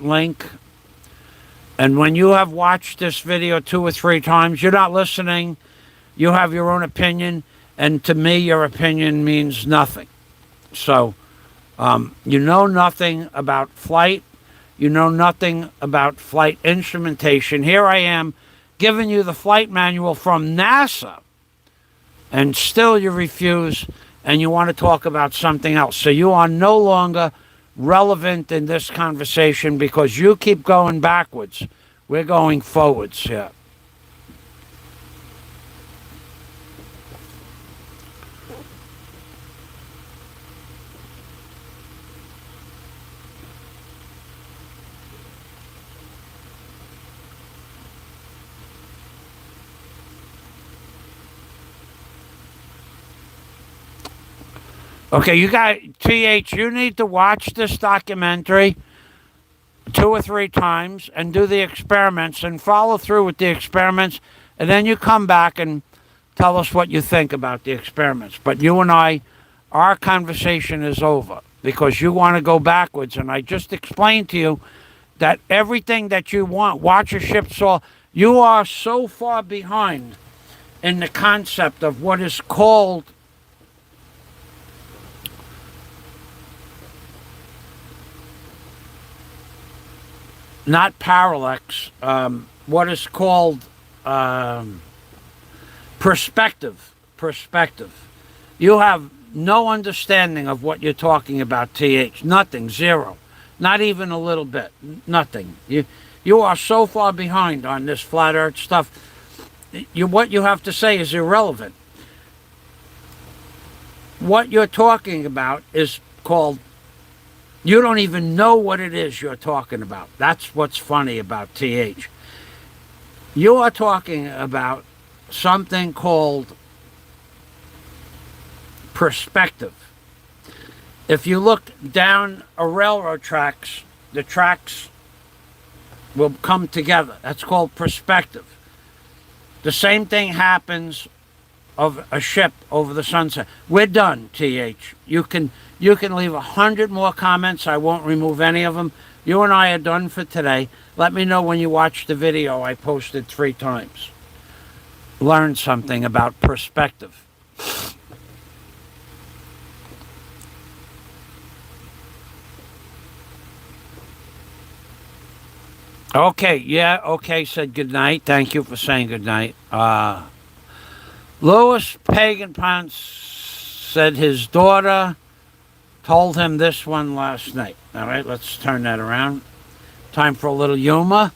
link. And when you have watched this video 2 or 3 times, you're not listening. You have your own opinion, and to me, your opinion means nothing. So, you know nothing about flight. You know nothing about flight instrumentation. Here I am giving you the flight manual from NASA, and still you refuse, and you want to talk about something else. So you are no longer relevant in this conversation because you keep going backwards. We're going forwards here. Okay, you got TH, you need to watch this documentary 2 or 3 times and do the experiments and follow through with the experiments, and then you come back and tell us what you think about the experiments. But you and I, our conversation is over because you want to go backwards, and I just explained to you that everything that you want, watch a ship sail, you are so far behind in the concept of what is called not parallax, what is called perspective. Perspective. You have no understanding of what you're talking about, TH. Nothing. Zero. Not even a little bit. Nothing. You are so far behind on this flat earth stuff. What you have to say is irrelevant. What you're talking about is called, you don't even know what it is you're talking about. That's what's funny about TH. You are talking about something called perspective. If you look down a railroad tracks, the tracks will come together. That's called perspective. The same thing happens of a ship over the sunset. We're done, TH. You can leave 100 more comments. I won't remove any of them. You and I are done for today. Let me know when you watch the video I posted 3 times. Learn something about perspective. Okay, yeah, okay, said good night. Thank you for saying good night. Louis Pagan said his daughter told him this one last night. All right, let's turn that around. Time for a little humor.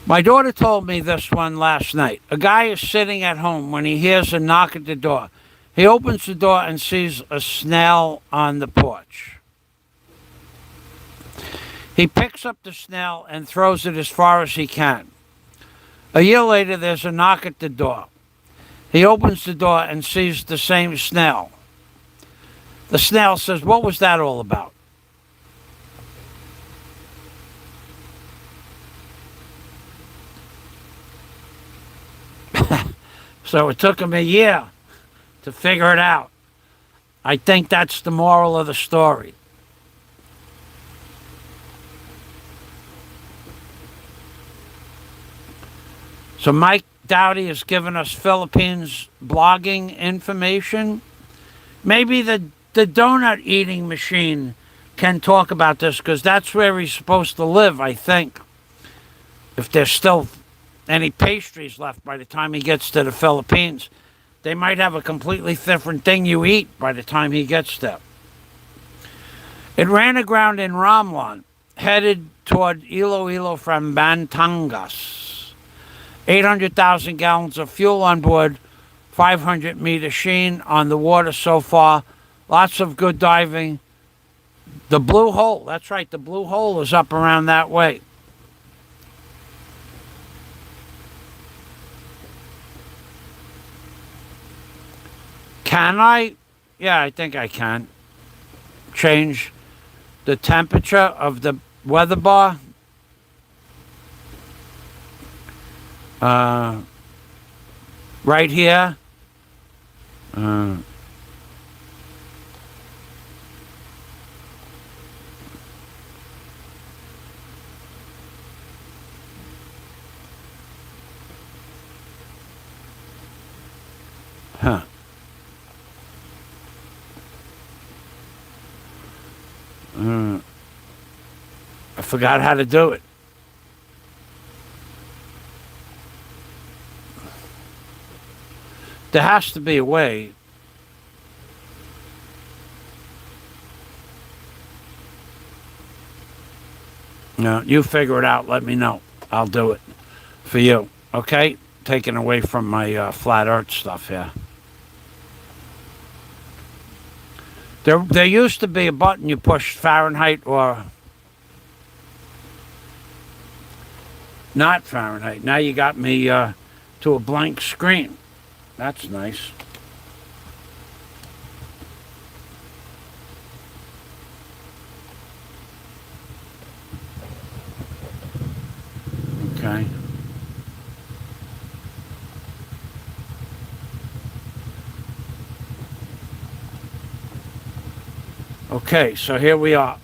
My daughter told me this one last night. A guy is sitting at home when he hears a knock at the door. He opens the door and sees a snail on the porch. He picks up the snail and throws it as far as he can. A year later, there's a knock at the door. He opens the door and sees the same snail. The snail says, "What was that all about?" So it took him a year to figure it out. I think that's the moral of the story. So Mike Dowdy has given us Philippines blogging information. Maybe the donut eating machine can talk about this because that's where he's supposed to live, I think. If there's still any pastries left by the time he gets to the Philippines, they might have a completely different thing you eat by the time he gets there. It ran aground in Romblon, headed toward Iloilo from Batangas. 800,000 gallons of fuel on board, 500-meter sheen on the water so far. Lots of good diving. The blue hole, that's right, the blue hole is up around that way. Can I? Yeah, I think I can. Change the temperature of the weather bar. Right here. Uh, huh. I forgot how to do it. There has to be a way. No, you figure it out. Let me know. I'll do it for you. Okay? Taking away from my flat earth stuff here. There used to be a button you push Fahrenheit or not Fahrenheit. Now you got me to a blank screen. That's nice. Okay. Okay, so here we are.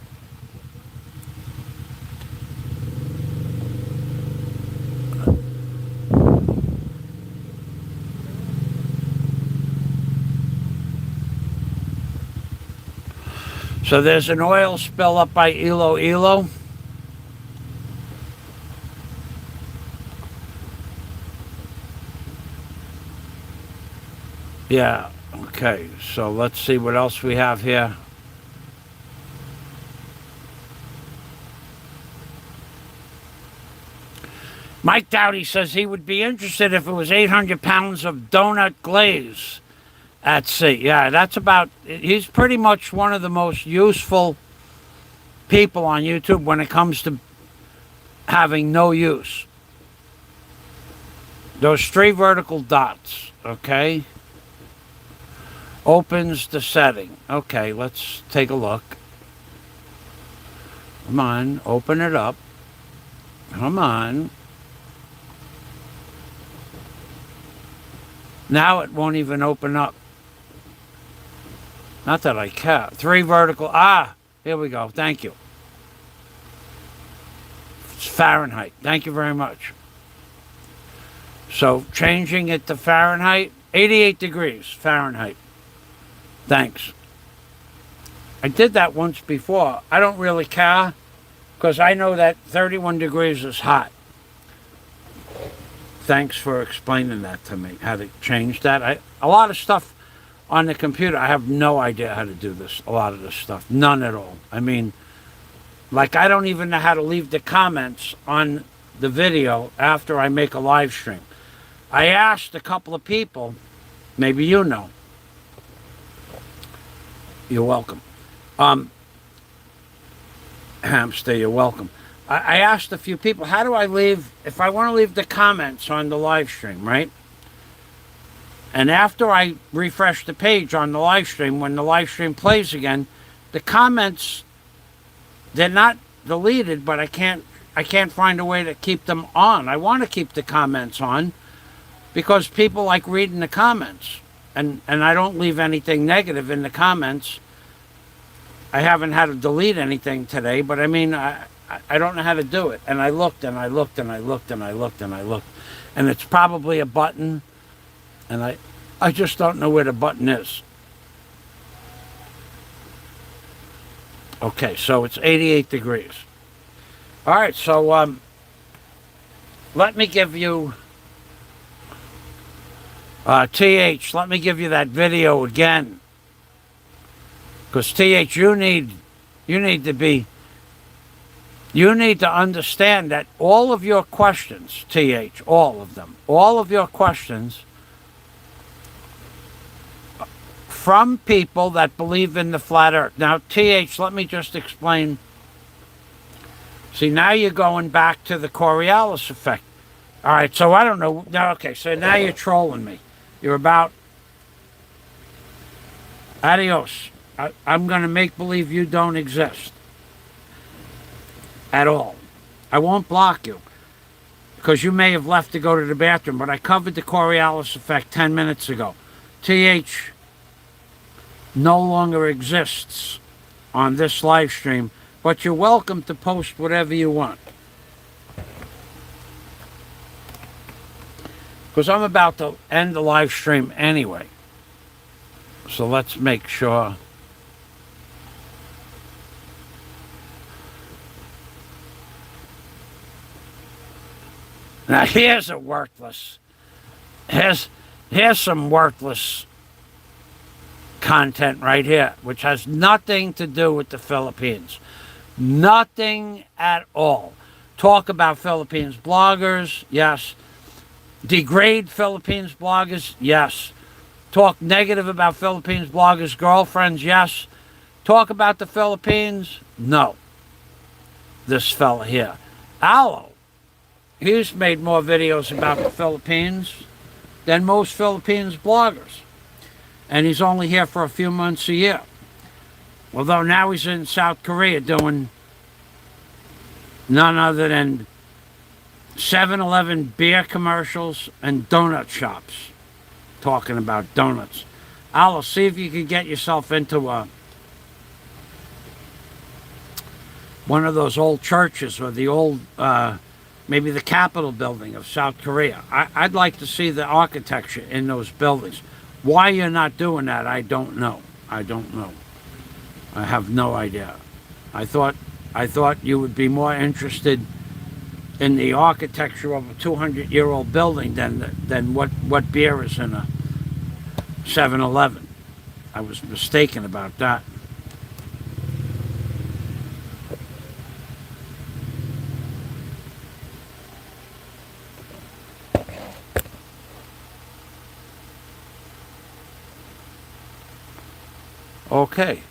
So there's an oil spill up by Iloilo. Yeah, okay, so let's see what else we have here. Mike Dowdy says he would be interested if it was 800 pounds of donut glaze at sea. Yeah, that's about, he's pretty much one of the most useful people on YouTube when it comes to having no use. Those 3 vertical dots, okay? Opens the setting. Okay, let's take a look. Come on, open it up. Come on. Now it won't even open up. Not that I care. 3 vertical. Ah, here we go. Thank you. It's Fahrenheit. Thank you very much. So changing it to Fahrenheit. 88 degrees Fahrenheit. Thanks. I did that once before. I don't really care because I know that 31 degrees is hot. Thanks for explaining that to me, how to change that. A lot of stuff on the computer, I have no idea how to do this, a lot of this stuff. None at all. I mean, like I don't even know how to leave the comments on the video after I make a live stream. I asked a couple of people, maybe you know. You're welcome. Hamster, you're welcome. I asked a few people, how do I leave, if I want to leave the comments on the live stream, right? And after I refresh the page on the live stream, when the live stream plays again, the comments, they're not deleted, but I can't find a way to keep them on. I want to keep the comments on because people like reading the comments. And I don't leave anything negative in the comments. I haven't had to delete anything today, but I mean, I don't know how to do it. And I looked and I looked and I looked and I looked and I looked. And it's probably a button. And I just don't know where the button is. Okay, so it's 88 degrees. All right, so let me give you, TH, let me give you that video again. Because TH, you need to understand that all of your questions, TH, all of them, all of your questions from people that believe in the flat earth. Now, TH, let me just explain. See, now you're going back to the Coriolis effect. All right, so I don't know. Now, okay, so now you're trolling me. You're about Adios. I'm going to make believe you don't exist at all. I won't block you because you may have left to go to the bathroom, but I covered the Coriolis effect 10 minutes ago. TH no longer exists on this live stream, but you're welcome to post whatever you want. Because I'm about to end the live stream anyway. So let's make sure. Now here's a worthless. Here's some worthless content right here, which has nothing to do with the Philippines. Nothing at all. Talk about Philippines bloggers, yes. Degrade Philippines bloggers, yes. Talk negative about Philippines bloggers' girlfriends, yes. Talk about the Philippines, no. This fella here, Aloe, he's made more videos about the Philippines than most Philippines bloggers. And he's only here for a few months a year. Although now he's in South Korea doing none other than 7-Eleven beer commercials and donut shops. Talking about donuts. I'll see if you can get yourself into one of those old churches or the old, maybe the Capitol building of South Korea. I'd like to see the architecture in those buildings. Why you're not doing that, I don't know. I don't know. I have no idea. I thought you would be more interested in the architecture of a 200-year-old building than what beer is in a 7-Eleven. I was mistaken about that. Okay.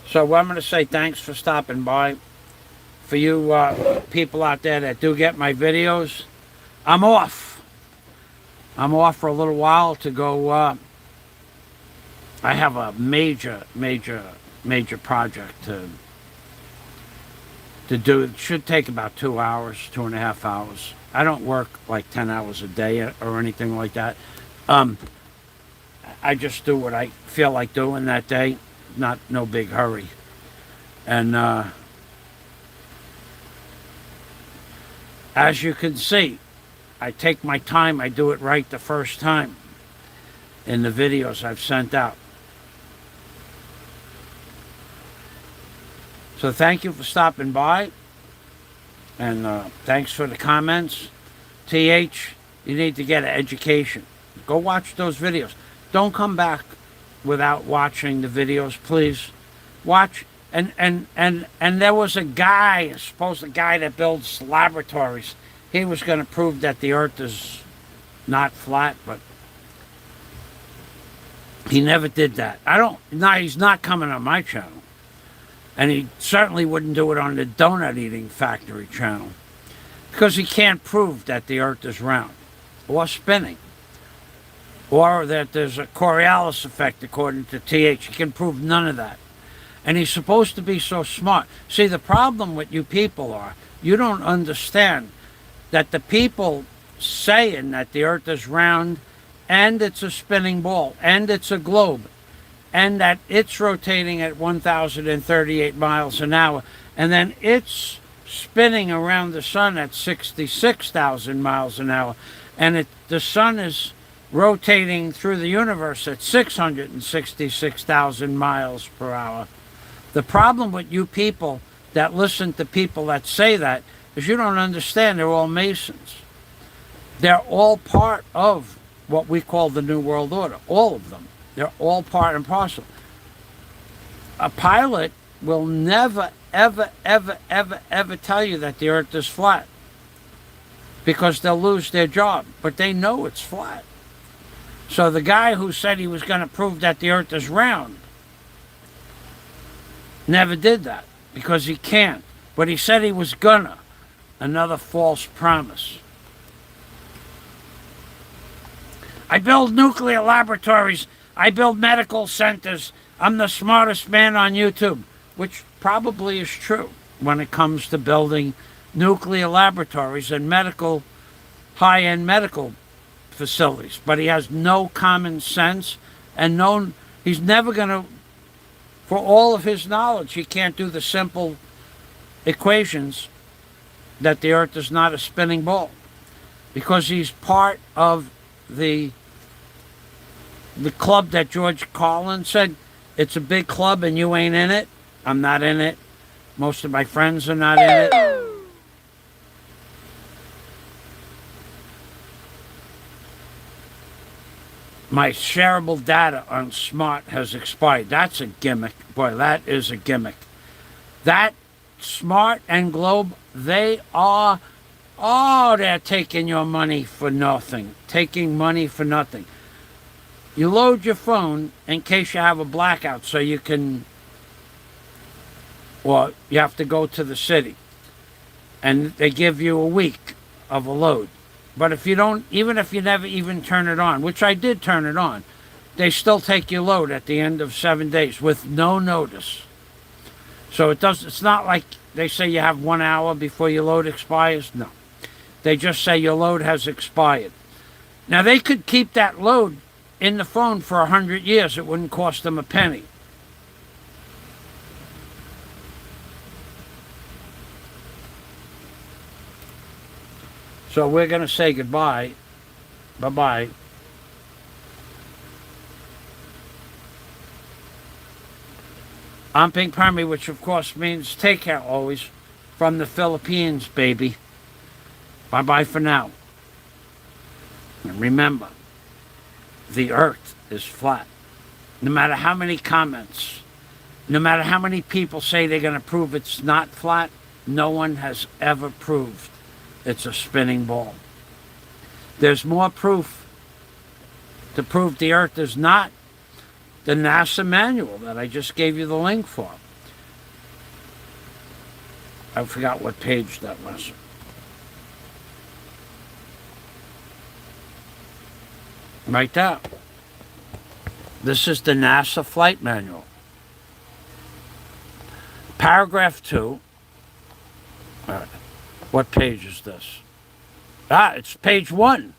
So I'm going to say thanks for stopping by. For you people out there that do get my videos, I'm off. I'm off for a little while to go. I have a major project to do. It should take about 2 hours, 2.5 hours. I don't work like 10 hours a day or anything like that. I just do what I feel like doing that day. No big hurry. And as you can see, I take my time. I do it right the first time in the videos I've sent out. So thank you for stopping by. And thanks for the comments. TH, you need to get an education. Go watch those videos. Don't come back without watching the videos, please. Watch. And there was a guy, suppose the guy that builds laboratories. He was going to prove that the Earth is not flat, but he never did that. He's not coming on my channel. And he certainly wouldn't do it on the Donut Eating Factory channel. Because he can't prove that the Earth is round or spinning. Or that there's a Coriolis effect according to TH. He can prove none of that. And he's supposed to be so smart. See, the problem with you people are, you don't understand that the people saying that the Earth is round and it's a spinning ball and it's a globe and that it's rotating at 1,038 miles an hour and then it's spinning around the sun at 66,000 miles an hour and the sun is rotating through the universe at 666,000 miles per hour. The problem with you people that listen to people that say that is you don't understand they're all Masons. They're all part of what we call the New World Order. All of them. They're all part and parcel. A pilot will never, ever, ever, ever, ever tell you that the Earth is flat because they'll lose their job. But they know it's flat. So the guy who said he was going to prove that the Earth is round never did that because he can't. But he said he was gonna. Another false promise. I build nuclear laboratories. I build medical centers. I'm the smartest man on YouTube, which probably is true when it comes to building nuclear laboratories and medical, high-end medical facilities. But he has no common sense and he's never going to, for all of his knowledge, he can't do the simple equations that the Earth is not a spinning ball, because he's part of the club that George Carlin said, it's a big club and you ain't in it. I'm not in it. Most of my friends are not in it. My shareable data on Smart has expired. That's a gimmick. Boy, that is a gimmick. That Smart and Globe, they're taking your money for nothing. Taking money for nothing. You load your phone in case you have a blackout so you can, or you have to go to the city. And they give you a week of a load. But if you don't, even if you never even turn it on, which I did turn it on, they still take your load at the end of 7 days with no notice. So it's not like they say you have 1 hour before your load expires. No. They just say your load has expired. Now, they could keep that load in the phone for 100 years. It wouldn't cost them a penny. So we're going to say goodbye. Bye-bye. I'm Pink Permy, which of course means take care always, from the Philippines, baby. Bye-bye for now. And remember, the Earth is flat. No matter how many comments, no matter how many people say they're going to prove it's not flat, no one has ever proved it's a spinning ball. There's more proof to prove the Earth is not. The NASA manual that I just gave you the link for. I forgot what page that was. Right there. This is the NASA flight manual. Paragraph 2. All right. What page is this? It's page 1.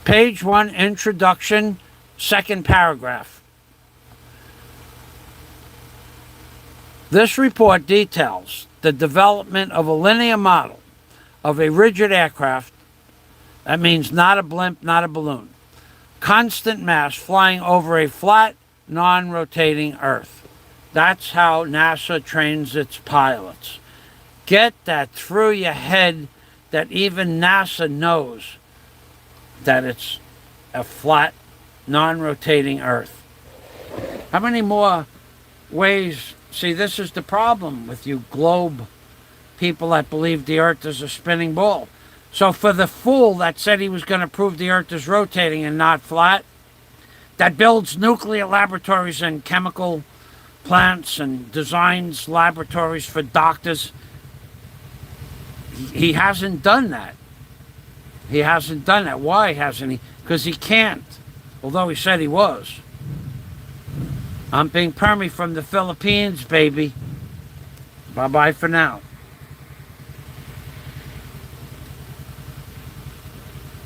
Page 1, introduction, second paragraph. This report details the development of a linear model of a rigid aircraft. That means not a blimp, not a balloon. Constant mass flying over a flat, non-rotating Earth. That's how NASA trains its pilots. Get that through your head, that even NASA knows that it's a flat, non-rotating Earth. How many more ways? See, this is the problem with you globe people that believe the Earth is a spinning ball. So for the fool that said he was going to prove the Earth is rotating and not flat, that builds nuclear laboratories and chemical plants and designs laboratories for doctors, he hasn't done that. He hasn't done that. Why hasn't he? Because he can't, although he said he was. I'm Pink Permy from the Philippines, baby. Bye-bye for now.